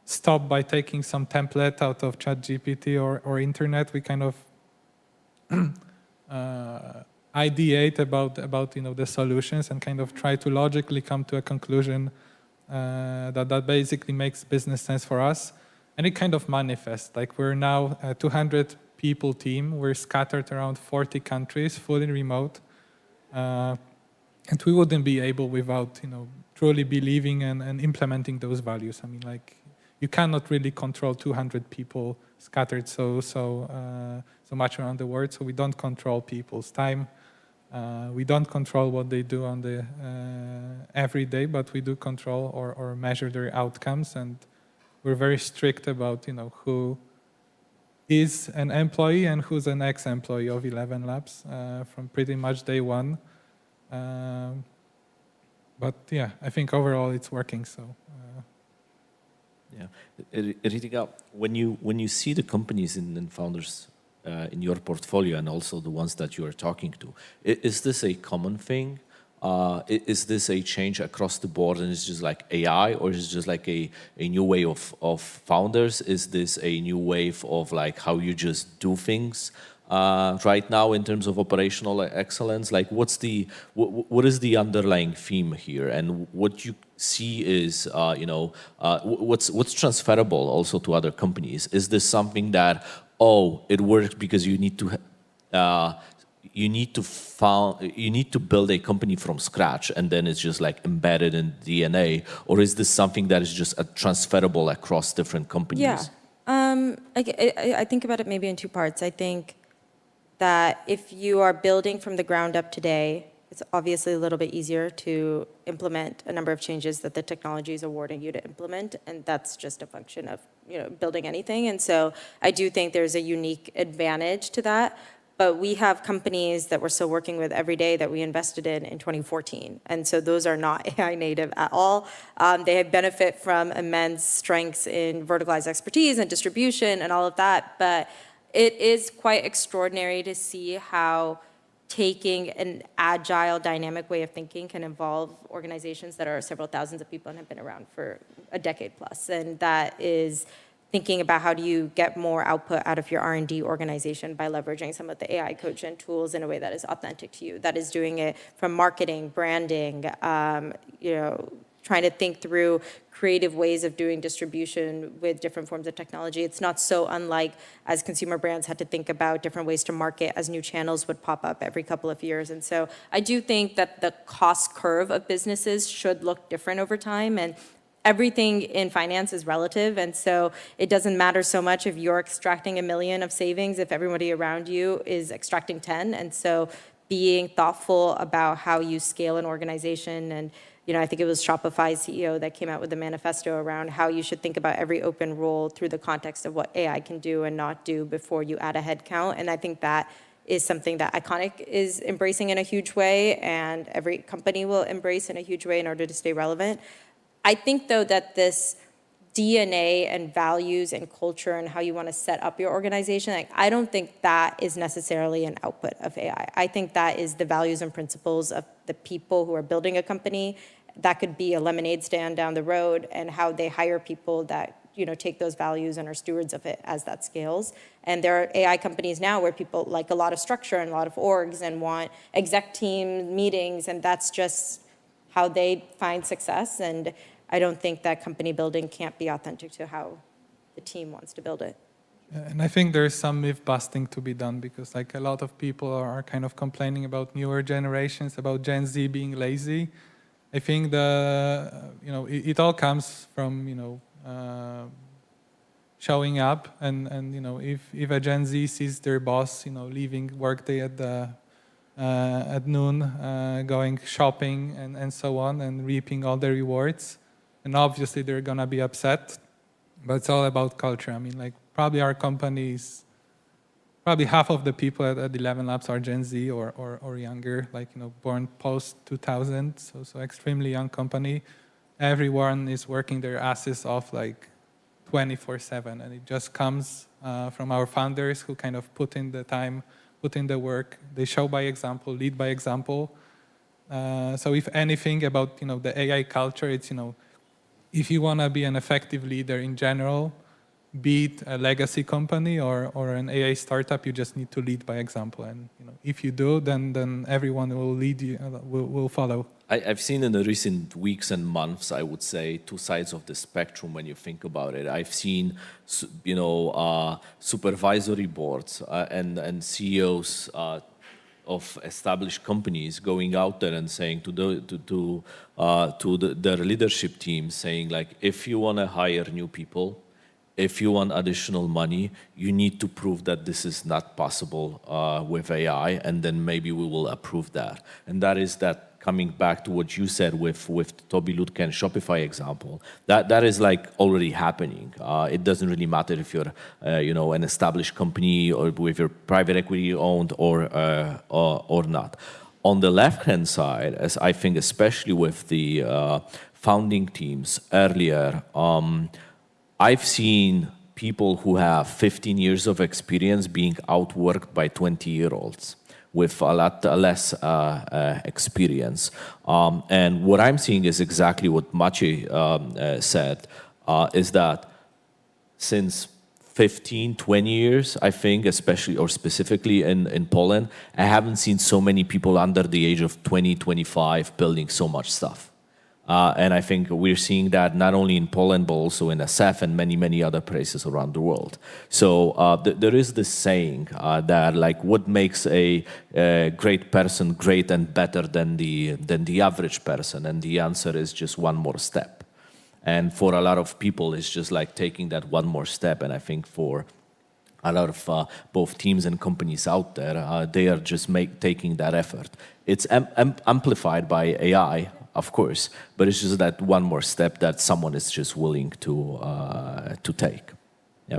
stop by taking some template out of ChatGPT or internet. We kind of ideate about the solutions and kind of try to logically come to a conclusion that basically makes business sense for us. And it kind of manifests. Like, we're now a 200 people team. We're scattered around 40 countries, fully remote. And we wouldn't be able without, truly believing and implementing those values. I mean, like, you cannot really control 200 people scattered so much around the world. So we don't control people's time. We don't control what they do on the every day, but we do control or measure their outcomes. And we're very strict about, who is an employee and who's an ex-employee of 11 Labs from pretty much day one. But yeah, I think overall it's working. So. Yeah, Ritika, when you see the companies and founders in your portfolio and also the ones that you are talking to, is this a common thing? Is this a change across the board and it's just like AI, or is it just like a new wave of founders? Is this a new wave of like how you just do things right now in terms of operational excellence? Like, what is the underlying theme here, and what you see is what's transferable also to other companies? Is this something that it works because you need to build a company from scratch and then it's just like embedded in DNA, or is this something that is just transferable across different companies? Yeah, I think about it maybe in two parts. I think that if you are building from the ground up today, it's obviously a little bit easier to implement a number of changes that the technology is awarding you to implement, and that's just a function of building anything. And so I do think there's a unique advantage to that. But we have companies that we're still working with every day that we invested in 2014. And so those are not AI native at all. They benefit from immense strengths in verticalized expertise and distribution and all of that. But it is quite extraordinary to see how taking an agile, dynamic way of thinking can involve organizations that are several thousands of people and have been around for a decade plus. And that is thinking about how do you get more output out of your R&D organization by leveraging some of the AI coach and tools in a way that is authentic to you, that is doing it from marketing, branding, trying to think through creative ways of doing distribution with different forms of technology. It's not so unlike as consumer brands had to think about different ways to market as new channels would pop up every couple of years. And so I do think that the cost curve of businesses should look different over time, and everything in finance is relative, and so it doesn't matter so much if you're extracting $1 million of savings if everybody around you is extracting 10. And so being thoughtful about how you scale an organization, and I think it was Shopify's CEO that came out with a manifesto around how you should think about every open role through the context of what AI can do and not do before you add a head count. And I think that is something that Iconic is embracing in a huge way, and every company will embrace in a huge way in order to stay relevant. I think, though, that this DNA and values and culture and how you want to set up your organization, I don't think that is necessarily an output of AI. I think that is the values and principles of the people who are building a company. That could be a lemonade stand down the road, and how they hire people that take those values and are stewards of it as that scales. And there are AI companies now where people like a lot of structure and a lot of orgs and want exec team meetings, and that's just how they find success. And I don't think that company building can't be authentic to how the team wants to build it. And I think there's some myth busting to be done, because like a lot of people are kind of complaining about newer generations, about Gen Z being lazy. I think it all comes from showing up, and if a Gen Z sees their boss, leaving workday at noon, going shopping and so on, and reaping all the rewards, and obviously they're gonna be upset. But it's all about culture. I mean, like probably our companies, probably half of the people at 11 Labs are Gen Z or younger, like born post 2000, so extremely young company. Everyone is working their asses off like 24/7, and it just comes from our founders who kind of put in the time, put in the work. They show by example, lead by example. So if anything about the AI culture, it's if you want to be an effective leader in general, be it a legacy company or an AI startup, you just need to lead by example. And if you do, then everyone will lead you, will follow. I've seen in the recent weeks and months, I would say, two sides of the spectrum when you think about it. I've seen, supervisory boards and CEOs of established companies going out there and saying their leadership team, saying like, if you want to hire new people, if you want additional money, you need to prove that this is not possible with AI, and then maybe we will approve that. And that is that. Coming back to what you said with Toby Lutke and Shopify example, that is like already happening. It doesn't really matter if you're an established company or if you're private equity owned or not. On the left hand side, as I think especially with the founding teams earlier, I've seen people who have 15 years of experience being outworked by 20-year-olds. With a lot less experience. And what I'm seeing is exactly what Maciej said, is that since 15, 20 years, I think, especially or specifically in Poland, I haven't seen so many people under the age of 20, 25 building so much stuff. And I think we're seeing that not only in Poland, but also in SF and many, many other places around the world. So there is this saying that like what makes a great person great and better than the average person? And the answer is just one more step. And for a lot of people, it's just like taking that one more step. And I think for a lot of both teams and companies out there, they are just taking that effort. It's amplified by AI, of course, but it's just that one more step that someone is just willing to take. Yeah.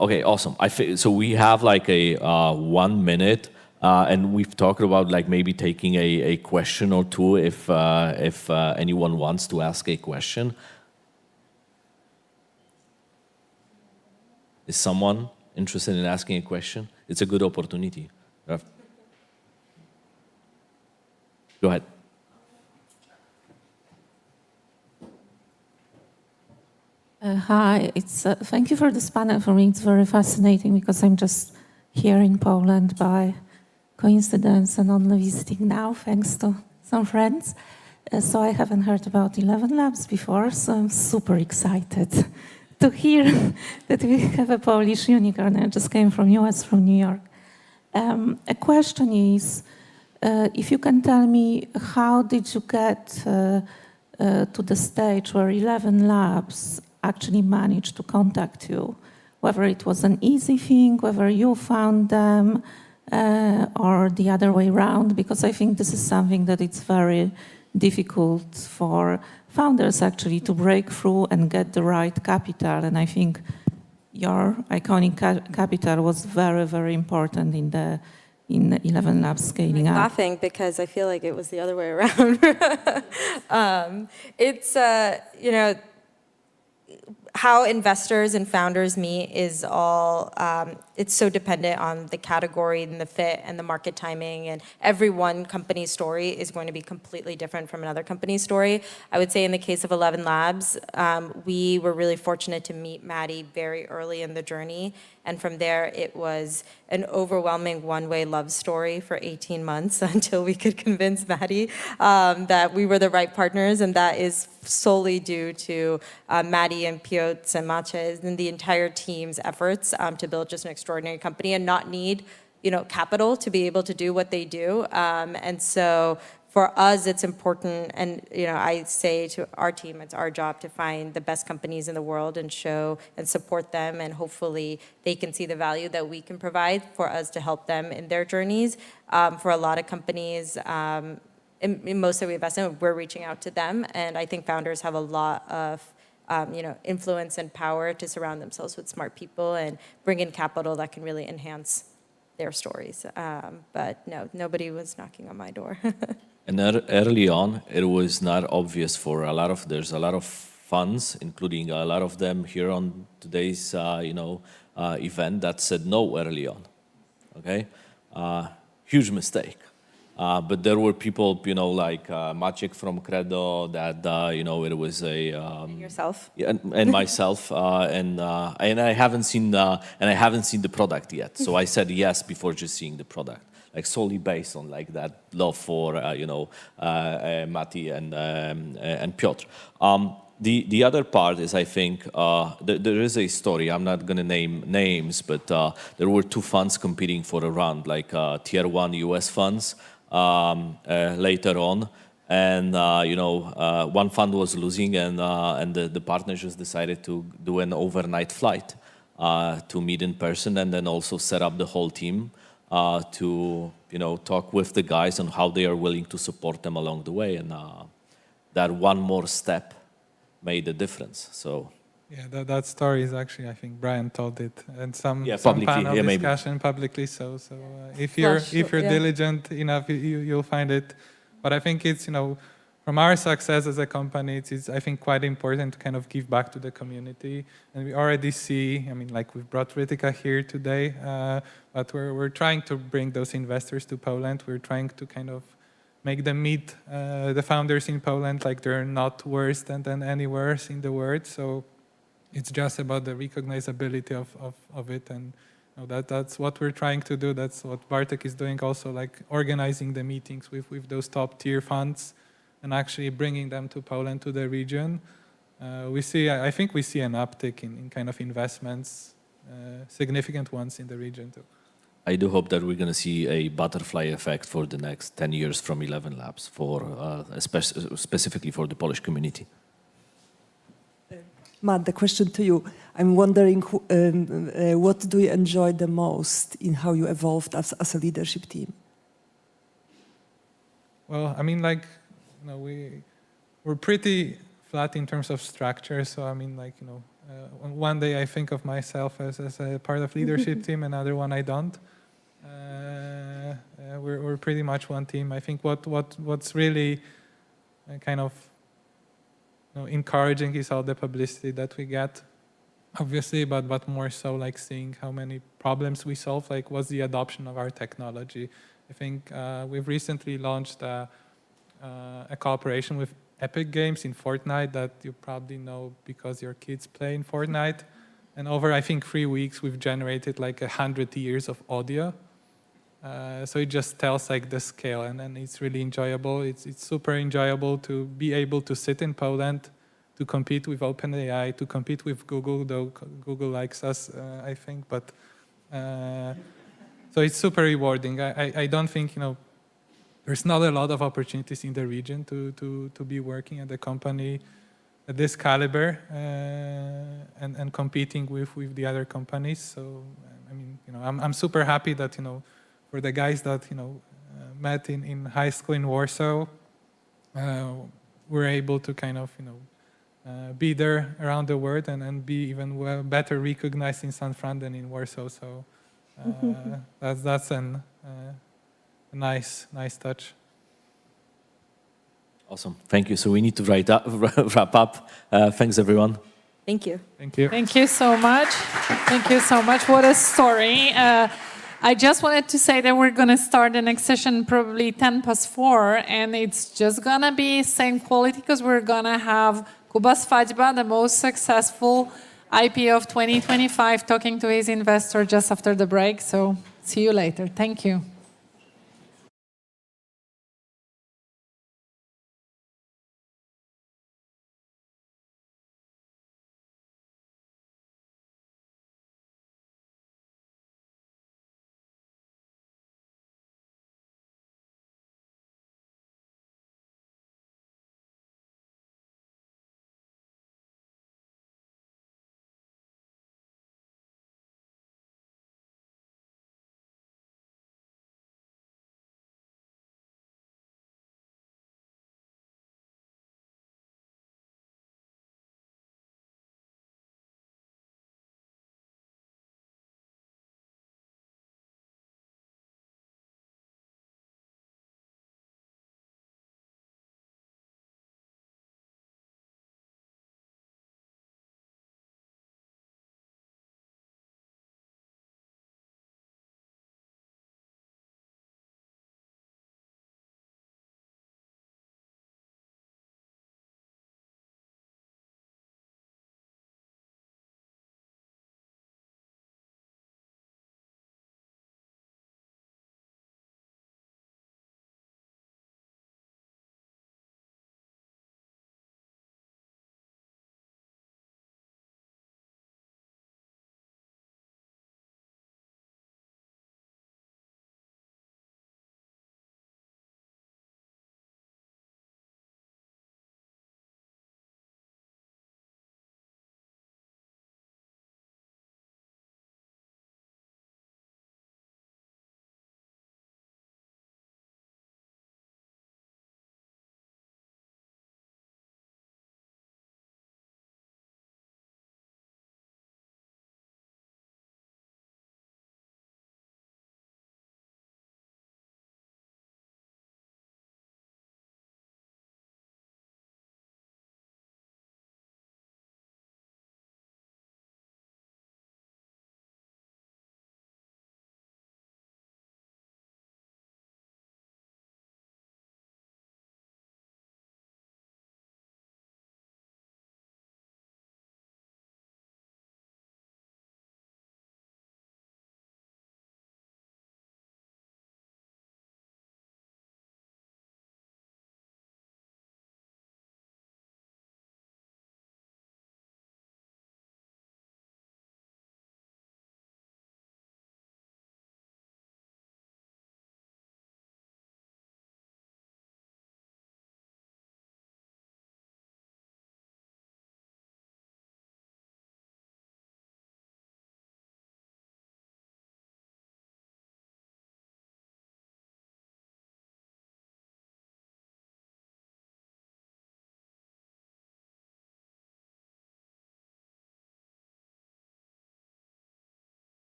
Okay, awesome. So we have like a 1 minute, and we've talked about like maybe taking a question or two if anyone wants to ask a question. Is someone interested in asking a question? It's a good opportunity. Go ahead. Hi, thank you for this panel. For me, it's very fascinating because I'm just here in Poland by coincidence and only visiting now, thanks to some friends. So I haven't heard about 11 Labs before, so I'm super excited to hear that we have a Polish unicorn. I just came from US, from New York. A question is, if you can tell me, how did you get to the stage where 11 Labs actually managed to contact you, whether it was an easy thing, whether you found them, or the other way around, because I think this is something that it's very difficult for founders actually to break through and get the right capital. And I think your iconic capital was very, very important in 11 Labs scaling up. I'm laughing because I feel like it was the other way around. It's, how investors and founders meet is all, it's so dependent on the category and the fit and the market timing, and every one company's story is going to be completely different from another company's story. I would say in the case of 11 Labs, we were really fortunate to meet Maddie very early in the journey, and from there it was an overwhelming one-way love story for 18 months until we could convince Maddie that we were the right partners, and that is solely due to Maddie and Piotr and Maciej and the entire team's efforts to build just an extraordinary company and not need capital to be able to do what they do. And so for us, it's important, and I say to our team, it's our job to find the best companies in the world and show and support them, and hopefully they can see the value that we can provide for us to help them in their journeys. For a lot of companies, in most that we invest in, we're reaching out to them, and I think founders have a lot of influence and power to surround themselves with smart people and bring in capital that can really enhance their stories. But no, nobody was knocking on my door. And early on, it was not obvious for there's a lot of funds, including a lot of them here on today's, event that said no early on, okay? Huge mistake. But there were people, like Maciek from Credo, that, it was a... Yourself. Yeah, and myself, and I haven't seen the product yet. So I said yes before just seeing the product, like solely based on like that love for Mati and Piotr. The other part is, I think there is a story. I'm not going to name names, but there were two funds competing for a round, like tier 1 US funds later on. And one fund was losing, and the partners just decided to do an overnight flight to meet in person, and then also set up the whole team to talk with the guys on how they are willing to support them along the way, and that one more step made a difference. So yeah, that story is actually, I think Brian told it, and some panel discussion publicly. So if you're diligent enough, you'll find it. But I think it's from our success as a company, it's I think quite important to kind of give back to the community. And we already see, like we've brought Ritika here today, but we're trying to bring those investors to Poland. We're trying to kind of make them meet the founders in Poland like they're not worse than anywhere in the world. So it's just about the recognizability of it, and that's what we're trying to do. That's what Bartek is doing also, like organizing the meetings with those top tier funds and actually bringing them to Poland, to the region. I think we see an uptick in kind of investments, significant ones in the region too. I do hope that we're going to see a butterfly effect for the next 10 years from 11 Labs, specifically for the Polish community. Matt, the question to you. I'm wondering, what do you enjoy the most in how you evolved as a leadership team? Well, we're pretty flat in terms of structure. So one day I think of myself as a part of leadership team, another one I don't. We're pretty much one team. I think what's really kind of encouraging is all the publicity that we get, obviously, but more so like seeing how many problems we solve, like what's the adoption of our technology. I think we've recently launched a cooperation with Epic Games in Fortnite that you probably know because your kids play in Fortnite. And over, I think, 3 weeks, we've generated like 100 years of audio. So it just tells like the scale, and it's really enjoyable. It's super enjoyable to be able to sit in Poland, to compete with OpenAI, to compete with Google, though Google likes us, I think. But so it's super rewarding. I don't think there's not a lot of opportunities in the region to be working at a company at this caliber and competing with the other companies. So I'm super happy that for the guys that met in high school in Warsaw, we're able to kind of be there around the world and be even better recognized in San Fran than in Warsaw. So that's a nice touch. Awesome, thank you. So we need to wrap up. Thanks, everyone. Thank you. Thank you. Thank you so much. Thank you so much. What a story. I just wanted to say that we're going to start the next session probably 4:10, and it's just going to be same quality because we're going to have Kuba Swadźba, the most successful IPO of 2025, talking to his investor just after the break. So see you later. Thank you.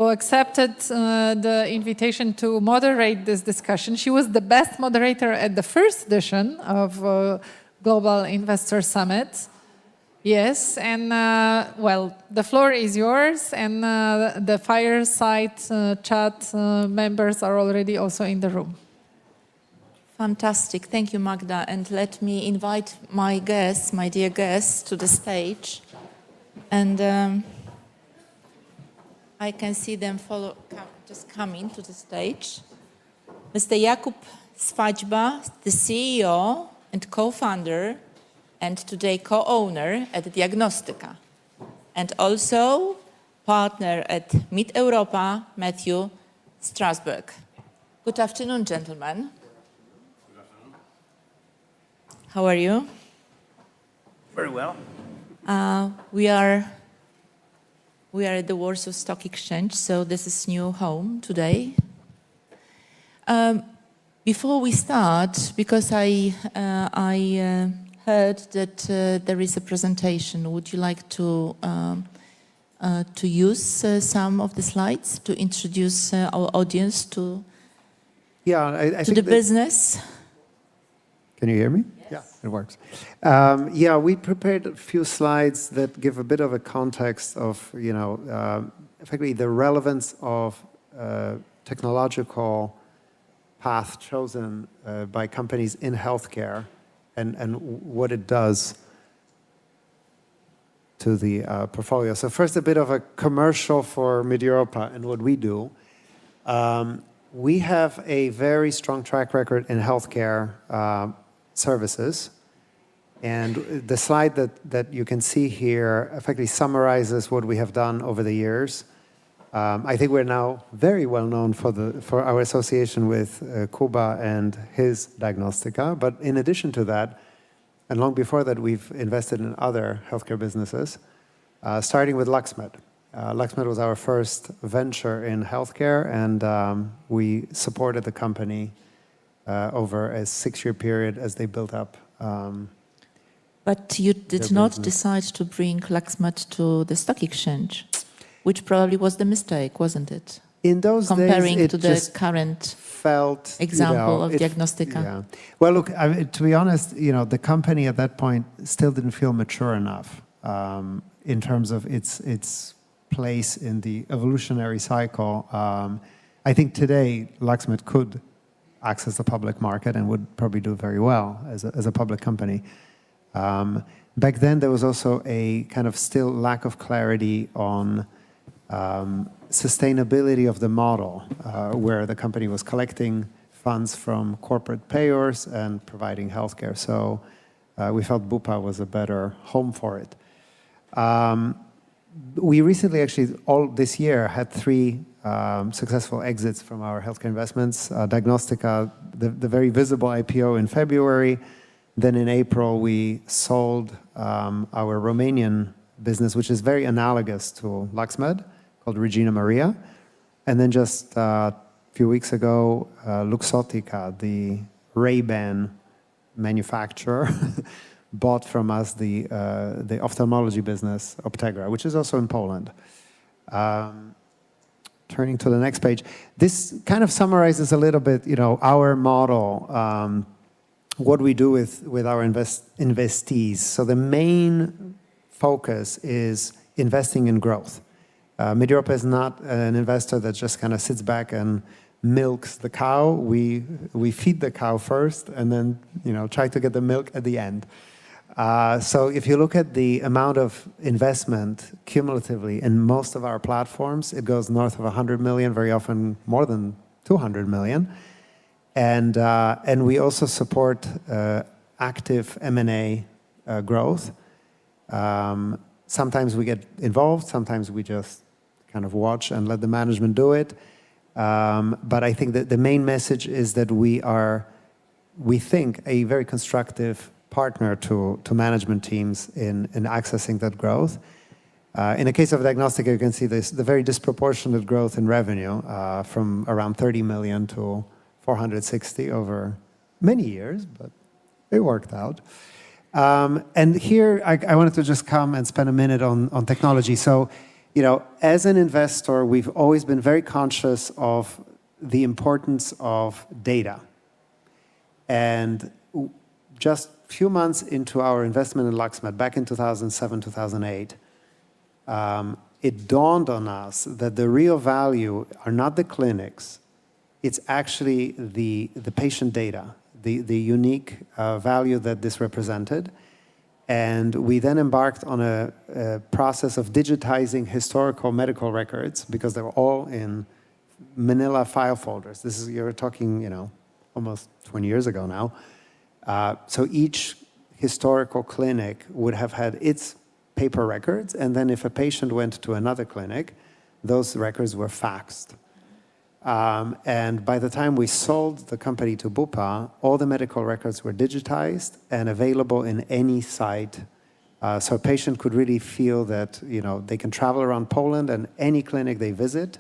who accepted the invitation to moderate this discussion. She was the best moderator at the first edition of Global Investor Summit. Yes, and well, the floor is yours, and the fireside chat members are already also in the room. Fantastic, thank you, Magda. And let me invite my guests, my dear guests, to the stage. And I can see them just coming to the stage. Mr. Jakub Swadźba, the CEO and co-founder, and today co-owner at Diagnostyka, and also partner at Meet Europa, Matthew Strasberg. Good afternoon, gentlemen. Good afternoon. How are you? Very well. We are at the Warsaw Stock Exchange, so this is new home today. Before we start, because I heard that there is a presentation. Would you like to use some of the slides to introduce our audience to I the business? Can you hear me? Yes. Yeah, it works. We prepared a few slides that give a bit of a context of, effectively the relevance of technological path chosen by companies in healthcare. And what it does to the portfolio. So first, a bit of a commercial for Meet Europa and what we do. We have a very strong track record in healthcare services. And the slide that you can see here effectively summarizes what we have done over the years. I think we're now very well known for our association with Kuba and his Diagnostyka. But in addition to that, and long before that, we've invested in other healthcare businesses, starting with LuxMed. LuxMed was our first venture in healthcare, and we supported the company over a 6-year period as they built up. But you did not decide to bring LuxMed to the stock exchange, which probably was the mistake, wasn't it? In those comparing days, to the current felt example of Diagnostyka. Yeah. Well, look, to be honest, the company at that point still didn't feel mature enough in terms of its place in the evolutionary cycle. I think today LuxMed could access the public market and would probably do very well as a public company. Back then, there was also a kind of still lack of clarity on sustainability of the model, where the company was collecting funds from corporate payers and providing healthcare. So we felt Bupa was a better home for it. We recently, actually, all this year, had 3 successful exits from our healthcare investments. Diagnostyka, the very visible IPO in February. Then in April, we sold our Romanian business, which is very analogous to LuxMed, called Regina Maria. And then just a few weeks ago, Luxottica, the Ray-Ban manufacturer, bought from us the ophthalmology business, Optegra, which is also in Poland. Turning to the next page, this kind of summarizes a little bit, our model, what we do with our investees. So the main focus is investing in growth. Meet Europa is not an investor that just kind of sits back and milks the cow. We feed the cow first and then try to get the milk at the end. So if you look at the amount of investment cumulatively in most of our platforms, it goes north of 100 million, very often more than 200 million. And we also support active M&A growth. Sometimes we get involved, sometimes we just kind of watch and let the management do it. But I think that the main message is that we think, a very constructive partner to management teams in accessing that growth. In the case of Diagnostyka, you can see the very disproportionate growth in revenue from around 30 million to 460 over many years, but it worked out. And here, I wanted to just come and spend a minute on technology. So as an investor, we've always been very conscious of the importance of data. And just a few months into our investment in LuxMed, back in 2007, 2008, it dawned on us that the real value are not the clinics, it's actually the patient data, the unique value that this represented. And we then embarked on a process of digitizing historical medical records because they were all in manila file folders. You're talking, almost 20 years ago now. So each historical clinic would have had its paper records, and then if a patient went to another clinic, those records were faxed. And by the time we sold the company to Bupa, all the medical records were digitized and available in any site. So a patient could really feel that, they can travel around Poland and any clinic they visit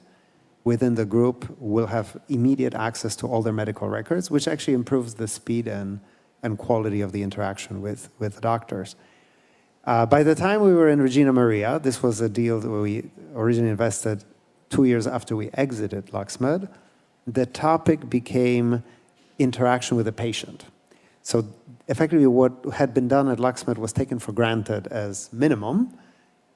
within the group will have immediate access to all their medical records, which actually improves the speed and quality of the interaction with the doctors. By the time we were in Regina Maria, this was a deal that we originally invested 2 years after we exited LuxMed, the topic became interaction with the patient. So effectively what had been done at LuxMed was taken for granted as minimum,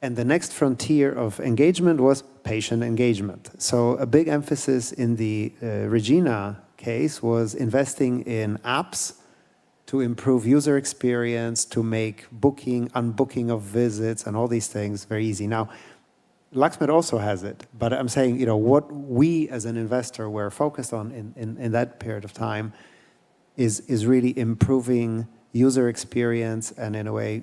and the next frontier of engagement was patient engagement. So a big emphasis in the Regina case was investing in apps to improve user experience, to make booking, unbooking of visits, and all these things very easy. Now, LuxMed also has it, but I'm saying, what we as an investor were focused on in that period of time is really improving user experience and, in a way,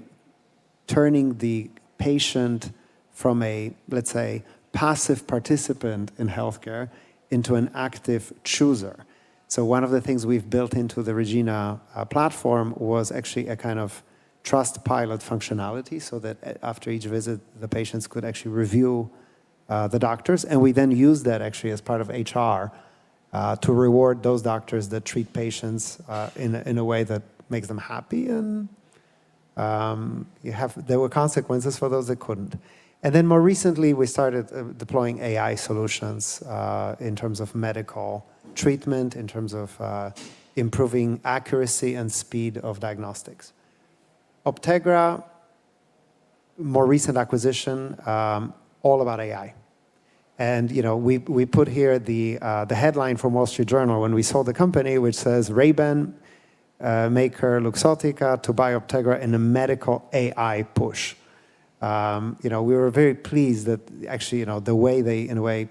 turning the patient from a, let's say, passive participant in healthcare into an active chooser. So one of the things we've built into the Regina platform was actually a kind of trust pilot functionality so that after each visit, the patients could actually review the doctors. And we then use that actually as part of HR to reward those doctors that treat patients in a way that makes them happy. And there were consequences for those that couldn't. And then more recently, we started deploying AI solutions in terms of medical treatment, in terms of improving accuracy and speed of diagnostics. Optegra, more recent acquisition, all about AI. And we put here the headline from Wall Street Journal when we sold the company, which says Ray-Ban maker Luxottica to buy Optegra in a medical AI push. We were very pleased that actually, the way they, in a way,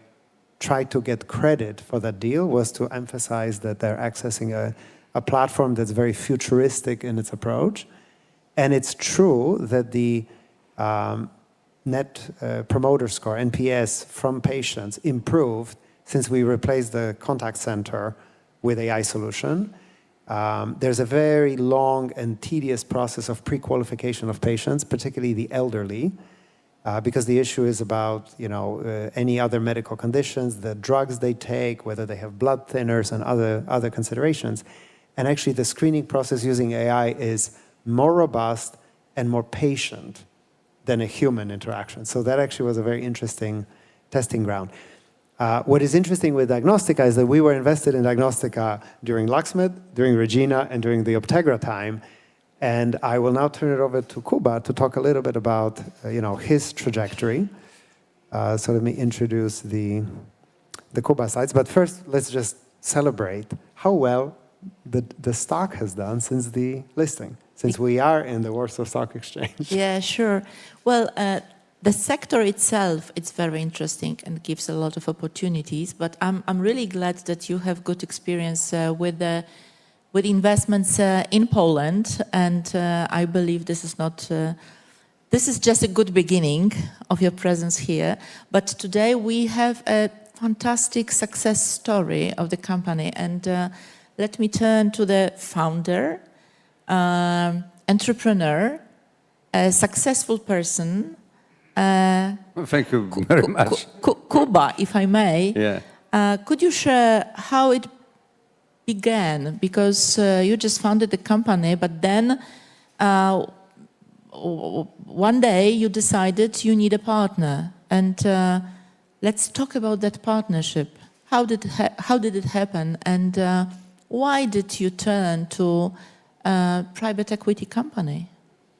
tried to get credit for that deal was to emphasize that they're accessing a platform that's very futuristic in its approach. And it's true that the Net Promoter Score, NPS, from patients improved since we replaced the contact center with AI solution. There's a very long and tedious process of pre-qualification of patients, particularly the elderly, because the issue is about any other medical conditions, the drugs they take, whether they have blood thinners and other considerations. And actually the screening process using AI is more robust and more patient than a human interaction. So that actually was a very interesting testing ground. What is interesting with Diagnostica is that we were invested in Diagnostica during LuxMed, during Regina, and during the Optegra time. And I will now turn it over to Kuba to talk a little bit about his trajectory. So let me introduce the Kuba slides. But first, let's just celebrate how well the stock has done since the listing, since we are in the Warsaw Stock Exchange. Yeah, sure. Well, the sector itself, it's very interesting and gives a lot of opportunities. But I'm really glad that you have good experience with investments in Poland, and I believe this is not. This is just a good beginning of your presence here. But today we have a fantastic success story of the company, and let me turn to the founder, entrepreneur, a successful person. Thank you very much. Kuba, if I may. Yeah. Could you share how it began? Because you just founded the company, but then one day you decided you need a partner, And let's talk about that partnership. How did it happen? And why did you turn to a private equity company?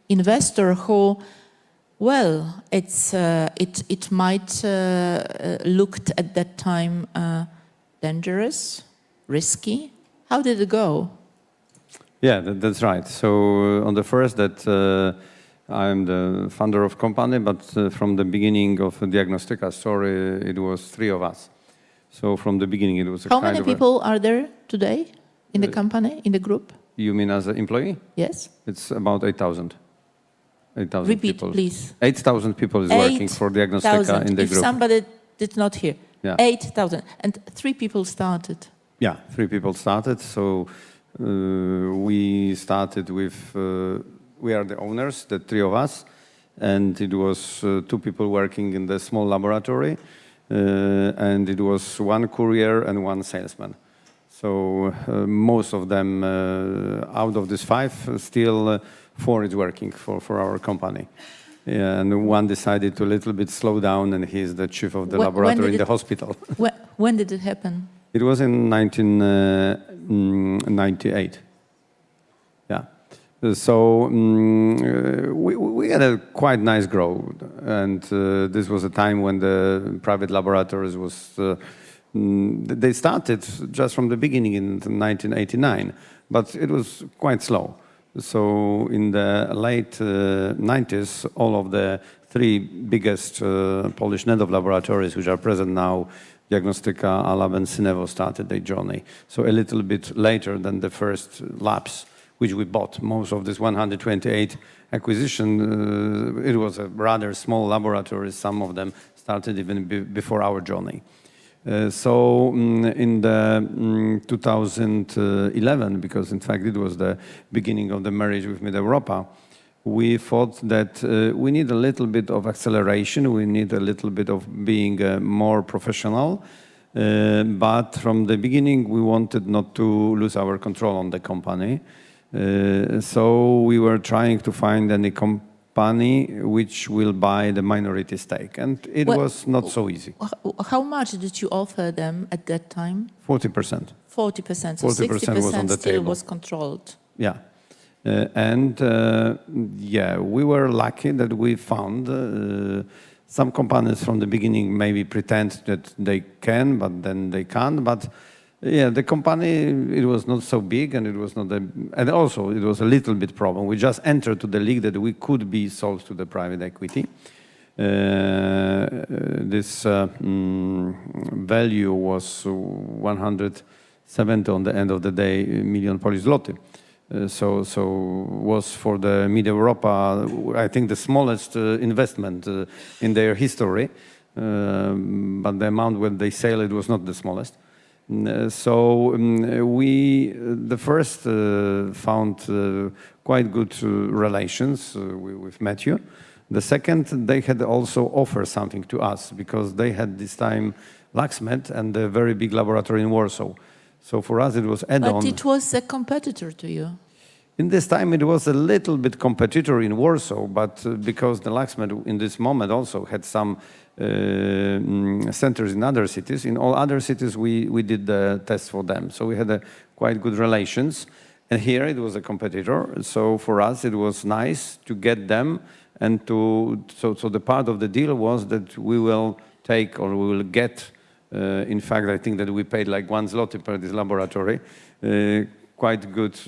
Investor who, well, it might looked at that time dangerous, risky. How did it go? Yeah, that's right. So on the first that I'm the founder of company, but from the beginning of Diagnostica story, it was 3 of us. So from the beginning, it was a How kind many of people are there today in the company, in the group? You mean as an employee? Yes. It's about 8,000. 8,000 Repeat, people. please. 8,000 people is working for Diagnostica in the if group. somebody did not hear, Yeah. 8,000. And 3 people started. Yeah, 3 people started. So we started with, we are the owners, the 3 of us. And it was 2 people working in the small laboratory. And it was 1 courier and 1 salesman. So most of them, out of these 5, still 4 is working for our company. Yeah, and 1 decided to a little bit slow down, and he's the chief of the laboratory in the hospital. When did it happen? It was in 1998. Yeah. So we had a quite nice growth, and this was a time when the private laboratories was they started just from the beginning in 1989, but it was quite slow. So in the late 90s, all of the 3 biggest Polish NEDOW laboratories, which are present now, Diagnostica, Alab, and Synevo, started their journey. So a little bit later than the first labs, which we bought. Most of this 128 acquisition, it was a rather small laboratory. Some of them started even before our journey. So in the 2011, because in fact it was the beginning of the marriage with Mid-Europa, we thought that we need a little bit of acceleration, we need a little bit of being more professional, but from the beginning we wanted not to lose our control on the company. So we were trying to find any company which will buy the minority stake, and it was not so easy. How much did you offer them at that time? 40%. 40%. So 40% was on the still table. was controlled. Yeah. Yeah, we were lucky that we found some companies from the beginning maybe pretend that they can, but then they can't. But yeah, the company, it was not so big, and it was not and also it was a little bit problem. We just entered to the league that we could be sold to the private equity. This value was 170 on the end of the day million Polish zloty. So was for the Mid-Europa, I think the smallest investment in their history, but the amount when they sell it was not the smallest. So we, the first, found quite good relations with Matthew. The second, they had also offered something to us because they had this time LaxMed and a very big laboratory in Warsaw. So for us it was add-on. But it was a competitor to you. In this time it was a little bit competitor in Warsaw, but because the LaxMed in this moment also had some centers in other cities. In all other cities, we did the test for them. So we had quite good relations. And here it was a competitor. So for us, it was nice to get them. And so the part of the deal was that we will take, or we will get, in fact, I think that we paid like 1 zloty per this laboratory. Quite good,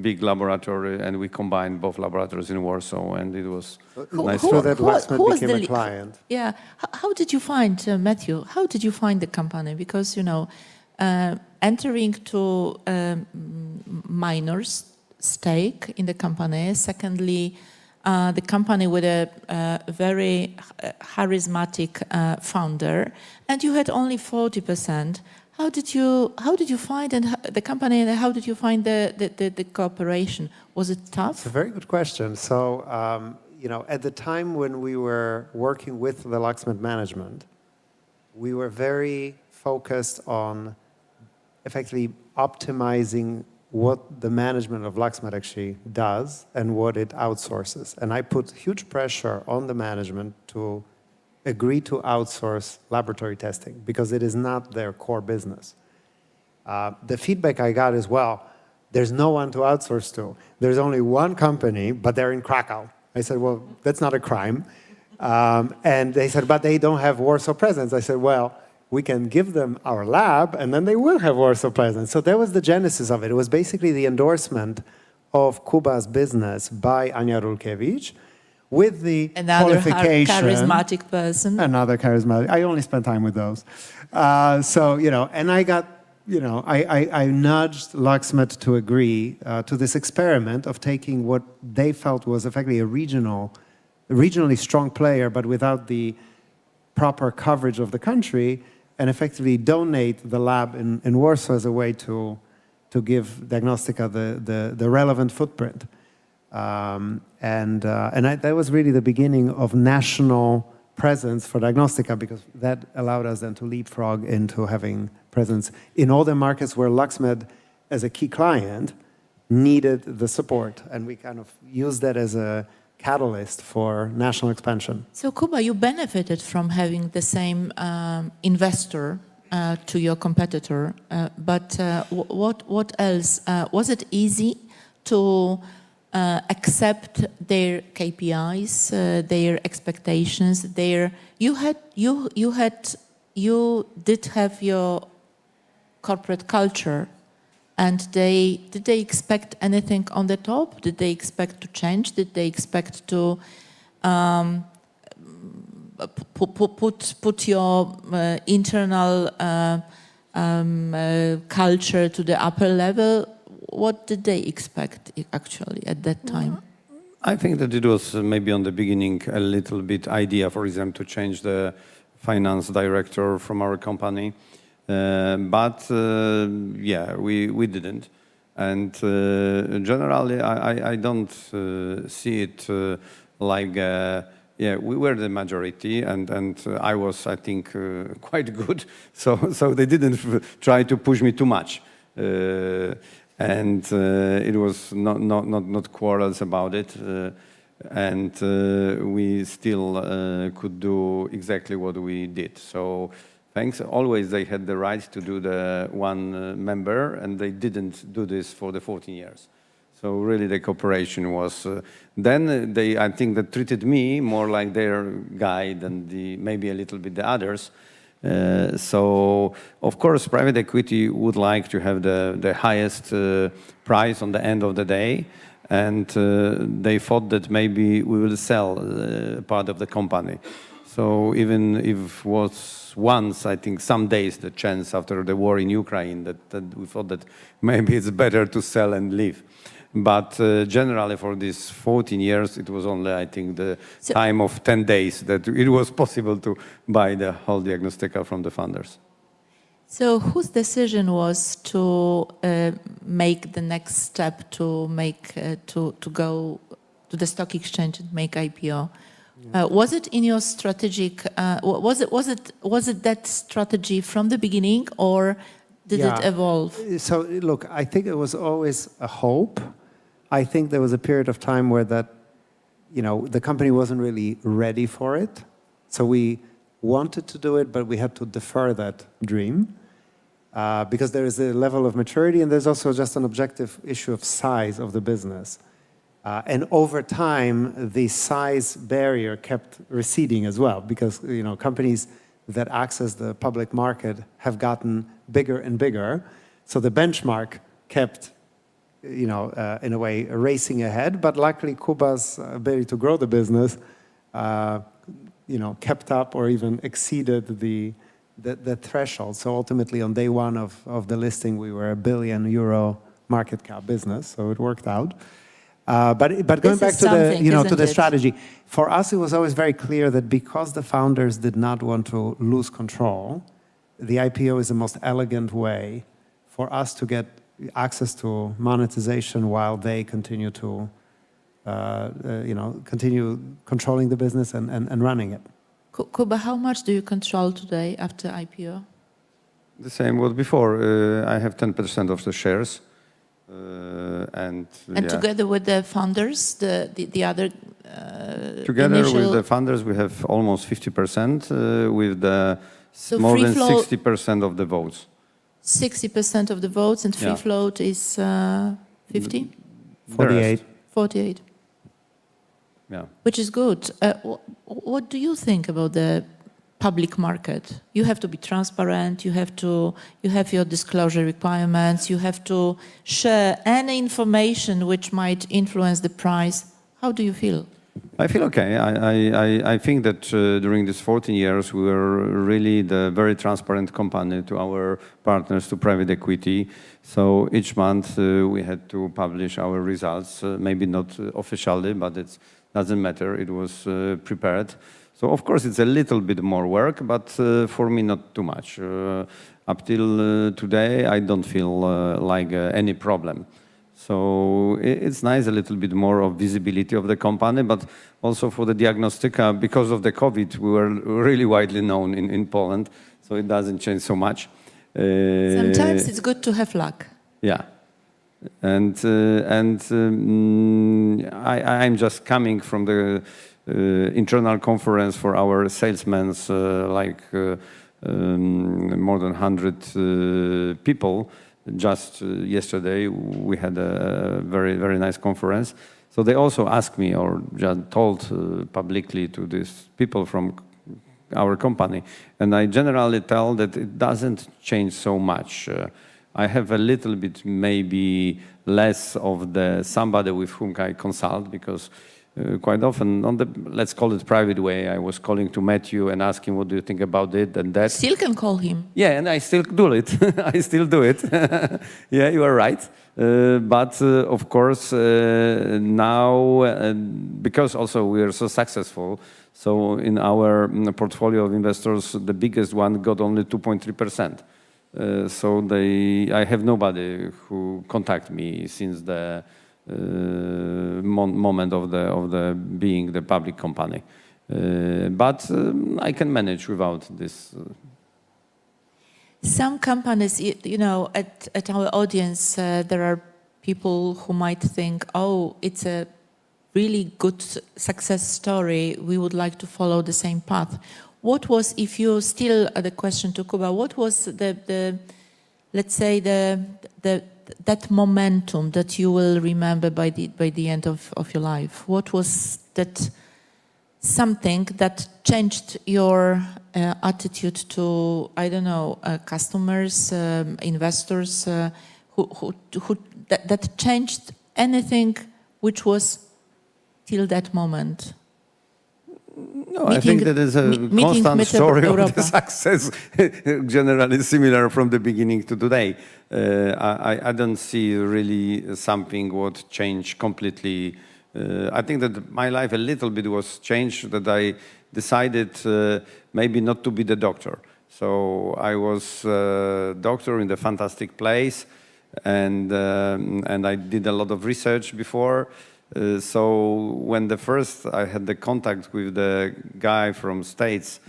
big laboratory, and we combined both laboratories in Warsaw, and it was nice. So that LaxMed became a the client. Yeah. How did you find, Matthew, how did you find the company? Because, you know, entering to minors' stake in the company, secondly, the company with a very charismatic founder, and you had only 40%. How did you find the company, and how did you find the cooperation? Was it tough? It's a very good question. So, you know, at the time when we were working with the LaxMed management, we were very focused on effectively optimizing what the management of LaxMed actually does and what it outsources. And I put huge pressure on the management to agree to outsource laboratory testing because it is not their core business. The feedback I got is, well, there's no one to outsource to. There's only one company, but they're in Krakow. I said, well, that's not a crime. And they said, but they don't have Warsaw presence. I said, well, we can give them our lab, and then they will have Warsaw presence. So that was the genesis of it. It was basically the endorsement of Kuba's business by Ania Rulkiewicz with the Another qualification. charismatic person. Another charismatic. I only spend time with those. So, you know, and I got, you know, I nudged Luxmed to agree to this experiment of taking what they felt was effectively a regionally strong player, but without the proper coverage of the country, and effectively donate the lab in Warsaw as a way to give Diagnostica the relevant footprint. That was really the beginning of national presence for Diagnostica, because that allowed us then to leapfrog into having presence in all the markets where Luxmed, as a key client, needed the support. And we kind of used that as a catalyst for national expansion. So, Kuba, you benefited from having the same investor to your competitor, but what else? Was it easy to accept their KPIs, their expectations? You did have your corporate culture, and did they expect anything on the top? Did they expect to change? Did they expect to put your internal culture to the upper level? What did they expect actually at that time? I think that it was maybe on the beginning a little bit idea for them to change the finance director from our company. But we didn't. And generally, I don't see it like, we were the majority, and I was, I think, quite good. So they didn't try to push me too much. And it was not quarrels about it. And we still could do exactly what we did. So thanks. Always they had the right to do the one member, and they didn't do this for the 14 years. So really the cooperation was, then they, I think, that treated me more like their guy than maybe a little bit the others. So of course private equity would like to have the highest price on the end of the day. And they thought that maybe we will sell part of the company. So even if was once, I think, some days the chance after the war in Ukraine that we thought that maybe it's better to sell and leave. But generally for these 14 years, it was only, I think, the time of 10 days that it was possible to buy the whole Diagnostica from the founders. So whose decision was to make the next step to make to go to the stock exchange and make IPO? Was it in your strategic? Was it that strategy from the beginning, or did it evolve? So look, I think it was always a hope. I think there was a period of time where that, you know, the company wasn't really ready for it. So we wanted to do it, but we had to defer that dream because there is a level of maturity, and there's also just an objective issue of size of the business. And over time, the size barrier kept receding as well, because, you know, companies that access the public market have gotten bigger and bigger. So the benchmark kept, you know, in a way, racing ahead. But luckily, Kuba's ability to grow the business, you know, kept up or even exceeded the threshold. So ultimately, on day one of the listing, we were a €1 billion market cap business. So it worked out. But going back to the, you know, to the strategy, for us, it was always very clear that because the founders did not want to lose control, the IPO is the most elegant way for us to get access to monetization while they continue to, you know, continue controlling the business and running it. Kuba, how much do you control today after IPO? The same what before. I have 10% of the shares. And together with the founders, the other Together initial... with the funders, we have almost 50%, with the So more free than float- 60% of the votes. 60% of the votes, and free Yeah. float is 50? 48. 48. Yeah. Which is good. What do you think about the public market? You have to be transparent, you have your disclosure requirements, you have to share any information which might influence the price. How do you feel? I feel okay. I think that during these 14 years, we were really the very transparent company to our partners, to private equity. So each month we had to publish our results, maybe not officially, but it doesn't matter. It was prepared. So of course it's a little bit more work, but for me not too much. Up till today, I don't feel like any problem. So it's nice, a little bit more of visibility of the company, but also for the Diagnostica, because of the COVID, we were really widely known in Poland, so it doesn't change so much. Sometimes it's good to have luck. Yeah. And I'm just coming from the internal conference for our salesmen, more than 100 people. Just yesterday, we had a very, very nice conference. So they also asked me, or just told publicly to these people from our company. And I generally tell that it doesn't change so much. I have a little bit, maybe less of the somebody with whom I consult, because quite often on the, let's call it private way, I was calling to Matthew and asking, what do you think about it and that? Still can call him. Yeah, and I still do it. I still do it. Yeah, you are right. But of course, now, because also we are so successful, so in our portfolio of investors, the biggest one got only 2.3%. So I have nobody who contact me since the moment of the being the public company, but I can manage without this. Some companies, you know, at our audience, there are people who might think, oh, it's a really good success story, we would like to follow the same path. What was, if you still, the question to Kuba, what was the let's say that momentum that you will remember by the end of your life? What was that something that changed your attitude to, I don't know, customers, investors, that changed anything which was till that moment? No, I think that is a constant story of the success, generally similar from the beginning to today. I don't see really something what changed completely. I think that my life a little bit was changed, that I decided maybe not to be the doctor. So I was a doctor in the fantastic place, and I did a lot of research before. So when I had the contact with the guy from States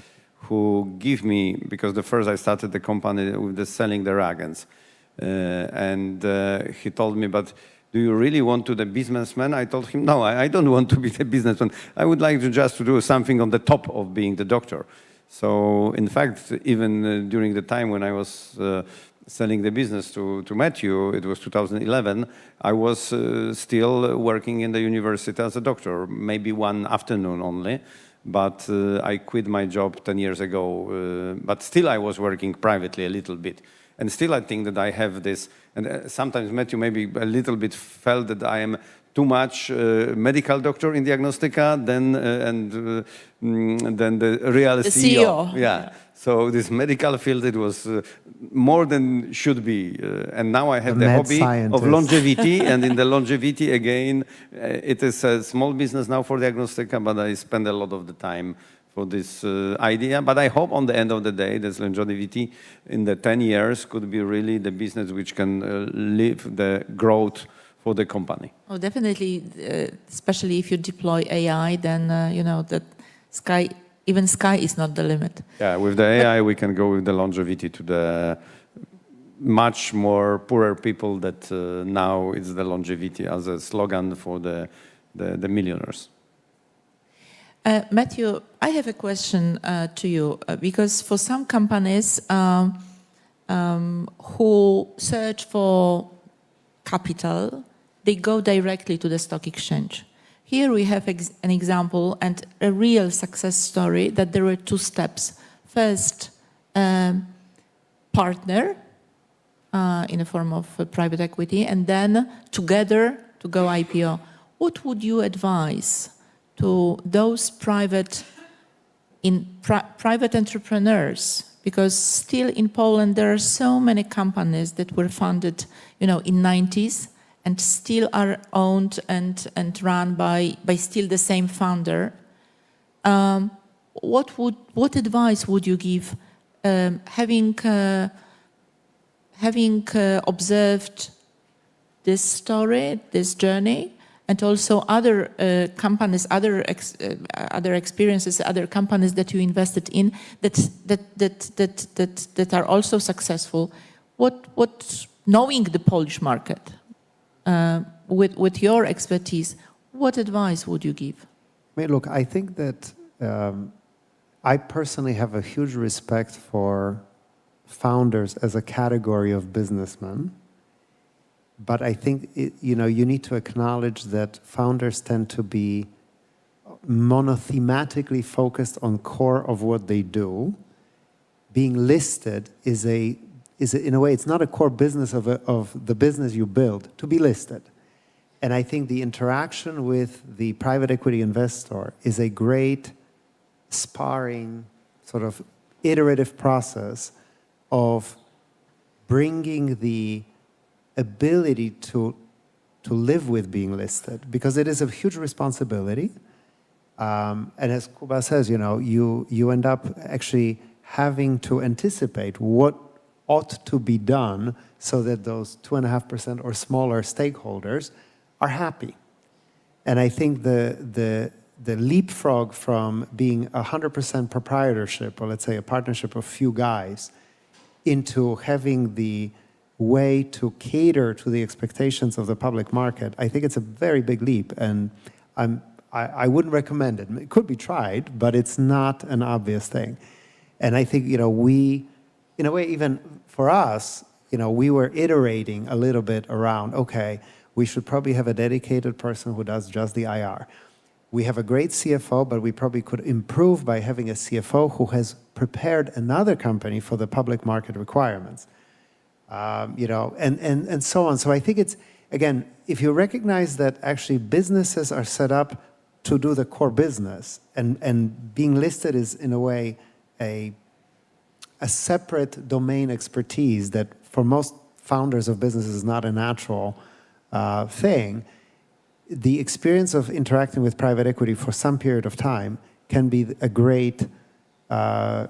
who gave me, because the first I started the company with the selling the reagents, and he told me, but do you really want to be the businessman? I told him, no, I don't want to be the businessman. I would like to just do something on the top of being the doctor. So in fact, even during the time when I was selling the business to Matthew, it was 2011, I was still working in the university as a doctor, maybe one afternoon only, but I quit my job 10 years ago, but still I was working privately a little bit. And still I think that I have this, and sometimes Matthew maybe a little bit felt that I am too much medical doctor in Diagnostica than the real CEO. Yeah. So this medical field, it was more than should be. And now I have the hobby of longevity. And in the longevity, again, it is a small business now for Diagnostica, but I spend a lot of the time for this idea. But I hope on the end of the day, this longevity in the 10 years could be really the business which can live the growth for the company. Oh, definitely, especially if you deploy AI, then you know that even sky is not the limit. Yeah, with the AI, we can go with the longevity to the much more poorer people that now it's the longevity as a slogan for the millionaires. Matthew, I have a question to you because for some companies who search for capital, they go directly to the stock exchange. Here we have an example and a real success story that there were two steps. First, partner in the form of private equity, and then together to go IPO. What would you advise to those private entrepreneurs? Because still in Poland there are so many companies that were founded, in 90s and still are owned and run by still the same founder. What advice would you give, having observed this story, this journey, and also other companies, other experiences, other companies that you invested in that are also successful? What knowing the Polish market, with your expertise, what advice would you give? I mean, look, I think that I personally have a huge respect for founders as a category of businessmen. But I think, you need to acknowledge that founders tend to be monothematically focused on core of what they do. Being listed is in a way, it's not a core business of the business you build, to be listed. And I think the interaction with the private equity investor is a great sparring, sort of iterative process of bringing the ability to live with being listed, because it is a huge responsibility. And as Kuba says, you end up actually having to anticipate what ought to be done so that those 2.5% or smaller stakeholders are happy. And I think the leapfrog from being 100% proprietorship, or let's say a partnership of few guys, into having the way to cater to the expectations of the public market, I think it's a very big leap, and I wouldn't recommend it. It could be tried, but it's not an obvious thing. And I think, we, in a way, even for us, we were iterating a little bit around, okay, we should probably have a dedicated person who does just the IR. We have a great CFO, but we probably could improve by having a CFO who has prepared another company for the public market requirements. And so on. So I think it's, again, if you recognize that actually businesses are set up to do the core business, and being listed is, in a way, a separate domain expertise that for most founders of businesses is not a natural thing, the experience of interacting with private equity for some period of time can be a great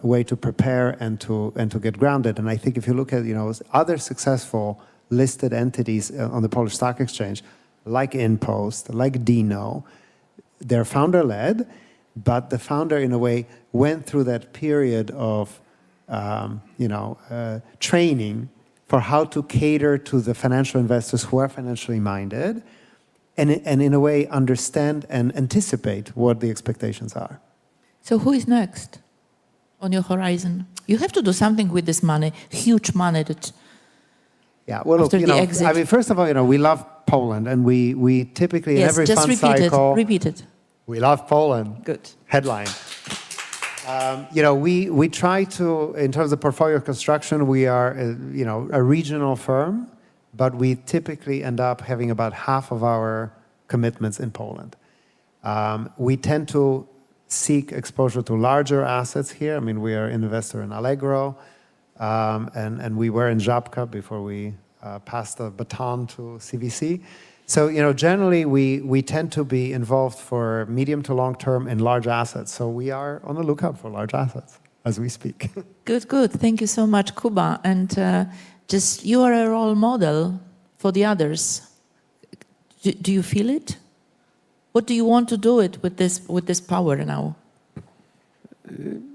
way to prepare and to get grounded. And I think if you look at other successful listed entities on the Polish Stock Exchange, like InPost, like Dino, they're founder-led, but the founder, in a way, went through that period of training for how to cater to the financial investors who are financially minded, and in a way understand and anticipate what the expectations are. So who is next on your horizon? You have to do something with this money, huge money that. Yeah, well, look, I mean, first of all, we love Poland, and we typically in every fund cycle. Repeat it. We love Poland. Good. Headline. We try to, in terms of portfolio construction, we are a regional firm, but we typically end up having about half of our commitments in Poland. We tend to seek exposure to larger assets here. I mean, we are an investor in Allegro, and we were in Żabka before we passed the baton to CVC. So, generally, we tend to be involved for medium to long term in large assets. So we are on the lookout for large assets as we speak. Good. Thank you so much, Kuba. And you are a role model for the others. Do you feel it? What do you want to do it with this power now?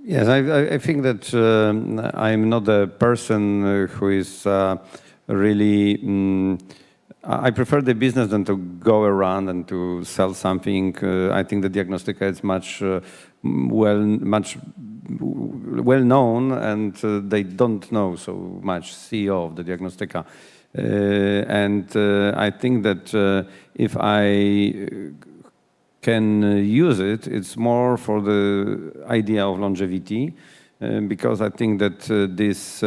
Yes, I think that I'm not a person who is really I prefer the business than to go around and to sell something. I think the Diagnostica is much well known, and they don't know so much CEO of the Diagnostica. And I think that if I can use it, it's more for the idea of longevity, because I think that this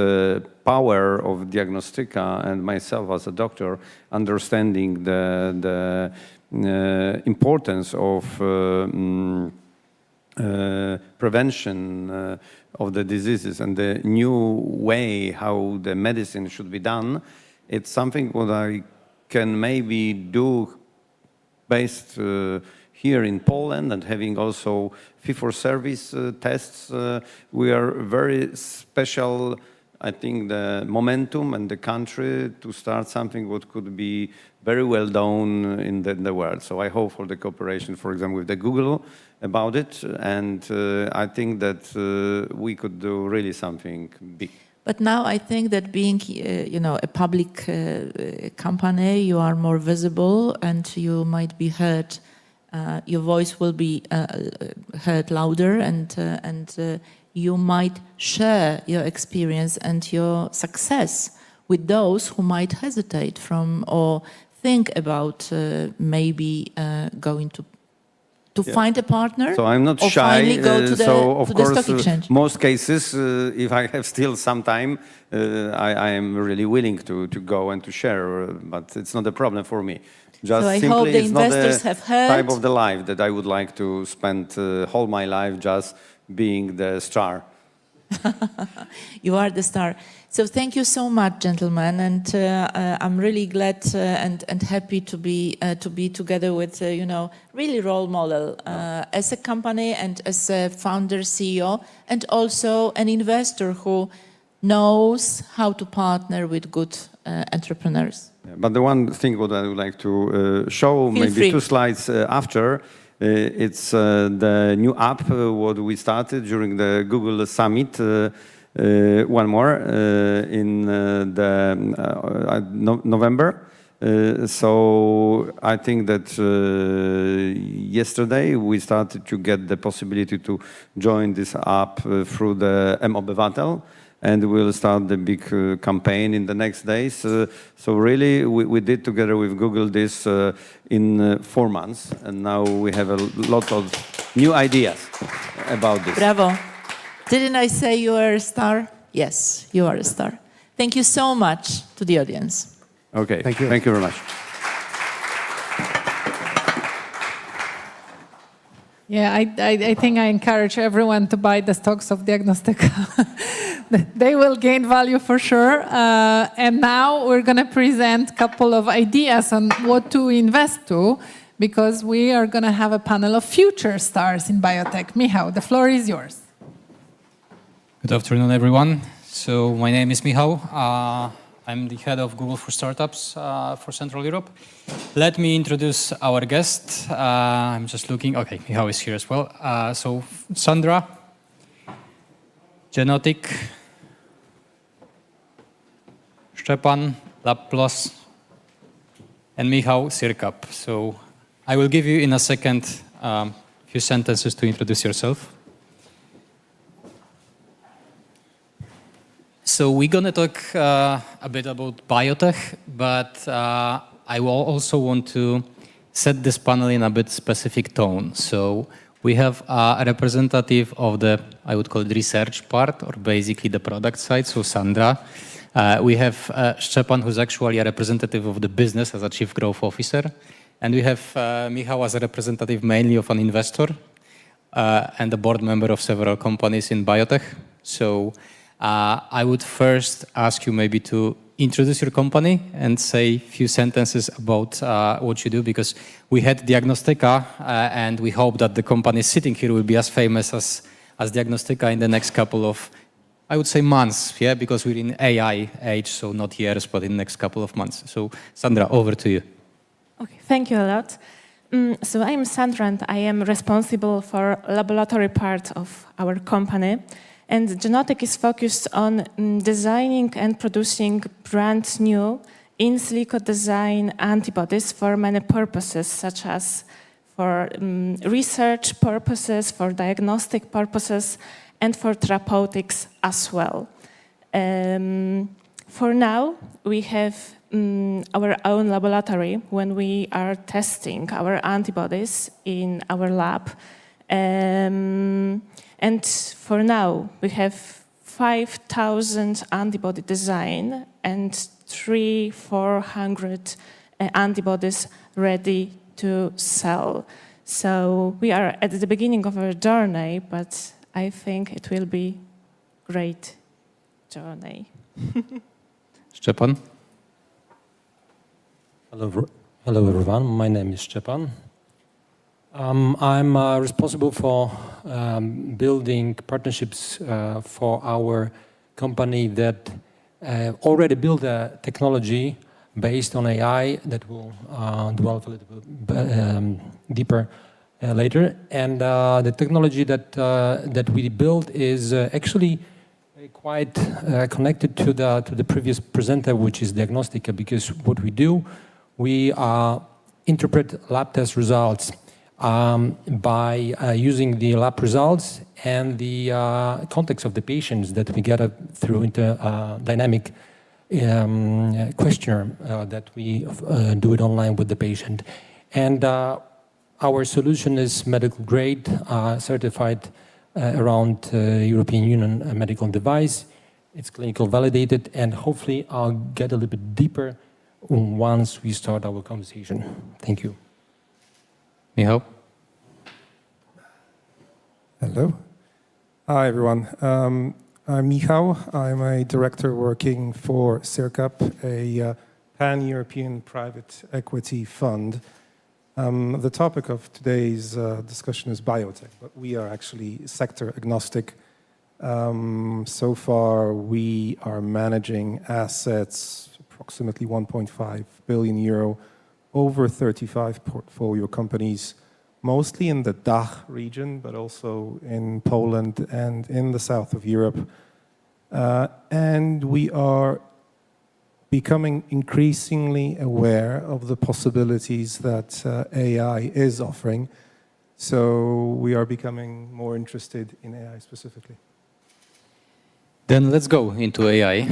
power of Diagnostica and myself as a doctor, understanding the importance of prevention of the diseases and the new way how the medicine should be done, it's something what I can maybe do based here in Poland, and having also fee-for-service tests. We are very special, I think, the momentum and the country to start something what could be very well done in the world. So I hope for the cooperation, for example, with the Google about it, and I think that we could do really something big. But now I think that being, a public company, you are more visible and you might be heard. Your voice will be heard louder, and you might share your experience and your success with those who might hesitate from or think about maybe going to find a partner. So I'm not or shy. Finally go to the, so of to course, the stock exchange. Most cases, if I have still some time, I am really willing to go and to share. But it's not a problem for me. Just So I simply, hope the it's not investors the have heard. type of the life that I would like to spend whole my life just being the star. You are the star. So thank you so much, gentlemen, and I'm really glad and happy to be together with really role model as a company and as a founder, CEO, and also an investor who knows how to partner with good entrepreneurs. Yeah, but the one thing what I would like to show, Feel maybe free. 2 slides after, it's the new app what we started during the Google Summit. One more in November. So I think that yesterday we started to get the possibility to join this app through the mObywatel, and we'll start the big campaign in the next days. So really, we did together with Google this in 4 months, and now we have a lot of new ideas about this. Bravo. Didn't I say you are a star? Yes, you are a star. Thank you so much to the audience. Okay, Thank you. Thank you very much. Yeah, I think I encourage everyone to buy the stocks of Diagnostica. They will gain value for sure. And now we're going to present a couple of ideas on what to invest to, because we are going to have a panel of future stars in biotech. Michał, the floor is yours. Good afternoon, everyone. So my name is Michał. I'm the head of Google for Startups for Central Europe. Let me introduce our guest. I'm just looking. Okay, Michał is here as well. So Sandra, Genotic, Szczepan, LabPlus, and Michał Sirkap. So I will give you in a second a few sentences to introduce yourself. So we're going to talk a bit about biotech, but I will also want to set this panel in a bit specific tone. So we have a representative of the, I would call it research part, or basically the product side, so Sandra. We have Szczepan, who's actually a representative of the business as a chief growth officer. And we have Michał as a representative mainly of an investor and a board member of several companies in biotech. So I would first ask you maybe to introduce your company and say a few sentences about what you do, because we had Diagnostica and we hope that the company sitting here will be as famous as Diagnostica in the next couple of, I would say, months, yeah, because we're in AI age, so not years, but in the next couple of months. So Sandra, over to you. Okay, thank you a lot. So I'm Sandra and I am responsible for laboratory part of our company. And Genotic is focused on designing and producing brand new in silico design antibodies for many purposes, such as for research purposes, for diagnostic purposes, and for therapeutics as well. For now, we have our own laboratory when we are testing our antibodies in our lab. And for now, we have 5,000 antibody design and 300-400 antibodies ready to sell. So we are at the beginning of our journey, but I think it will be great journey. Szczepan. Hello everyone. My name is Szczepan. I'm responsible for building partnerships for our company that already built a technology based on AI that will develop a little bit deeper later. And the technology that we built is actually quite connected to the previous presenter, which is Diagnostica, because what we do, we interpret lab test results by using the lab results and the context of the patients that we get through into dynamic questionnaire that we do it online with the patient. And our solution is medical grade, certified around European Union medical device. It's clinical validated, and hopefully I'll get a little bit deeper once we start our conversation. Thank you. Michał? Hello. Hi, everyone. I'm Michał. I'm a director working for CIRCAP, a pan-European private equity fund. The topic of today's discussion is biotech, but we are actually sector agnostic. So far, we are managing assets, approximately 1.5 billion euro, over 35 portfolio companies, mostly in the DACH region, but also in Poland and in the south of Europe. And we are becoming increasingly aware of the possibilities that AI is offering. So we are becoming more interested in AI specifically. Then let's go into AI.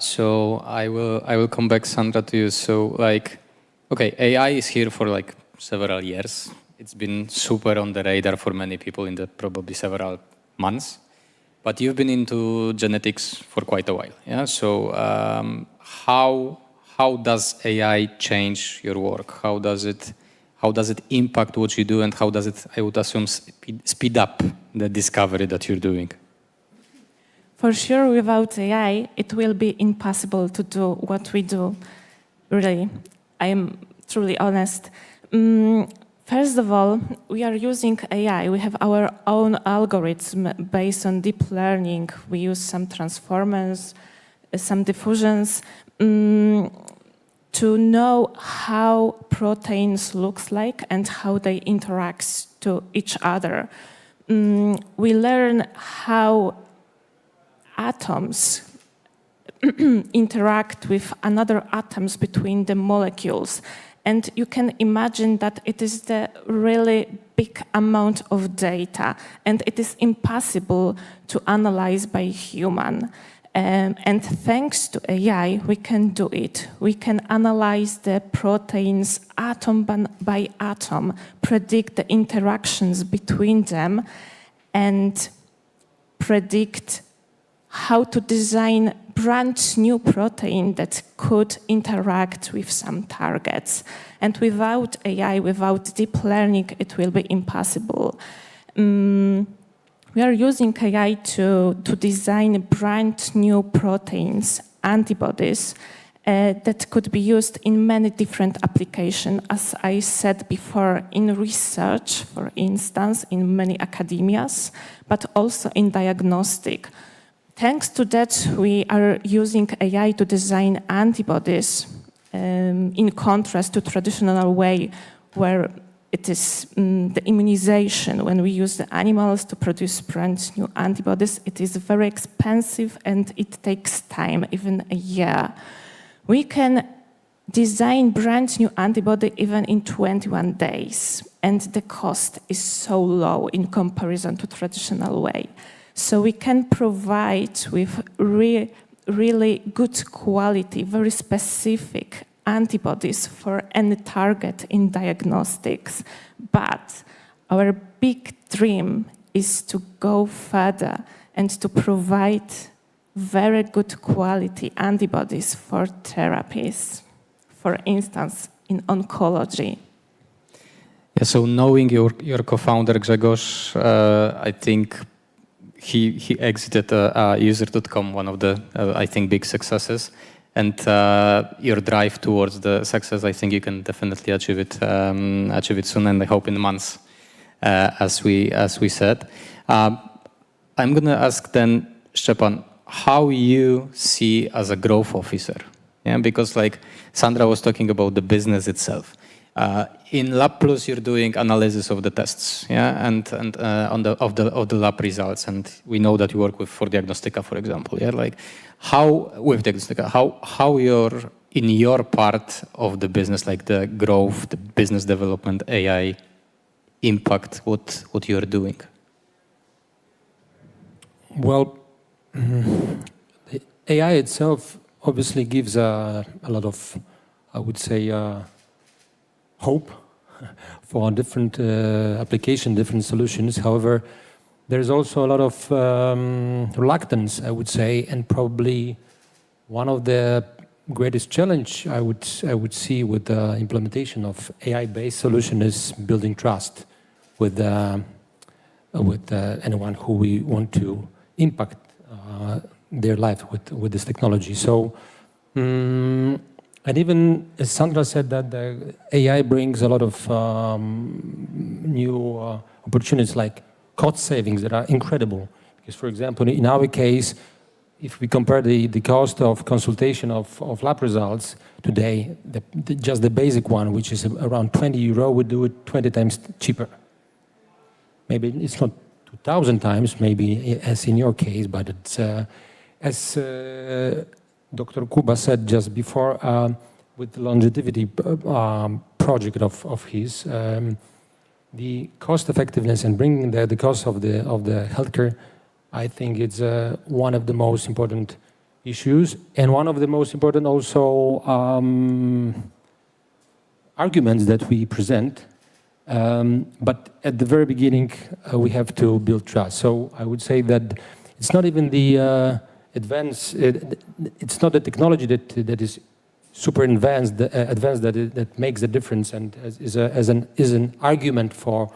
So I will come back, Sandra, to you. So okay, AI is here for several years. It's been super on the radar for many people in the probably several months. But you've been into genetics for quite a while, yeah? So how does AI change your work? How does it impact what you do, and how does it, I would assume, speed up the discovery that you're doing? For sure, without AI, it will be impossible to do what we do. Really, I am truly honest. First of all, we are using AI. We have our own algorithm based on deep learning. We use some transformers, some diffusions, to know how proteins looks like and how they interact to each other. We learn how atoms interact with another atoms between the molecules. And you can imagine that it is the really big amount of data, and it is impossible to analyze by human. And thanks to AI, we can do it. We can analyze the proteins atom by atom, predict the interactions between them, and predict how to design brand new protein that could interact with some targets. And without AI, without deep learning, it will be impossible. We are using AI to design brand new proteins, antibodies, that could be used in many different applications. As I said before, in research, for instance, in many academias, but also in diagnostic. Thanks to that, we are using AI to design antibodies in contrast to traditional way where it is the immunization. When we use the animals to produce brand new antibodies, it is very expensive and it takes time, even a year. We can design brand new antibody even in 21 days, and the cost is so low in comparison to traditional way. So we can provide with really good quality, very specific antibodies for any target in diagnostics. But our big dream is to go further and to provide very good quality antibodies for therapies. For instance, in oncology. Yeah, so knowing your co-founder Grzegorz, I think he exited user.com, one of the I think big successes, and your drive towards the success, I think you can definitely achieve it soon, and I hope in months, as we said. I'm gonna ask then, Szczepan, how you see as a growth officer. Yeah, because like Sandra was talking about the business itself. In Lab Plus, you're doing analysis of the tests, yeah, and of the lab results, and we know that you work with for Diagnostica, for example, yeah, like how with Diagnostica, how you're in your part of the business, like the growth, the business development, AI impact what you're doing. Well, the AI itself obviously gives a lot of, I would say, hope for different application, different solutions. However, there's also a lot of reluctance, I would say, and probably one of the greatest challenge I would see with the implementation of AI-based solution is building trust with anyone who we want to impact their life with this technology. So, and even as Sandra said, that the AI brings a lot of new opportunities like cost savings that are incredible. Because, for example, in our case, if we compare the cost of consultation of lab results today, just the basic one, which is around €20, we do it 20 times cheaper. Maybe it's not 2,000 times, maybe as in your case, but it's as Dr. Kuba said just before, with the longevity project of his, the cost effectiveness and bringing the cost of the healthcare, I think it's one of the most important issues, and one of the most important also arguments that we present. But at the very beginning, we have to build trust. So I would say that it's not even the it's not the technology that is super advanced that makes the difference and is an argument for,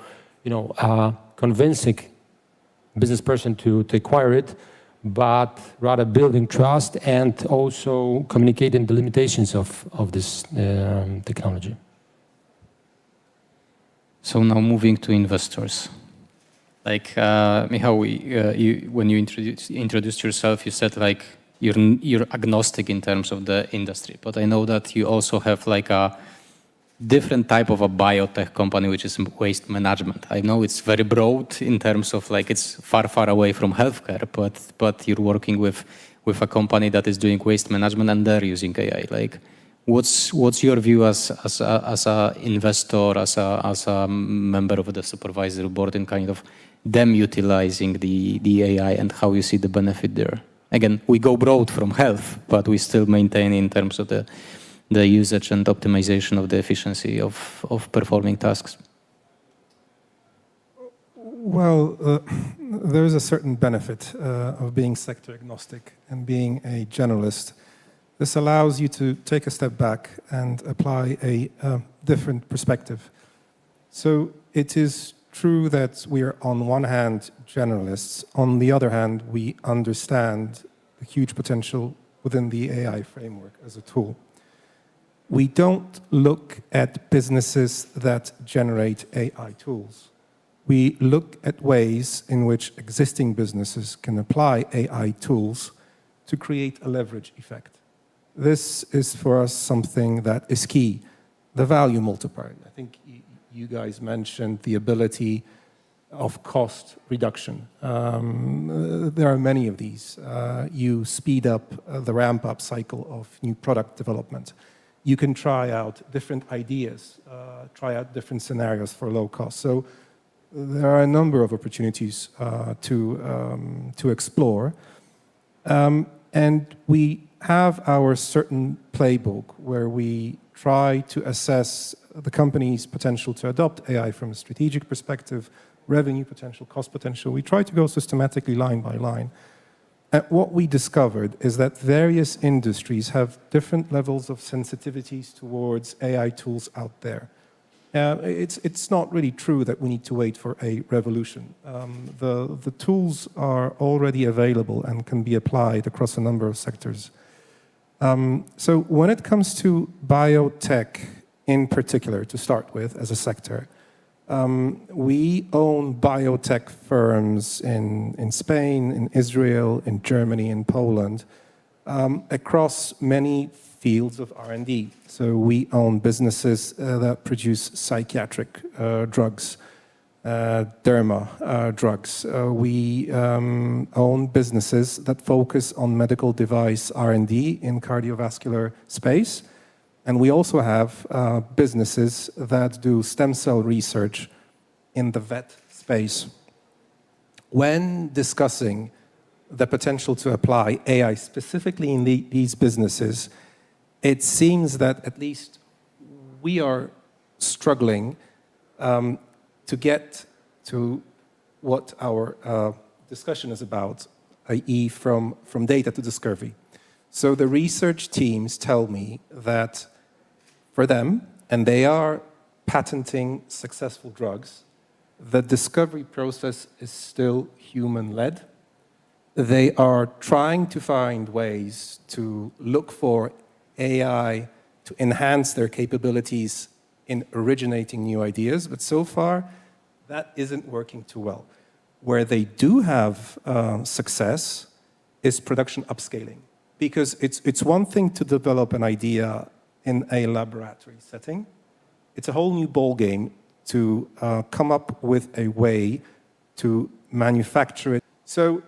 convincing business person to acquire it, but rather building trust and also communicating the limitations of this technology. So now moving to investors. Like, Michał, when you introduced yourself, you said like you're agnostic in terms of the industry, but I know that you also have like a different type of a biotech company, which is waste management. I know it's very broad in terms of like it's far away from healthcare, but you're working with a company that is doing waste management and they're using AI. Like, what's your view as a investor, as a member of the supervisory board, in kind of them utilizing the AI and how you see the benefit there? Again, we go broad from health, but we still maintain in terms of the usage and optimization of the efficiency of performing tasks. Well, there is a certain benefit of being sector agnostic and being a generalist. This allows you to take a step back and apply a different perspective. So it is true that we are on one hand generalists, on the other hand we understand the huge potential within the AI framework as a tool. We don't look at businesses that generate AI tools. We look at ways in which existing businesses can apply AI tools to create a leverage effect. This is for us something that is key, the value multiplier. I think you guys mentioned the ability of cost reduction. There are many of these. You speed up the ramp-up cycle of new product development. You can try out different ideas, try out different scenarios for low cost. So there are a number of opportunities to explore. And we have our certain playbook where we try to assess the company's potential to adopt AI from a strategic perspective, revenue potential, cost potential. We try to go systematically line by line. And what we discovered is that various industries have different levels of sensitivities towards AI tools out there. It's not really true that we need to wait for a revolution. The tools are already available and can be applied across a number of sectors. So when it comes to biotech in particular, to start with, as a sector, we own biotech firms in Spain, in Israel, in Germany, in Poland, across many fields of R&D. So we own businesses that produce psychiatric drugs, derma drugs. We own businesses that focus on medical device R&D in cardiovascular space. And we also have businesses that do stem cell research in the vet space. When discussing the potential to apply AI specifically in these businesses, it seems that at least we are struggling to get to what our discussion is about, i.e. from data to discovery. So the research teams tell me that for them, and they are patenting successful drugs, the discovery process is still human-led. They are trying to find ways to look for AI to enhance their capabilities in originating new ideas, but so far, that isn't working too well. Where they do have success is production upscaling, because it's one thing to develop an idea in a laboratory setting. It's a whole new ballgame to come up with a way to manufacture it. So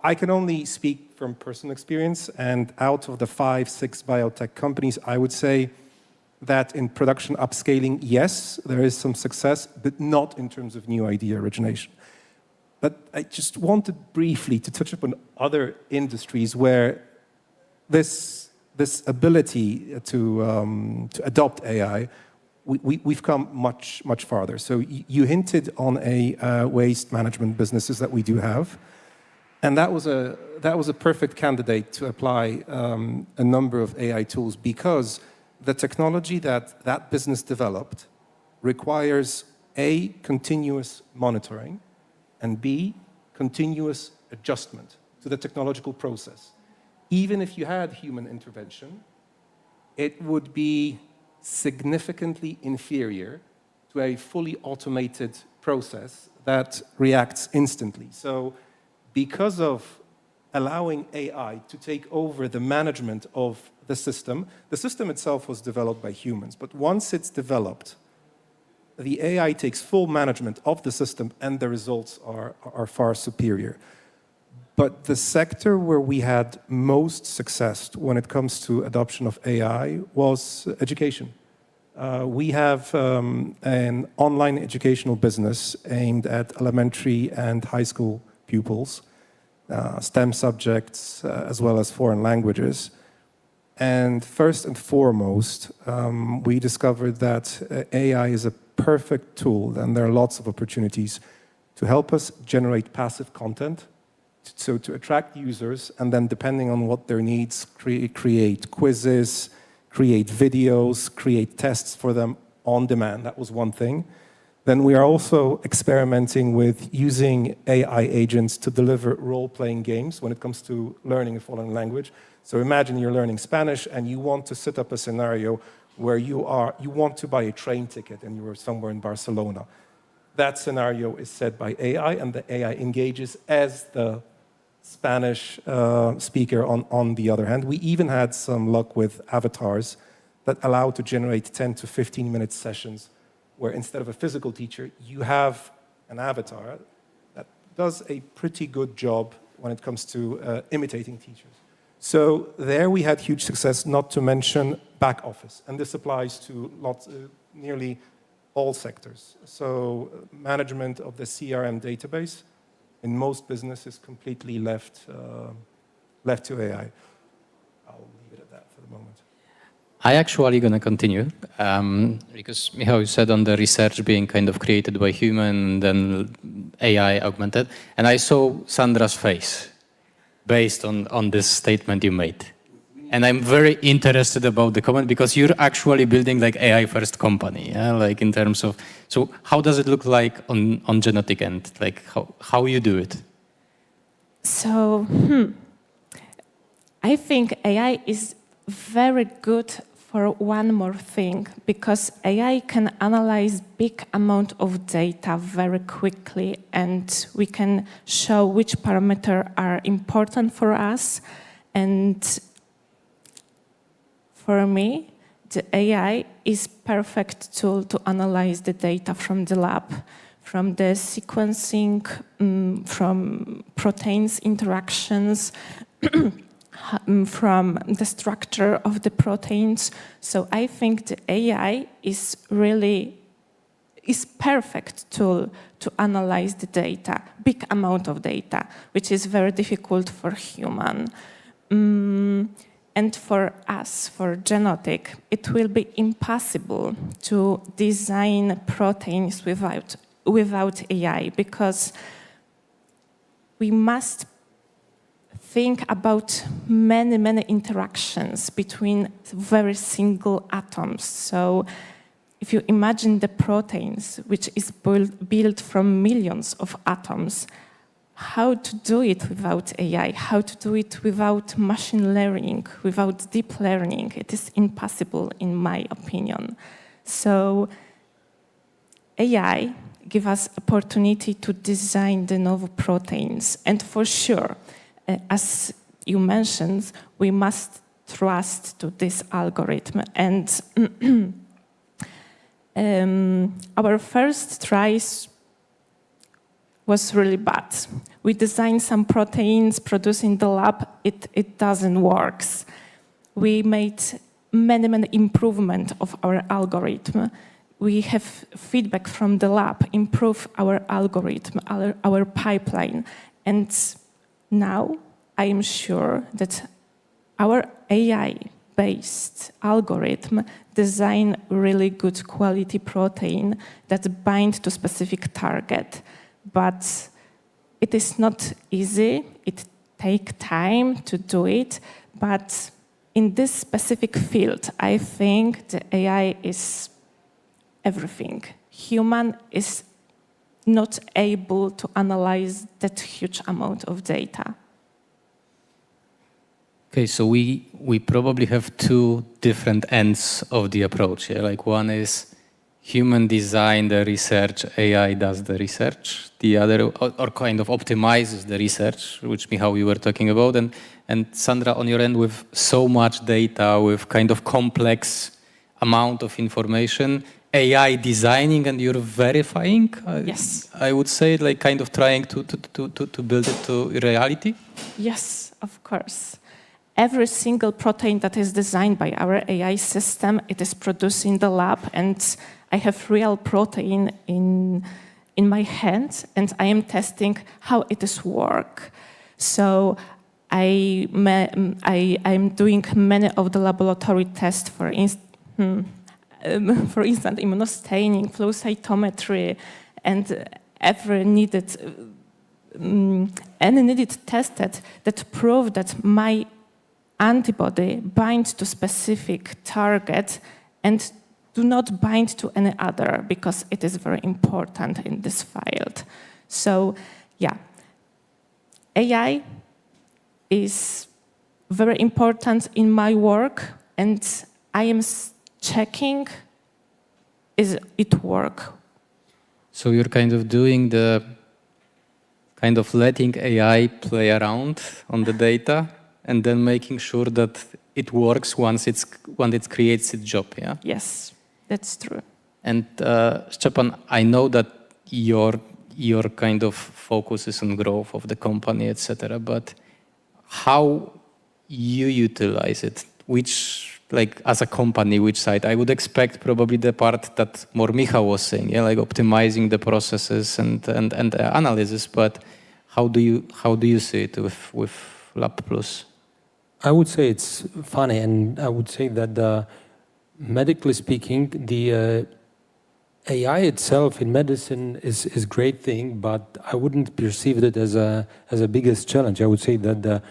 I can only speak from personal experience, and out of the 5, 6 biotech companies, I would say that in production upscaling, yes, there is some success, but not in terms of new idea origination. But I just wanted briefly to touch upon other industries where this ability to adopt AI, we've come much farther. So you hinted on a waste management businesses that we do have, and that was a perfect candidate to apply a number of AI tools, because the technology that business developed requires A, continuous monitoring, and B, continuous adjustment to the technological process. Even if you had human intervention, it would be significantly inferior to a fully automated process that reacts instantly. So because of allowing AI to take over the management of the system itself was developed by humans, but once it's developed, the AI takes full management of the system and the results are far superior. But the sector where we had most success when it comes to adoption of AI was education. We have an online educational business aimed at elementary and high school pupils, STEM subjects, as well as foreign languages. And first and foremost, we discovered that AI is a perfect tool, and there are lots of opportunities to help us generate passive content, so to attract users, and then depending on what their needs, create quizzes, create videos, create tests for them on demand. That was one thing. Then we are also experimenting with using AI agents to deliver role-playing games when it comes to learning a foreign language. So imagine you're learning Spanish and you want to set up a scenario where you want to buy a train ticket and you are somewhere in Barcelona. That scenario is set by AI, and the AI engages as the Spanish speaker on the other hand. We even had some luck with avatars that allow to generate 10 to 15-minute sessions where instead of a physical teacher, you have an avatar that does a pretty good job when it comes to imitating teachers. So there we had huge success, not to mention back office. And this applies to nearly all sectors. So management of the CRM database in most businesses completely left to AI. I'll leave it at that for the moment. I actually going to continue because Michał, you said on the research being kind of created by human and then AI augmented, and I saw Sandra's face based on this statement you made. And I'm very interested about the comment because you're actually building like AI first company, yeah? Like in terms of, so how does it look like on genetic end? Like how you do it? So, I think AI is very good for one more thing, because AI can analyze big amount of data very quickly, and we can show which parameters are important for us. And for me, the AI is perfect tool to analyze the data from the lab, from the sequencing, from proteins interactions, from the structure of the proteins. So I think the AI is perfect tool to analyze the data, big amount of data, which is very difficult for human. And for us, for genetic, it will be impossible to design proteins without AI, because we must think about many interactions between very single atoms. So if you imagine the proteins, which is built from millions of atoms, how to do it without AI, how to do it without machine learning, without deep learning, it is impossible in my opinion. So AI gives us opportunity to design the novel proteins, and for sure, as you mentioned, we must trust to this algorithm. And our first tries was really bad. We designed some proteins, produced in the lab, it doesn't work. We made many improvements of our algorithm. We have feedback from the lab, improve our algorithm, our pipeline. And now I am sure that our AI-based algorithm design really good quality protein that bind to specific target. But it is not easy, it takes time to do it, but in this specific field, I think the AI is everything. Human is not able to analyze that huge amount of data. Okay, so we probably have two different ends of the approach. Yeah? Like one is human design the research, AI does the research. The other, or kind of optimizes the research, which Michał, you were talking about. And Sandra, on your end, with so much data, with kind of complex amount of information, AI designing and you're verifying? Yes. I would say, like kind of trying to build it to reality? Yes, of course. Every single protein that is designed by our AI system, it is produced in the lab, and I have real protein in my hand, and I am testing how it is work. So I'm doing many of the laboratory tests, for instance, immunostaining, flow cytometry, and every needed tested that prove that my antibody binds to specific target and do not bind to any other, because it is very important in this field. So, yeah, AI is very important in my work, and I am checking is it work. So you're kind of doing the kind of letting AI play around on the data and then making sure that it works once it creates its job, yeah? Yes, that's true. And Szczepan, I know that your your kind of focus is on growth of the company, etc. But how you utilize it? Which, like as a company, which side? I would expect probably the part that more Michał was saying, yeah, like optimizing the processes and analysis. But how do you see it with Lab Plus? I would say it's funny, and I would say that medically speaking, the AI itself in medicine is a great thing, but I wouldn't perceive it as a biggest challenge. I would say that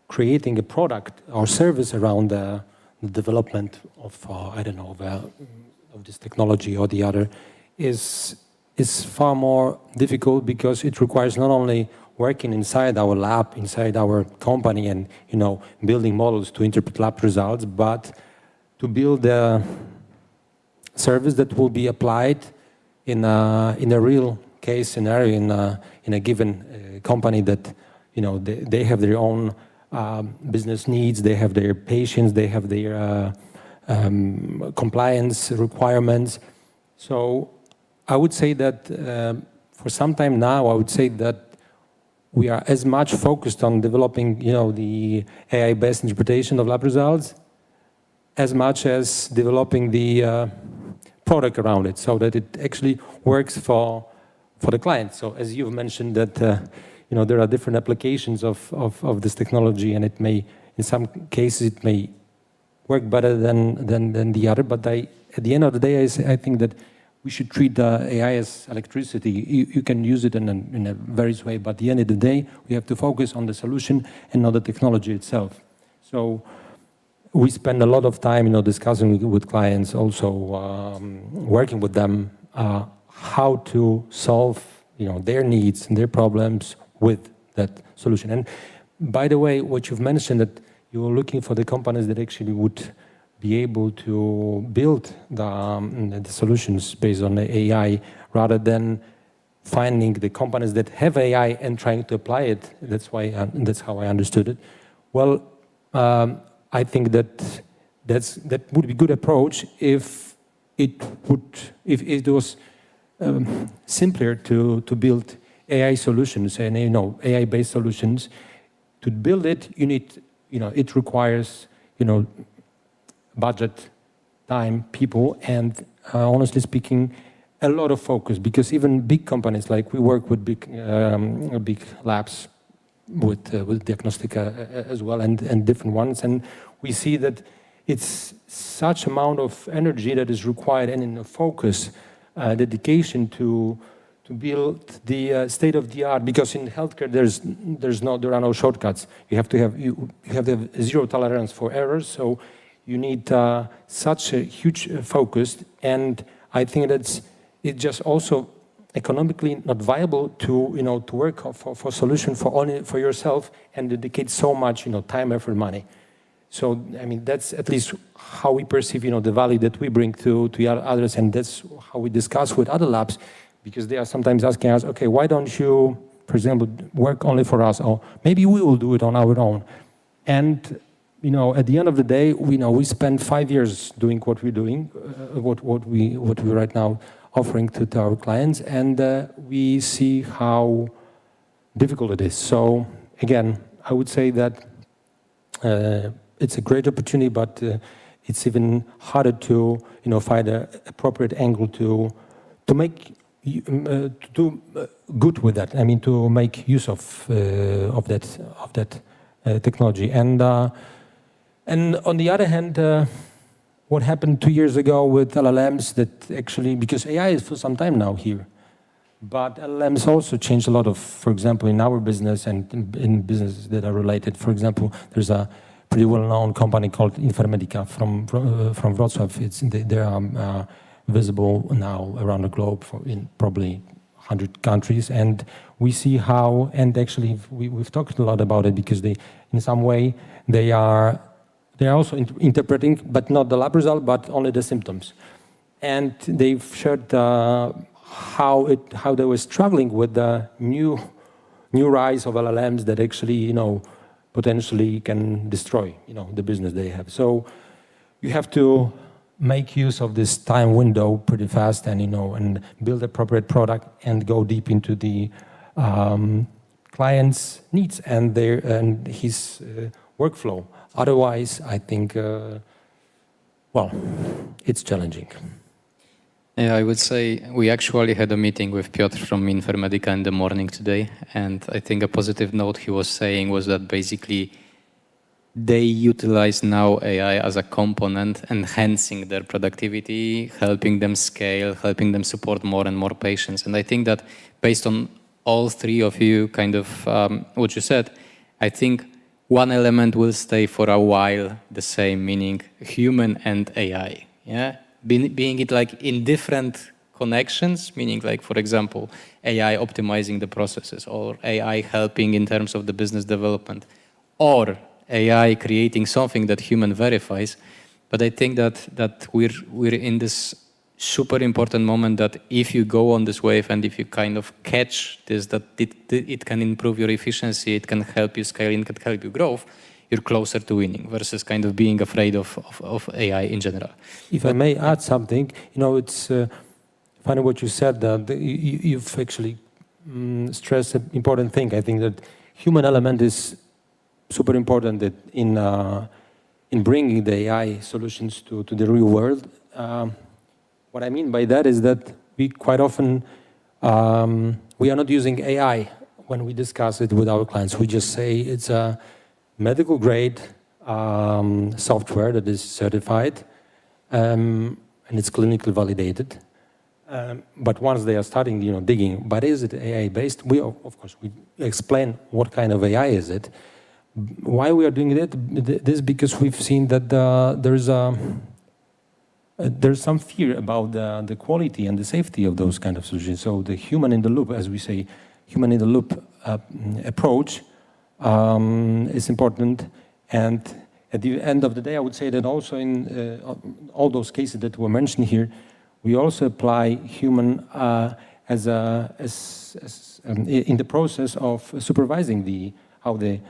creating a product or service around the development of I don't know of this technology or the other is far more difficult, because it requires not only working inside our lab, inside our company, and building models to interpret lab results, but to build a service that will be applied in a real case scenario in a given company that they have their own business needs, they have their patients, they have their compliance requirements. So I would say that for some time now, I would say that we are as much focused on developing, the AI-based interpretation of lab results, as much as developing the product around it, so that it actually works for the client. So as you've mentioned that, there are different applications of this technology, and it may, in some cases, it may work better than the other. But at the end of the day, I think that we should treat AI as electricity. You can use it in a various way, but at the end of the day, we have to focus on the solution and not the technology itself. So we spend a lot of time, discussing with clients, also working with them how to solve, their needs and their problems with that solution. And by the way, what you've mentioned, that you're looking for the companies that actually would be able to build the solutions based on the AI, rather than finding the companies that have AI and trying to apply it. That's how I understood it. Well, I think that would be a good approach if it was simpler to build AI solutions and AI-based solutions. To build it, you need it requires budget, time, people, and honestly speaking, a lot of focus, because even big companies, like we work with big labs with Diagnostica as well, and different ones, and we see that it's such amount of energy that is required, and in a focus, dedication to build the state of the art, because in healthcare there are no shortcuts. You have to have zero tolerance for errors, so you need such a huge focus, and I think it's just also economically not viable to work for solution for yourself and dedicate so much time, effort, money. So I mean, that's at least how we perceive the value that we bring to others, and that's how we discuss with other labs, because they are sometimes asking us, okay, why don't you, for example, work only for us, or maybe we will do it on our own. And at the end of the day, we spend 5 years doing what we're doing, what we right now offering to our clients, and we see how difficult it is. So again, I would say that it's a great opportunity, but it's even harder to find an appropriate angle to make to do good with that. I mean, to make use of that technology. And on the other hand, what happened 2 years ago with LLMs, that actually, because AI is for some time now here, but LLMs also changed a lot of, for example, in our business and in businesses that are related. For example, there's a pretty well-known company called Informatica from Wrocław. They are visible now around the globe in probably 100 countries, and we see how, and actually we've talked a lot about it, because they, in some way, they are also interpreting, but not the lab result, but only the symptoms. And they've shared how they were struggling with the new rise of LLMs that actually, potentially can destroy, the business they have. So you have to make use of this time window pretty fast and, and build appropriate product and go deep into the client's needs and his workflow. Otherwise, I think, it's challenging. Yeah, I would say we actually had a meeting with Piotr from Infermedica in the morning today, and I think a positive note he was saying was that basically they utilize now AI as a component, enhancing their productivity, helping them scale, helping them support more and more patients. And I think that based on all three of you, kind of what you said, I think one element will stay for a while the same, meaning human and AI. Yeah, being it like in different connections, meaning like, for example, AI optimizing the processes, or AI helping in terms of the business development, or AI creating something that human verifies. But I think that we're in this super important moment that if you go on this wave and if you kind of catch this, that it can improve your efficiency, it can help you scale, it can help you grow, you're closer to winning versus kind of being afraid of AI in general. If I may add something, it's funny what you said, that you've actually stressed an important thing. I think that human element is super important that in bringing the AI solutions to the real world. What I mean by that is that we quite often, we are not using AI when we discuss it with our clients. We just say it's a medical grade software that is certified and it's clinically validated. But once they are starting, digging, but is it AI based? We explain what kind of AI is it. Why we are doing it? This is because we've seen that there's some fear about the quality and the safety of those kind of solutions. So the human in the loop, as we say, human in the loop approach is important. And at the end of the day, I would say that also in all those cases that were mentioned here, we also apply human in the process of supervising how the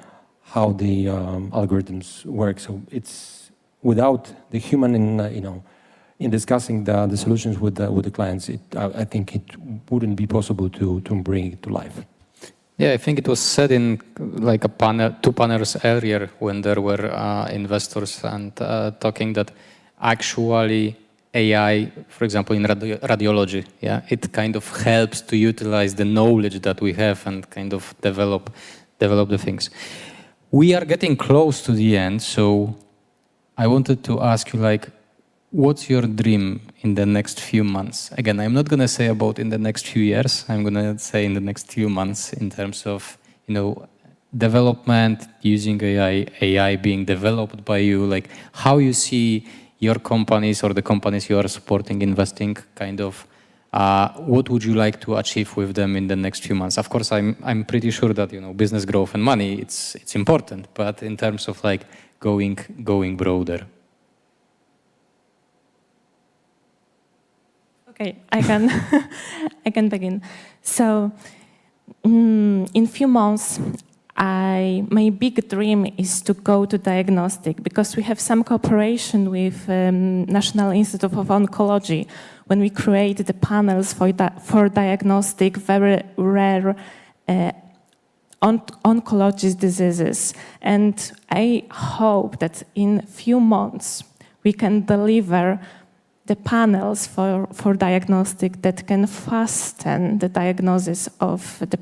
algorithms work. So it's without the human in discussing the solutions with the clients, I think it wouldn't be possible to bring it to life. Yeah, I think it was said in like two panels earlier when there were investors and talking that actually AI, for example, in radiology, yeah, it kind of helps to utilize the knowledge that we have and kind of develop the things. We are getting close to the end, so I wanted to ask you, like, what's your dream in the next few months? Again, I'm not going to say about in the next few years. I'm going to say in the next few months in terms of, development, using AI being developed by you, like how you see your companies or the companies you are supporting, investing, kind of, what would you like to achieve with them in the next few months? Of course, I'm pretty sure that, business growth and money, it's important, but in terms of like going broader. Okay, I can begin. So, in few months, my big dream is to go to diagnostic, because we have some cooperation with National Institute of Oncology when we create the panels for diagnostic very rare oncology diseases. And I hope that in few months we can deliver the panels for diagnostic that can fasten the diagnosis of the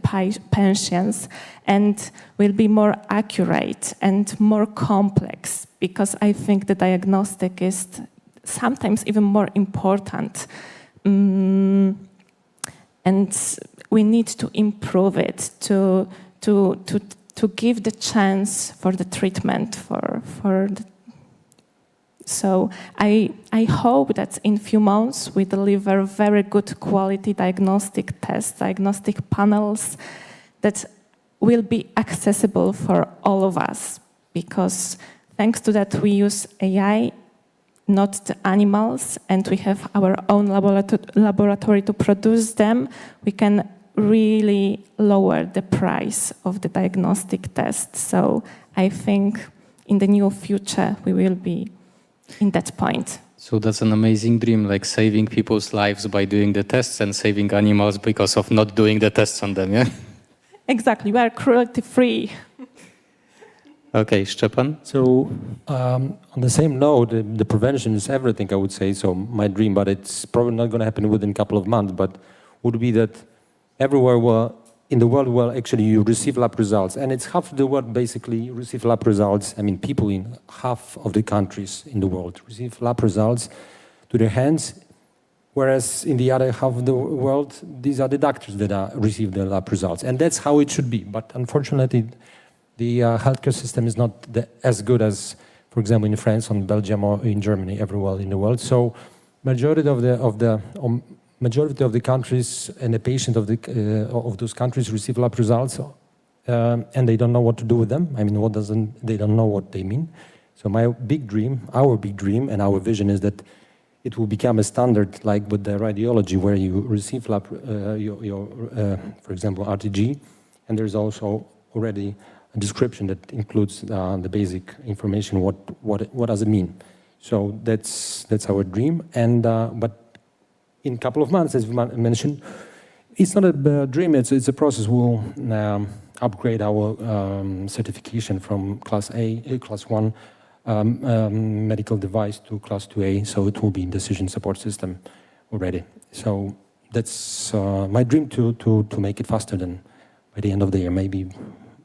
patients and will be more accurate and more complex, because I think the diagnostic is sometimes even more important. And we need to improve it to give the chance for the treatment So I hope that in few months we deliver very good quality diagnostic tests, diagnostic panels that will be accessible for all of us, because thanks to that we use AI, not the animals, and we have our own laboratory to produce them. We can really lower the price of the diagnostic test. So I think in the near future we will be in that point. So that's an amazing dream, like saving people's lives by doing the tests and saving animals because of not doing the tests on them, yeah? Exactly, we are cruelty-free. Okay, Szczepan? So on the same note, the prevention is everything, I would say. So my dream, but it's probably not going to happen within a couple of months, but would be that everywhere in the world where actually you receive lab results, and it's half of the world basically receive lab results. I mean, people in half of the countries in the world receive lab results to their hands, whereas in the other half of the world, these are the doctors that receive the lab results. And that's how it should be. But unfortunately, the healthcare system is not as good as, for example, in France, or in Belgium, or in Germany, everywhere in the world. So majority of the countries and the patients of those countries receive lab results, and they don't know what to do with them. I mean, they don't know what they mean. So my big dream, our big dream, and our vision is that it will become a standard, like with the radiology, where you receive lab, for example, RTG, and there's also already a description that includes the basic information. What does it mean? So that's our dream, and but in a couple of months, as we mentioned, it's not a dream, it's a process. We'll upgrade our certification from Class 1 medical device to Class 2A, so it will be in decision support system already. So that's my dream to make it faster than by the end of the year, maybe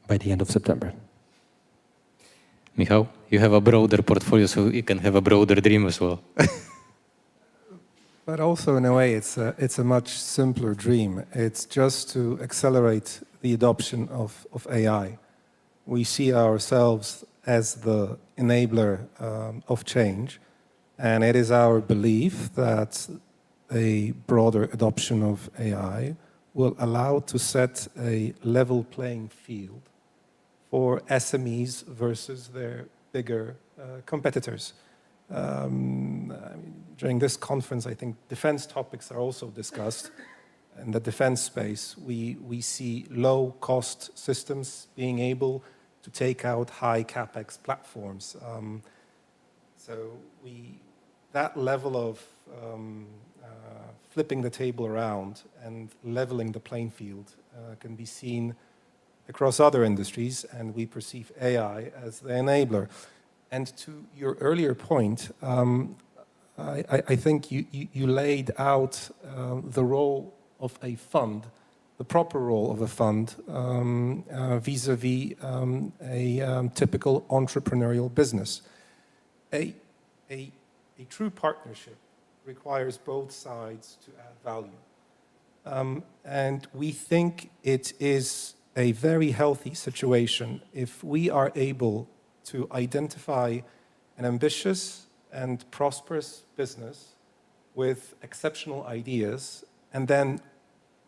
by the end of September. Michał, you have a broader portfolio, so you can have a broader dream as well. But also, in a way, it's a much simpler dream. It's just to accelerate the adoption of AI. We see ourselves as the enabler of change, and it is our belief that a broader adoption of AI will allow to set a level playing field for SMEs versus their bigger competitors. I mean, during this conference, I think defense topics are also discussed. In the defense space, we see low-cost systems being able to take out high capex platforms. So that level of flipping the table around and leveling the playing field can be seen across other industries, and we perceive AI as the enabler. And to your earlier point, I think you laid out the role of a fund, the proper role of a fund vis-a-vis a typical entrepreneurial business. A true partnership requires both sides to add value. And we think it is a very healthy situation if we are able to identify an ambitious and prosperous business with exceptional ideas, and then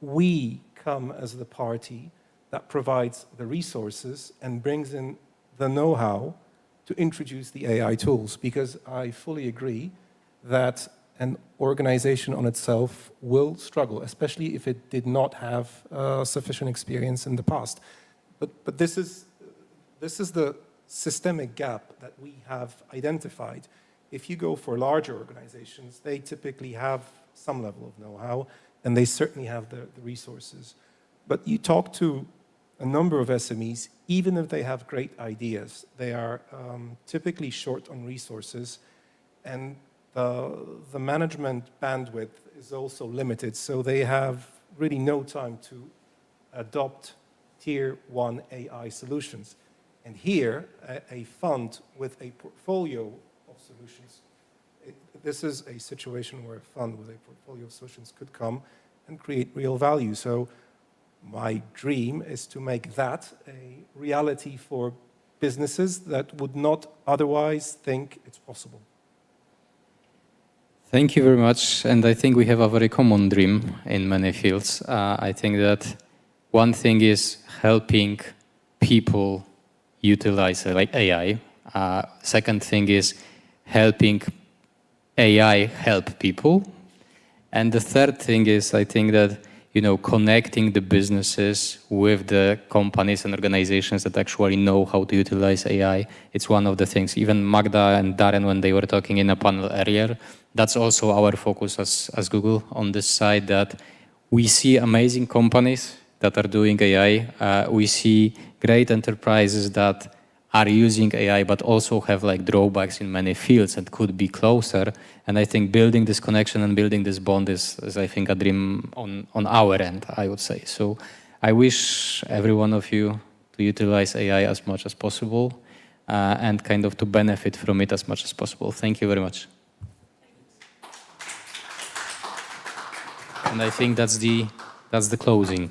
we come as the party that provides the resources and brings in the know-how to introduce the AI tools. Because I fully agree that an organization on itself will struggle, especially if it did not have sufficient experience in the past. But this is the systemic gap that we have identified. If you go for larger organizations, they typically have some level of know-how, and they certainly have the resources. But you talk to a number of SMEs, even if they have great ideas, they are typically short on resources, and the management bandwidth is also limited, so they have really no time to adopt tier 1 AI solutions. And here, a fund with a portfolio of solutions, this is a situation where a fund with a portfolio of solutions could come and create real value. So my dream is to make that a reality for businesses that would not otherwise think it's possible. Thank you very much, and I think we have a very common dream in many fields. I think that one thing is helping people utilize like AI. Second thing is helping AI help people. And the third thing is, I think that connecting the businesses with the companies and organizations that actually know how to utilize AI. It's one of the things. Even Magda and Darren, when they were talking in a panel earlier, that's also our focus as Google on this side, that we see amazing companies that are doing AI. We see great enterprises that are using AI, but also have like drawbacks in many fields and could be closer. And I think building this connection and building this bond is I think, a dream on our end, I would say. So I wish every one of you to utilize AI as much as possible and kind of to benefit from it as much as possible. Thank you very much. And I think that's the closing.